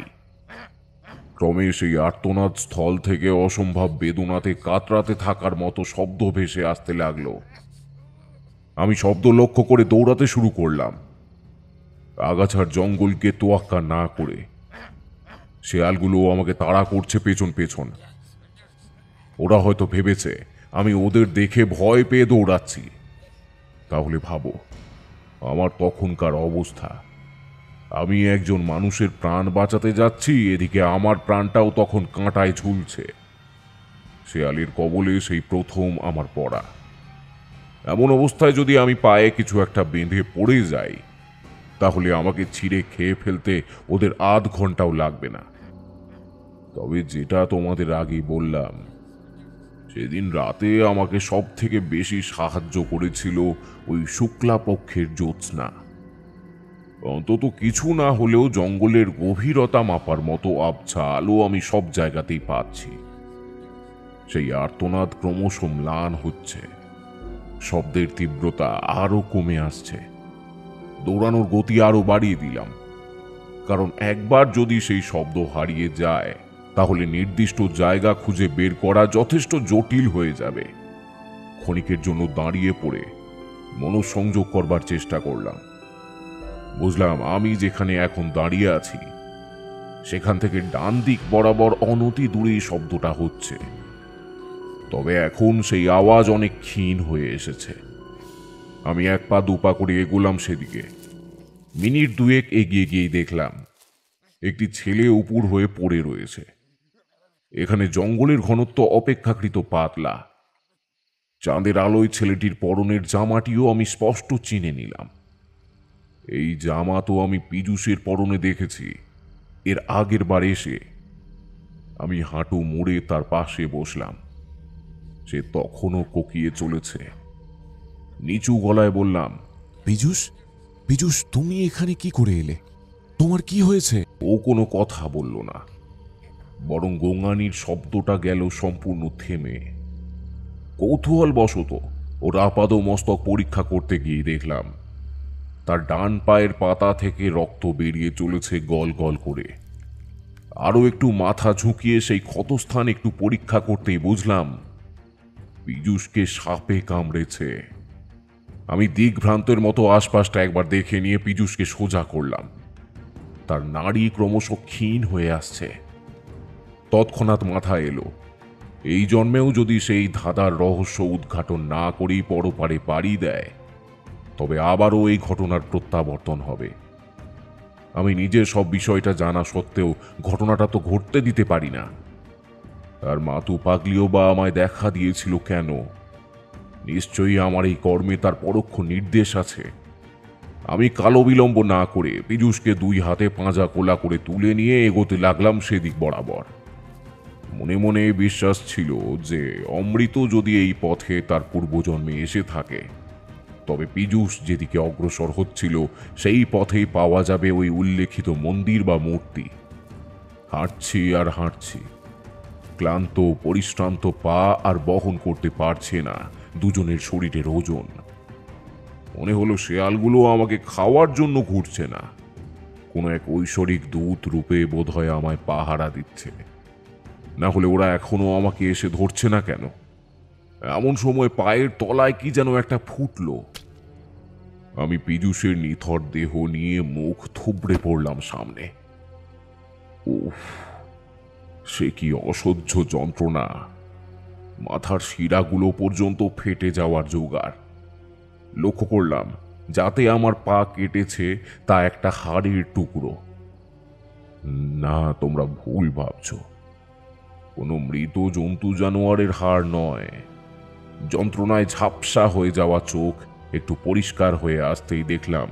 ক্রমে সেই আর্তনাদ স্থল থেকে অসম্ভব বেদনাতে কাতরাতে থাকার মতো শব্দ ভেসে আসতে লাগলো। আমি শব্দ লক্ষ্য করে দৌড়াতে শুরু করলাম, আগাছার জঙ্গলকে তোয়াক্কা না করে। শেয়ালগুলো আমাকে তাড়া করছে পেছন পেছন। ওরা হয়তো ভেবেছে আমি ওদের দেখে ভয় পেয়ে দৌড়াচ্ছি। তাহলে ভাবো আমার তখনকার অবস্থা। আমি একজন মানুষের প্রাণ বাঁচাতে যাচ্ছি, এদিকে আমার প্রাণটাও তখন কাঁটায় ঝুলছে। শেয়ালের কবলে সেই প্রথম আমার পড়া। এমন অবস্থায় যদি আমি পায়ে কিছু একটা বেঁধে পড়ে যাই, তাহলে আমাকে ছিঁড়ে খেয়ে ফেলতে ওদের আধ ঘন্টাও লাগবে না। তবে যেটা তোমাদের আগেই বললাম, সেদিন রাতে আমাকে সব থেকে বেশি সাহায্য করেছিল ওই শুক্লাপক্ষের জ্যোৎস্না। অন্তত কিছু না হলেও জঙ্গলের গভীরতা মাপার মতো আবছা আলো আমি সব জায়গাতেই পাচ্ছি। সেই আর্তনাদ ক্রমশ ম্লান হচ্ছে, শব্দের তীব্রতা আরো কমে আসছে। দৌড়ানোর গতি আরো বাড়িয়ে দিলাম, কারণ একবার যদি সেই শব্দ হারিয়ে যায় তাহলে নির্দিষ্ট জায়গা খুঁজে বের করা যথেষ্ট জটিল হয়ে যাবে। ক্ষণিকের জন্য দাঁড়িয়ে পড়ে মনোসংযোগ করবার চেষ্টা করলাম। বুঝলাম আমি যেখানে এখন দাঁড়িয়ে আছি সেখান থেকে ডান দিক বরাবর অনতি দূরে শব্দটা হচ্ছে। তবে এখন সেই আওয়াজ অনেক ক্ষীণ হয়ে এসেছে। আমি 1 পা 2 পা করে এগোলাম সেদিকে। মিনিট 2 এগিয়ে গিয়ে দেখলাম একটি ছেলে উপুড় হয়ে পড়ে রয়েছে। এখানে জঙ্গলের ঘনত্ব অপেক্ষাকৃত পাতলা। চাঁদের আলোয় ছেলেটির পরনের জামাটিও আমি স্পষ্ট চিনে নিলাম। এই জামা তো আমি পীযূষের পরনে দেখেছি এর আগের বার এসে। আমি হাঁটু মুড়ে তার পাশে বসলাম। সে তখনও কোকিয়ে চলেছে। নিচু গলায় বললাম, পীযূষ, পীযূষ, তুমি এখানে কি করে এলে? তোমার কি হয়েছে? ও কোনো কথা বলল না, বরং গোঙানির শব্দটা গেল সম্পূর্ণ থেমে। কৌতূহল বশত ওর আপাদ মস্তক পরীক্ষা করতে গিয়ে দেখলাম তার ডান পায়ের পাতা থেকে রক্ত বেরিয়ে চলেছে গল গল করে। আরও একটু মাথা ঝুঁকিয়ে সেই ক্ষতস্থান একটু পরীক্ষা করতেই বুঝলাম পীযূষকে সাপে কামড়েছে। আমি দিগ্ভ্রান্তের মতো আশপাশটা একবার দেখে নিয়ে পীযূষকে সোজা করলাম। তার নাড়ি ক্রমশ ক্ষীণ হয়ে আসছে। তৎক্ষণাৎ মাথা এলো, এই জন্মেও যদি সেই ধাঁধার রহস্য উদ্ঘাটন না করেই পরপারে পাড়ি দেয়, তবে আবারও এই ঘটনার প্রত্যাবর্তন হবে। আমি নিজে সব বিষয়টা জানা সত্ত্বেও ঘটনাটা তো ঘটতে দিতে পারি না। আর মাতু পাগলিও বা আমায় দেখা দিয়েছিল কেন? নিশ্চয়ই আমার এই কর্মে তার পরোক্ষ নির্দেশ আছে। আমি কালো বিলম্ব না করে পীযূষকে 2 হাতে পাঁজা কোলা করে তুলে নিয়ে এগোতে লাগলাম সেদিক বরাবর। মনে মনে বিশ্বাস ছিল যে অমৃত যদি এই পথে তার পূর্বজন্মে এসে থাকে, তবে পীযূষ যেদিকে অগ্রসর হচ্ছিল সেই পথেই পাওয়া যাবে ওই উল্লেখিত মন্দির বা মূর্তি। হাঁটছি আর হাঁটছি, ক্লান্ত পরিশ্রান্ত পা আর বহন করতে পারছে না দুজনের শরীরের ওজন। মনে হলো শেয়ালগুলো আমাকে খাওয়ার জন্য ঘুরছে না, কোনো এক ঐশ্বরিক দূত রূপে বোধহয় আমায় পাহারা দিচ্ছে। না হলে ওরা এখনো আমাকে এসে ধরছে না কেন? এমন সময় পায়ের তলায় কি যেন একটা ফুটল। আমি পীযূষের নিথর দেহ নিয়ে মুখ থুবড়ে পড়লাম সামনে। উফ, সে কি অসহ্য যন্ত্রণা! মাথার শিরাগুলো পর্যন্ত ফেটে যাওয়ার জোগাড়। লক্ষ্য করলাম যাতে আমার পা কেটেছে তা একটা হাড়ের টুকরো। না, তোমরা ভুল ভাবছ, কোনো মৃত জন্তু জানোয়ারের হাড় নয়। যন্ত্রণায় ঝাপসা হয়ে যাওয়া চোখ একটু পরিষ্কার হয়ে আসতেই দেখলাম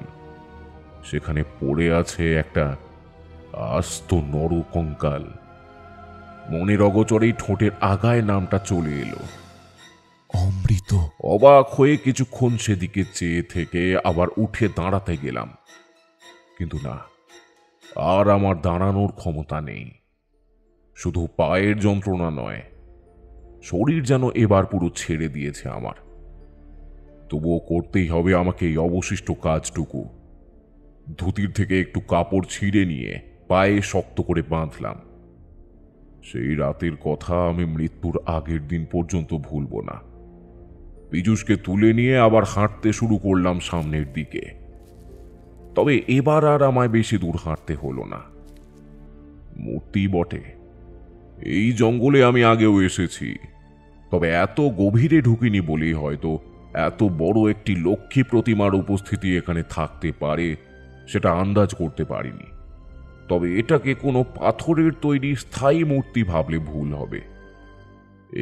সেখানে পড়ে আছে একটা আস্ত নরকঙ্কাল। মনের অগোচরেই ঠোঁটের আগায় নামটা চলে এলো, অমৃত। অবাক হয়ে কিছুক্ষণ সেদিকে চেয়ে থেকে আবার উঠে দাঁড়াতে গেলাম, কিন্তু না, আর আমার দাঁড়ানোর ক্ষমতা নেই। শুধু পায়ের যন্ত্রণা নয়, শরীর যেন এবার পুরো ছেড়ে দিয়েছে আমার। তবুও করতেই হবে আমাকে এই অবশিষ্ট কাজটুকু। ধুতির থেকে একটু কাপড় ছিঁড়ে নিয়ে পায়ে শক্ত করে বাঁধলাম। সেই রাতের কথা আমি মৃত্যুর আগের দিন পর্যন্ত ভুলব না। পীযূষকে তুলে নিয়ে আবার হাঁটতে শুরু করলাম সামনের দিকে। তবে এবার আর আমায় বেশি দূর হাঁটতে হলো না। মূর্তি বটে, এই জঙ্গলে আমি আগেও এসেছি, তবে এত গভীরে ঢুকিনি বলেই হয়তো এত বড় একটি লক্ষ্মী প্রতিমার উপস্থিতি এখানে থাকতে পারে সেটা আন্দাজ করতে পারিনি। তবে এটাকে কোনো পাথরের তৈরি স্থায়ী মূর্তি ভাবলে ভুল হবে।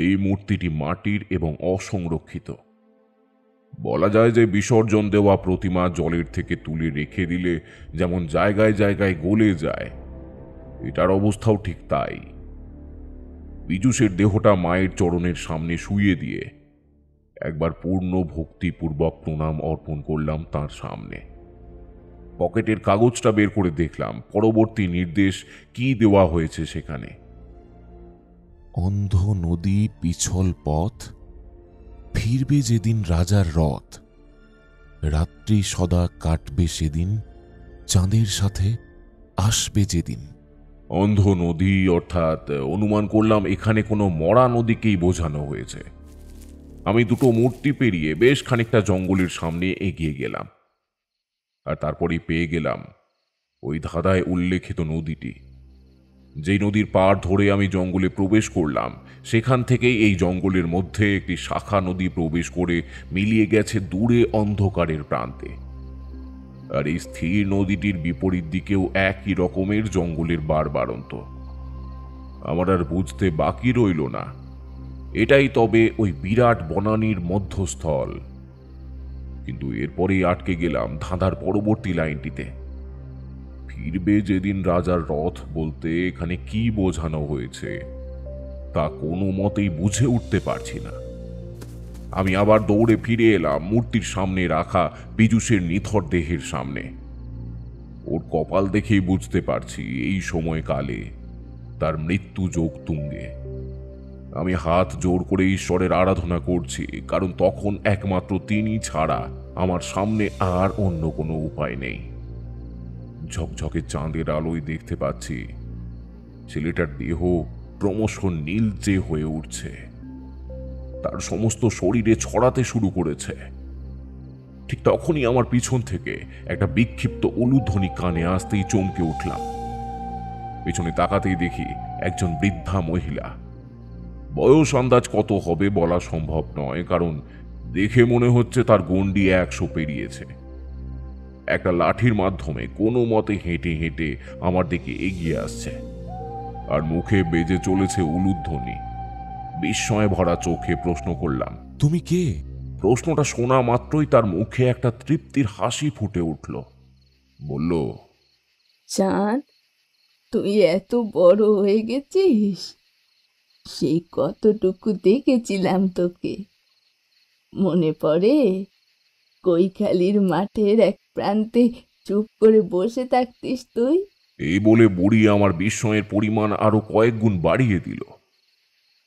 এই মূর্তিটি মাটির এবং অসংরক্ষিত। বলা যায় যে বিসর্জন দেওয়া প্রতিমা জলের থেকে তুলে রেখে দিলে যেমন জায়গায় জায়গায় গলে যায়, এটার অবস্থাও ঠিক তাই। পীযূষের দেহটা মায়ের চরণের সামনে শুইয়ে দিয়ে একবার পূর্ণ ভক্তিপূর্বক প্রণাম অর্পণ করলাম তার সামনে। পকেটের কাগজটা বের করে দেখলাম পরবর্তী নির্দেশ কি দেওয়া হয়েছে সেখানে। অন্ধ নদী পিছল পথ, ফিরবে যেদিন রাজার রথ, রাত্রি সদা কাটবে সেদিন, চাঁদের সাথে আসবে যেদিন। অন্ধ নদী অর্থাৎ অনুমান করলাম এখানে কোনো মরা নদীকেই বোঝানো হয়েছে। আমি দুটো মূর্তি পেরিয়ে বেশ খানিকটা জঙ্গলের সামনে এগিয়ে গেলাম, আর তারপরেই পেয়ে গেলাম ওই ধাঁধায় উল্লেখিত নদীটি। যেই নদীর পাড় ধরে আমি জঙ্গলে প্রবেশ করলাম, সেখান থেকেই এই জঙ্গলের মধ্যে একটি শাখা নদী প্রবেশ করে মিলিয়ে গেছে দূরে অন্ধকারের প্রান্তে। আর এই স্থির নদীটির বিপরীত দিকেও একই রকমের জঙ্গলের বাড়বাড়ন্ত। আমার আর বুঝতে বাকি রইল না এটাই তবে ওই বিরাট বনানীর মধ্যস্থল। কিন্তু এরপরেই আটকে গেলাম ধাঁধার পরবর্তী লাইনটিতে। ফিরবে যেদিন রাজার রথ বলতে এখানে কি বোঝানো হয়েছে তা কোনো মতেই বুঝে উঠতে পারছি না। আমি আবার দৌড়ে ফিরে এলাম মূর্তির সামনে রাখা পীযূষের নিথর দেহের সামনে। ওর কপাল দেখেই বুঝতে পারছি এই সময়কালে তার মৃত্যু যোগ তুঙ্গে। আমি হাত জোর করে ঈশ্বরের আরাধনা করছি, কারণ তখন একমাত্র তিনি ছাড়া আমার সামনে আর অন্য কোনো উপায় নেই। ঝকঝকে চাঁদের আলোয় দেখতে পাচ্ছি ছেলেটার দেহ ক্রমশ নীলচে হয়ে উঠছে, তার সমস্ত শরীরে ছড়াতে শুরু করেছে। ঠিক তখনই আমার পিছন থেকে একটা বিক্ষিপ্ত উলুধ্বনি কানে আসতেই চমকে উঠলাম। পেছনে তাকাতেই দেখি একজন বৃদ্ধা মহিলা। বয়স আন্দাজ কত হবে বলা সম্ভব নয়, কারণ দেখে মনে হচ্ছে তার গণ্ডি 100 পেরিয়েছে। একটা লাঠির মাধ্যমে কোনো মতে হেঁটে হেঁটে আমার দিকে এগিয়ে আসছে, আর মুখে বেজে চলেছে উলুধ্বনি। বিস্ময়ে ভরা চোখে প্রশ্ন করলাম, তুমি কে? প্রশ্নটা শোনা মাত্রই তার মুখে একটা তৃপ্তির হাসি ফুটে উঠল। বলল, চাঁদ, তুই এত বড় হয়ে গেছিস। সেই কতটুকু দেখেছিলাম তোকে, মনে পড়ে? কৈখালির মাঠের এক প্রান্তে চুপ করে বসে থাকতিস তুই। এই বলে বুড়ি আমার বিস্ময়ের পরিমাণ আরো কয়েক গুণ বাড়িয়ে দিল।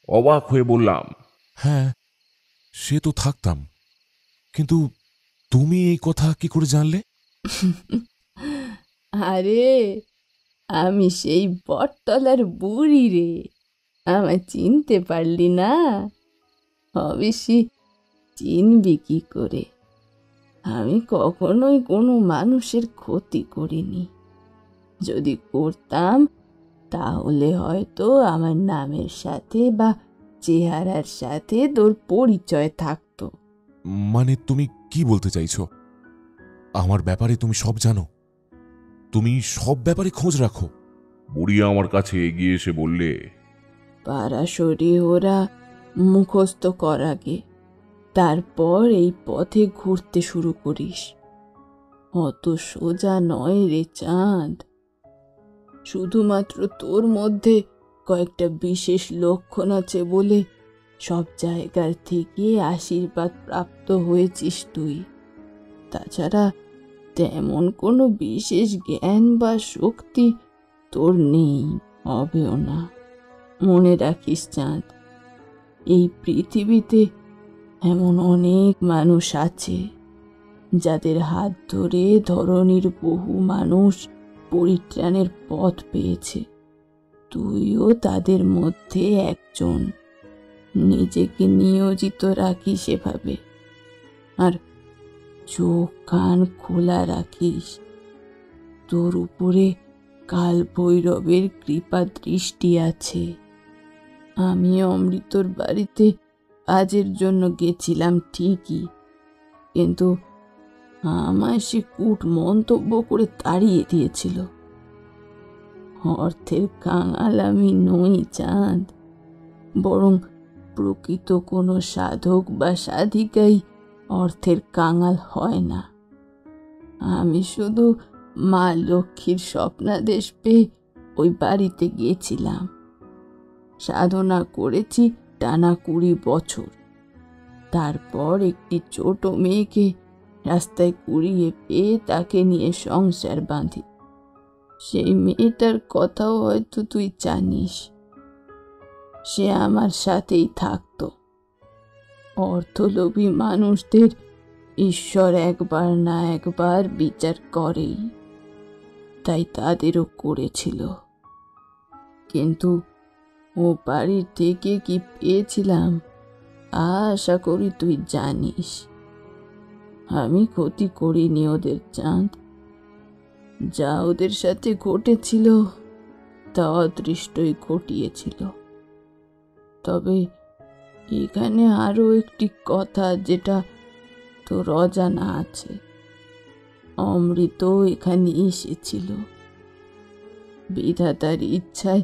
অবাক হয়ে বললাম, হ্যাঁ, সে তো থাকতাম, কিন্তু তুমি এই কথা কি করে জানলে? আরে, আমি সেই বটতলার বুড়ি রে। আমায় চিনতে পারলি না? অবশ্যই চিনবি কি করে? আমি কখনোই কোনো মানুষের ক্ষতি করিনি। যদি করতাম তাহলে হয়তো আমার নামের সাথে বা চেহারার সাথে তোর পরিচয় থাকতো। মানে তুমি কি বলতে চাইছো? আমার ব্যাপারে তুমি সব জানো? তুমি সব ব্যাপারে খোঁজ রাখো? বুড়ি আমার কাছে এগিয়ে এসে বললে, পারাশরি ওরা মুখস্থ কর আগে, তারপর এই পথে ঘুরতে শুরু করিস। অত সোজা নয় রে চাঁদ। শুধুমাত্র তোর মধ্যে কয়েকটা বিশেষ লক্ষণ আছে বলে সব জায়গার থেকে আশীর্বাদ প্রাপ্ত হয়েছিস তুই। তাছাড়া তেমন কোনো বিশেষ জ্ঞান বা শক্তি তোর নেই, হবেও না। মনে রাখিস চাঁদ, এই পৃথিবীতে এমন অনেক মানুষ আছে যাদের হাত ধরে ধরনীর বহু মানুষ পরিত্রাণের পথ পেয়েছে। তুইও তাদের মধ্যে একজন। নিজেকে নিয়োজিত রাখিস সেভাবে, আর চোখ কান খোলা রাখিস। তোর উপরে কাল ভৈরবের কৃপা দৃষ্টি আছে। আমি অমৃতর বাড়িতে কাজের জন্য গেছিলাম ঠিকই, কিন্তু আমায় সে কূট মন্তব্য করে তাড়িয়ে দিয়েছিল। অর্থের কাঙাল আমি নই চাঁদ, বরং প্রকৃত কোনো সাধক বা সাধিকাই অর্থের কাঙাল হয় না। আমি শুধু মা লক্ষ্মীর স্বপ্নাদেশ পেয়ে ওই বাড়িতে গেছিলাম। সাধনা করেছি টানা 20 বছর। তারপর একটি ছোট মেয়েকে রাস্তায় কুড়িয়ে পেয়ে তাকে নিয়ে সংসার বাঁধি। সেই মেয়েটার কথাও হয়তো তুই জানিস। সে আমার সাথেই থাকতো। অর্থলোভী মানুষদের ঈশ্বর একবার না একবার বিচার করেই, তাই তাদেরও করেছিল। কিন্তু ও বাড়ির থেকে কি পেয়েছিলাম আশা করি তুই জানিস। আমি ক্ষতি করিনি ওদের চাঁদ। যা ওদের সাথে ঘটেছিল তা অদৃষ্টই ঘটিয়েছিল। তবে এখানে আরও একটি কথা যেটা তোর অজানা আছে। অমৃত এখানে এসেছিল। বিধাতার ইচ্ছায়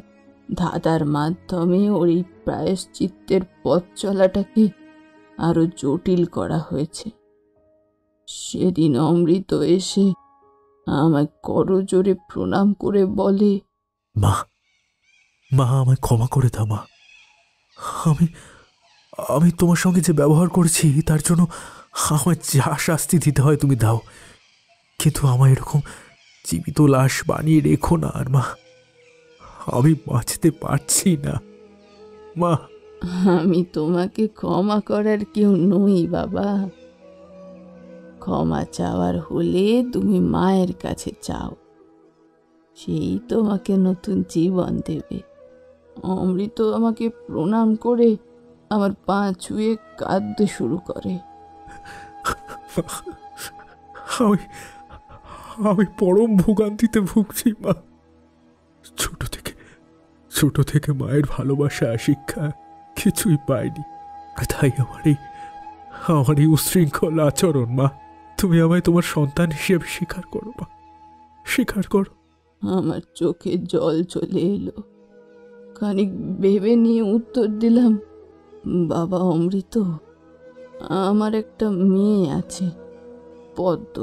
ধাঁধার মাধ্যমে ওর এই প্রায়শ্চিত্তের পথ চলাটাকে আরো জটিল করা হয়েছে। সেদিন অমৃত এসে আমায় করজোরে প্রণাম করে বলে, মা, মা আমায় ক্ষমা করে দাও মা। আমি তোমার সঙ্গে যে ব্যবহার করেছি তার জন্য আমায় যা শাস্তি দিতে হয় তুমি দাও, কিন্তু আমায় এরকম জীবিত লাশ বানিয়ে রেখো না আর মা, আমি বাঁচতে পারছি না মা। আমি তোমাকে ক্ষমা করার কেউ নই বাবা। ক্ষমা চাওয়ার হলে তুমি মায়ের কাছে চাও, সেই তোমাকে নতুন জীবন দেবে। অমৃত আমাকে প্রণাম করে আমার পা ছুঁয়ে কাঁদতে শুরু করে। আমি পরম ভোগান্তিতে ভুগছি মা। ছোট থেকে মায়ের ভালোবাসা শিক্ষা কিছুই পাইনি, তাই আমার এই উশৃঙ্খল আচরণ। মা, তুমি আমায় তোমার সন্তান হিসেবে স্বীকার করো মা, স্বীকার করো। আমার চোখে জল চলে এলো। খানিক ভেবে নিয়ে উত্তর দিলাম, বাবা অমৃত, আমার একটা মেয়ে আছে পদ্ম।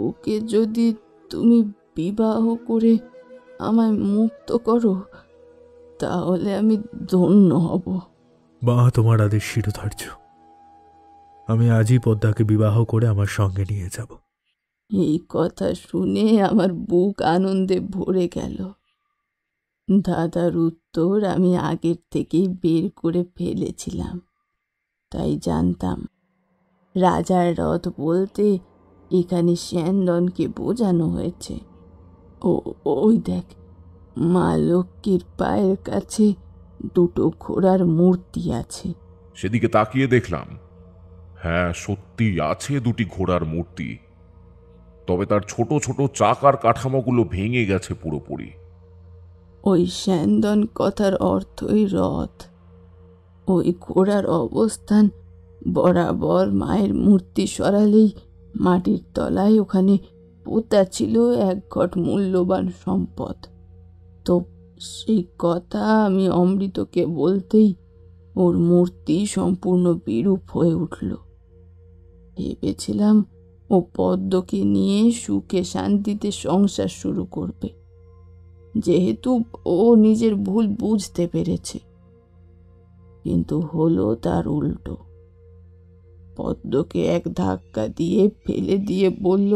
ওকে যদি তুমি বিবাহ করে আমায় মুক্ত করো তাহলে আমি ধন্য হব। মা, তোমার আদেশ শিরোধার্য। আমি আজই পদ্মাকে বিবাহ করে আমার সঙ্গে নিয়ে যাব। এই কথা শুনে আমার বুক আনন্দে ভরে গেল। দাদার উত্তর আমি আগের থেকেই বের করে ফেলেছিলাম, তাই জানতাম রাজার রথ বলতে এখানে শ্যানদনকে বোঝানো হয়েছে। ওই দেখ, মা লক্ষ্মীর পায়ের কাছে দুটো ঘোড়ার মূর্তি আছে। সেদিকে তাকিয়ে দেখলাম, হ্যাঁ সত্যি আছে দুটি ঘোড়ার মূর্তি, তবে তার ছোট ছোট চাকার কাঠামোগুলো ভেঙে গেছে পুরোপুরি। ওই শ্যানদন কথার অর্থই রথ। ওই ঘোড়ার অবস্থান বরাবর মায়ের মূর্তি সরালেই মাটির তলায় ওখানে পোতা ছিল এক ঘট মূল্যবান সম্পদ। তো সেই কথা আমি অমৃতকে বলতেই ওর মূর্তি সম্পূর্ণ বিরূপ হয়ে উঠল। ভেবেছিলাম ও পদ্মকে নিয়ে সুখে শান্তিতে সংসার শুরু করবে, যেহেতু ও নিজের ভুল বুঝতে পেরেছে। কিন্তু হলো তার উল্টো। পদ্মকে এক ধাক্কা দিয়ে ফেলে দিয়ে বলল,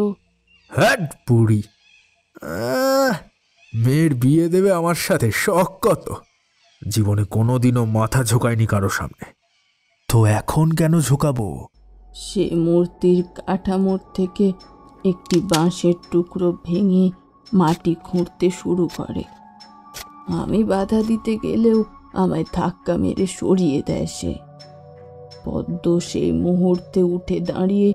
হ্যাট বুড়ি, মেয়ের বিয়ে দেবে আমার সাথে, শখ কত! জীবনে কোনোদিনও মাথা ঝোঁকায়নি কারো সামনে, তো এখন কেন ঝোঁকাবো? সে মূর্তির কাঠামোর থেকে একটি বাঁশের টুকরো ভেঙে মাটি খুঁড়তে শুরু করে। আমি বাধা দিতে গেলেও আমায় ধাক্কা মেরে সরিয়ে দেয় সে। পদ্ম সেই মুহূর্তে উঠে দাঁড়িয়ে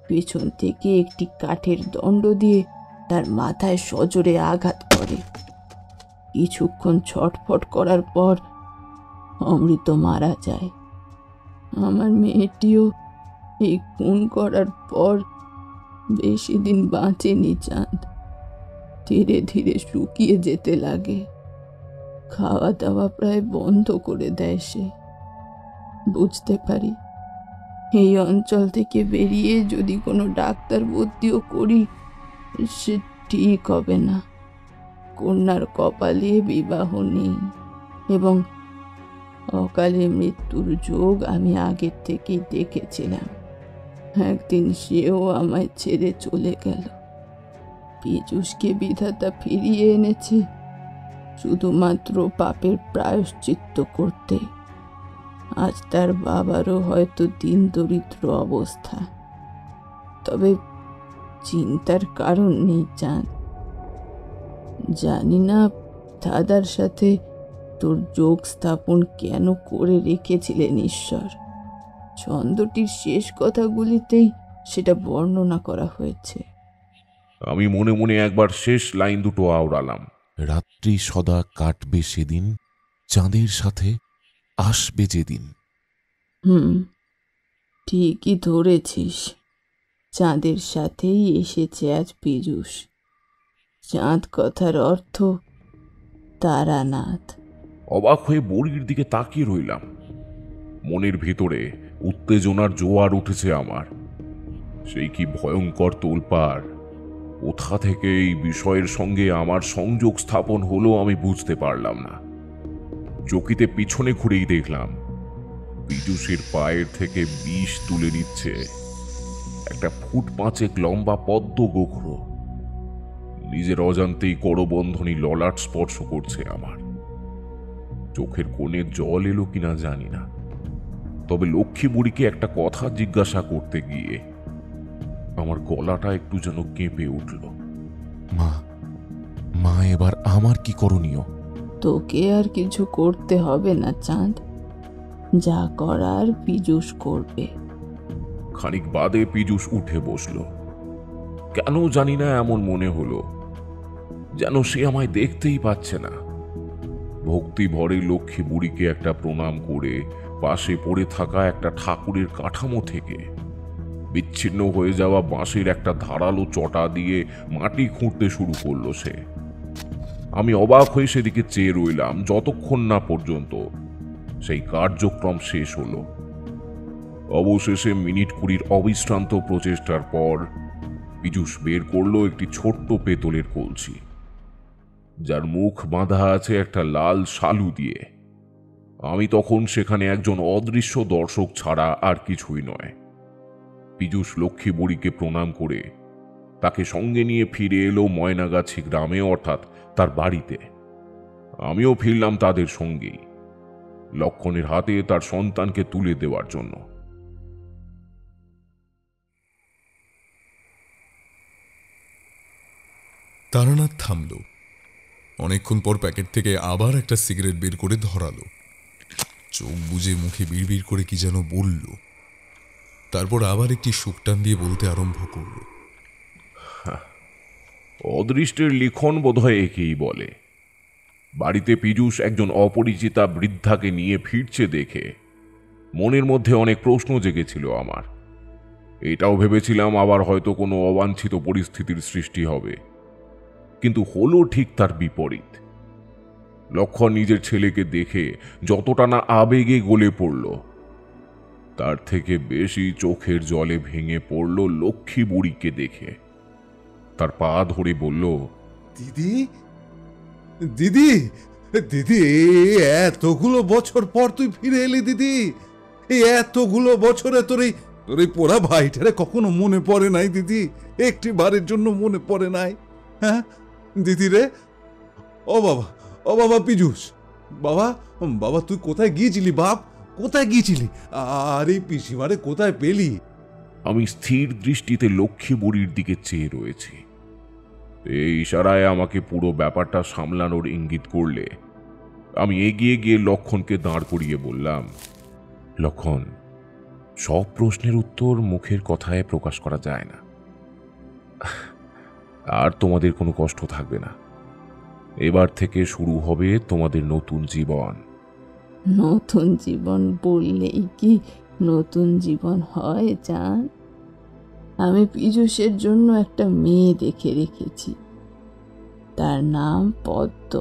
পেছন থেকে একটি কাঠের দণ্ড দিয়ে তার মাথায় সজোরে আঘাত করে। কিছুক্ষণ ছটফট করার পর অমৃত মারা যায়। আমার মেয়েটিও এই খুন করার পর বেশি দিন বাঁচেনি চাঁদ। ধীরে ধীরে শুকিয়ে যেতে লাগে। খাওয়া দাওয়া প্রায় বন্ধ করে দেয় সে। বুঝতে পারি এই অঞ্চল থেকে বেরিয়ে যদি কোনো ডাক্তার ভর্তিও করি সে ঠিক হবে না। কন্যার কপালে বিবাহ নেই এবং অকালে মৃত্যুর যোগ আমি আগের থেকেই দেখেছিলাম। একদিন সেও আমায় ছেড়ে চলে গেল। পীযূষকে বিধাতা ফিরিয়ে এনেছে শুধুমাত্র পাপের প্রায়শ্চিত্ত করতে। আজ তার বাবারও হয়তো দিন দরিদ্র অবস্থা, তবে চিন্তার কারণ নেই চাঁদ। জানি না দাদার সাথে তোর যোগ স্থাপন কেন করে রেখেছিলেন ঈশ্বর। ছন্দটির শেষ কথাগুলিতেই সেটা বর্ণনা করা হয়েছে। আমি মনে মনে একবার শেষ লাইন দুটো আওড়ালাম। রাত্রি সদা কাটবে সেদিন, চাঁদের সাথে আসবে যেদিন। ঠিকই ধরেছিস, চাঁদের সাথেই এসেছে আজ পীযূষ। চাঁদ কথার অর্থ তারানাথ। অবাক হয়ে বড়ির দিকে তাকিয়ে রইলাম। মনের ভিতরে উত্তেজনার জোয়ার উঠেছে আমার। সেই কি ভয়ঙ্কর তোলপাড়! কোথা থেকে এই বিষয়ের সঙ্গে আমার সংযোগ স্থাপন হলো আমি বুঝতে পারলাম না। চকিতে পিছনে ঘুরেই দেখলাম পীযূষের পায়ের থেকে বিষ তুলে নিচ্ছে একটা 5 ফুট লম্বা পদ্ম গোখরো। নিজের অজান্তেই করবন্ধনী ললাট স্পর্শ করছে আমার। চোখের কোণে জল এলো কিনা জানি না, তবে লক্ষ্মী বুড়িকে একটা কথা জিজ্ঞাসা করতে গিয়ে আমার গলাটা একটু যেন কেঁপে উঠল। মা, মা, এবার আমার কি করণীয়? তোকে আর কিছু করতে হবে না চাঁদ, যা করার পীযূষ করবে। খানিক বাদে পীযূষ উঠে বসল। কেন জানি না এমন মনে হলো যেন সে আমায় দেখতেই পাচ্ছে না। ভক্তি ভরে লক্ষ্মী বুড়িকে একটা প্রণাম করে পাশে পড়ে থাকা একটা ঠাকুরের কাঠামো থেকে বিচ্ছিন্ন হয়ে যাওয়া বাঁশের একটা ধারালো চটা দিয়ে মাটি খুঁড়তে শুরু করলো সে। আমি অবাক হয়ে সেদিকে চেয়ে রইলাম যতক্ষণ না পর্যন্ত সেই কার্যক্রম শেষ হলো। অবশেষে মিনিট 20 অবিশ্রান্ত প্রচেষ্টার পর পীযূষ বের করলো একটি ছোট্ট পেতলের কলসি, যার মুখ বাঁধা আছে একটা লাল শালু দিয়ে। আমি তখন সেখানে একজন অদৃশ্য দর্শক ছাড়া আর কিছুই নয়। পীযূষ লক্ষ্মী বুড়িকে প্রণাম করে তাকে সঙ্গে নিয়ে ফিরে এলো ময়নাগাছি গ্রামে, অর্থাৎ তার বাড়িতে। আমিও ফিরলাম তাদের সঙ্গেই, লক্ষণের হাতে তার সন্তানকে তুলে দেওয়ার জন্য। তারানাথ থামল। অনেকক্ষণ পর প্যাকেট থেকে আবার একটা সিগারেট বের করে ধরালো। চোখ বুজে মুখে বিড়বিড় করে কি যেন বলল, তারপর আবার একটি শুকটান দিয়ে বলতে আরম্ভ করল। অদৃষ্টের লিখন বোধহয় একেই বলে। বাড়িতে পীযূষ একজন অপরিচিতা বৃদ্ধাকে নিয়ে ফিরছে দেখে মনের মধ্যে অনেক প্রশ্ন জেগেছিল আমার। এটাও ভেবেছিলাম আবার হয়তো কোনো অবাঞ্ছিত পরিস্থিতির সৃষ্টি হবে, কিন্তু হলো ঠিক তার বিপরীত। লক্ষণ নিজের ছেলেকে দেখে যতটা না আবেগে গলে পড়ল, তার থেকে বেশি চোখের জলে ভেঙে পড়ল লক্ষ্মী বুড়িকে দেখে। তার পা ধরে বলল, দিদি, দিদি, দিদি, এতগুলো বছর পর তুই ফিরে এলি দিদি। এই এতগুলো বছরে তোর এই পোড়া ভাইটারে কখনো মনে পড়ে নাই দিদি? একটি বারের জন্য মনে পড়ে নাই? হ্যাঁ দিদি রে, ও বাবা, ও বাবা পীযূষ, বাবা, বাবা তুই কোথায় গিয়েছিলি বাপ? কোথায় গিয়েছিলি? আর এই পিসিমারে কোথায় পেলি? আমি স্থির দৃষ্টিতে লক্ষ্মী বুড়ির দিকে চেয়ে রয়েছি। এই ইশারায় আমাকে পুরো ব্যাপারটা সামলানোর ইঙ্গিত করলে আমি এগিয়ে গিয়ে লক্ষণকে দাঁড় করিয়ে বললাম, লক্ষণ, সব প্রশ্নের উত্তর মুখের কথায় প্রকাশ করা যায় না। আর তোমাদের কোনো কষ্ট থাকবে না। এবার থেকে শুরু হবে তোমাদের নতুন জীবন। নতুন জীবন বললেই কি নতুন জীবন হয় জান? আমি পীযূষের জন্য একটা মেয়ে দেখে রেখেছি। তার নাম পদ্ম।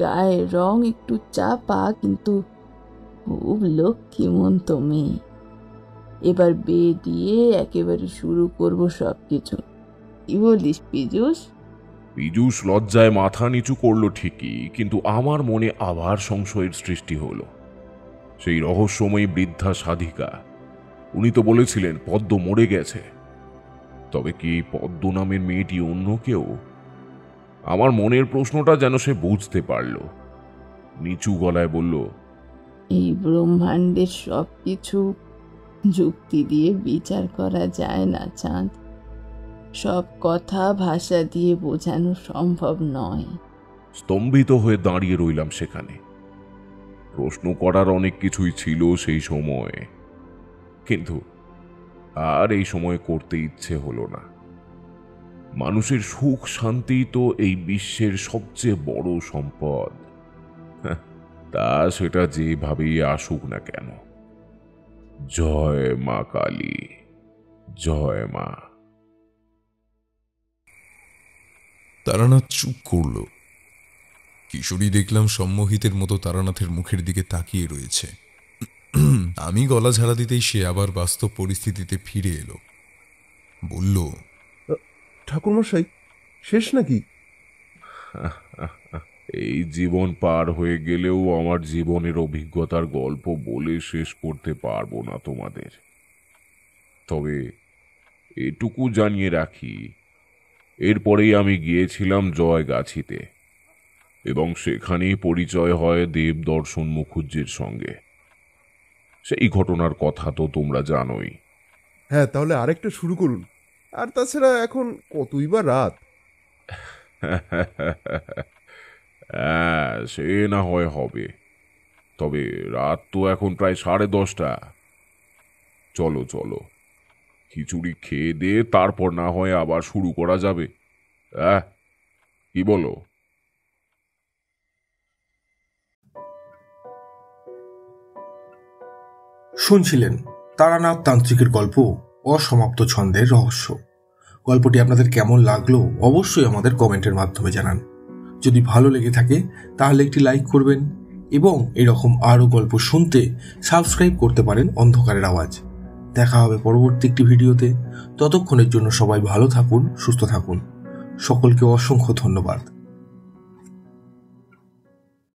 গায়ের রং একটু চাপা, কিন্তু খুব লক্ষ্মীমন্ত মেয়ে। এবার বিয়ে দিয়ে একেবারে শুরু করব সবকিছু। কি বলিস পীযূষ? পীযূষ লজ্জায় মাথা নিচু করলো ঠিকই, কিন্তু আমার মনে আবার সংশয়ের সৃষ্টি হলো। সেই রহস্যময়ী বৃদ্ধা সাধিকা, উনি তো বলেছিলেন পদ্ম মরে গেছে। তবে কি পদ্ম নামের মেয়েটি অন্য কেউ? আমার মনের প্রশ্নটা যেন সে বুঝতে পারল। নিচু গলায় বলল, এই ব্রহ্মাণ্ডের সবকিছু যুক্তি দিয়ে বিচার করা যায় না চাঁদ। সব কথা ভাষা দিয়ে বোঝানো সম্ভব নয়। স্তম্ভিত হয়ে দাঁড়িয়ে রইলাম সেখানে। প্রশ্ন করার অনেক কিছুই ছিল সেই সময়ে, কিন্তু আর এই সময় করতে ইচ্ছে হলো না। মানুষের সুখ শান্তি তো এই বিশ্বের সবচেয়ে বড় সম্পদ। তা সেটা যেভাবেই আসুক না কেন। জয় মা কালী, জয় মা। তারানাথ চুপ করল। কিশোরী দেখলাম সম্মোহিতের মতো তারানাথের মুখের দিকে তাকিয়ে রয়েছে। আমি গলা ঝাড়া দিতেই সে আবার বাস্তব পরিস্থিতিতে ফিরে এলো। বলল, ঠাকুরমশাই, শেষ নাকি? এই জীবন পার হয়ে গেলেও আমার জীবনের অভিজ্ঞতার গল্প বলে শেষ করতে পারবো না তোমাদের। তবে এটুকু জানিয়ে রাখি, এরপরেই আমি গিয়েছিলাম জয়গাছিতে এবং সেখানেই পরিচয় হয় দেবদর্শন মুখুজ্জের সঙ্গে। সেই ঘটনার কথা তো তোমরা জানোই। হ্যাঁ, তাহলে আরেকটা শুরু করুন। আর তাছাড়া এখন কতই বা রাত। হ্যাঁ, সে না হয় হবে, তবে রাত তো এখন প্রায় 10:30। চলো চলো, খিচুড়ি খেয়ে দিয়ে তারপর না হয় আবার শুরু করা যাবে। কি বলো? শুনছিলেন তারানাথ তান্ত্রিকের গল্প অসমাপ্ত ছন্দের রহস্য। গল্পটি আপনাদের কেমন লাগলো অবশ্যই আমাদের কমেন্টের মাধ্যমে জানান। যদি ভালো লেগে থাকে তাহলে একটি লাইক করবেন এবং এরকম আরও গল্প শুনতে সাবস্ক্রাইব করতে পারেন অন্ধকারের আওয়াজ। দেখা হবে পরবর্তী একটি ভিডিওতে। ততক্ষণের জন্য সবাই ভালো থাকুন, সুস্থ থাকুন। সকলকে অসংখ্য ধন্যবাদ।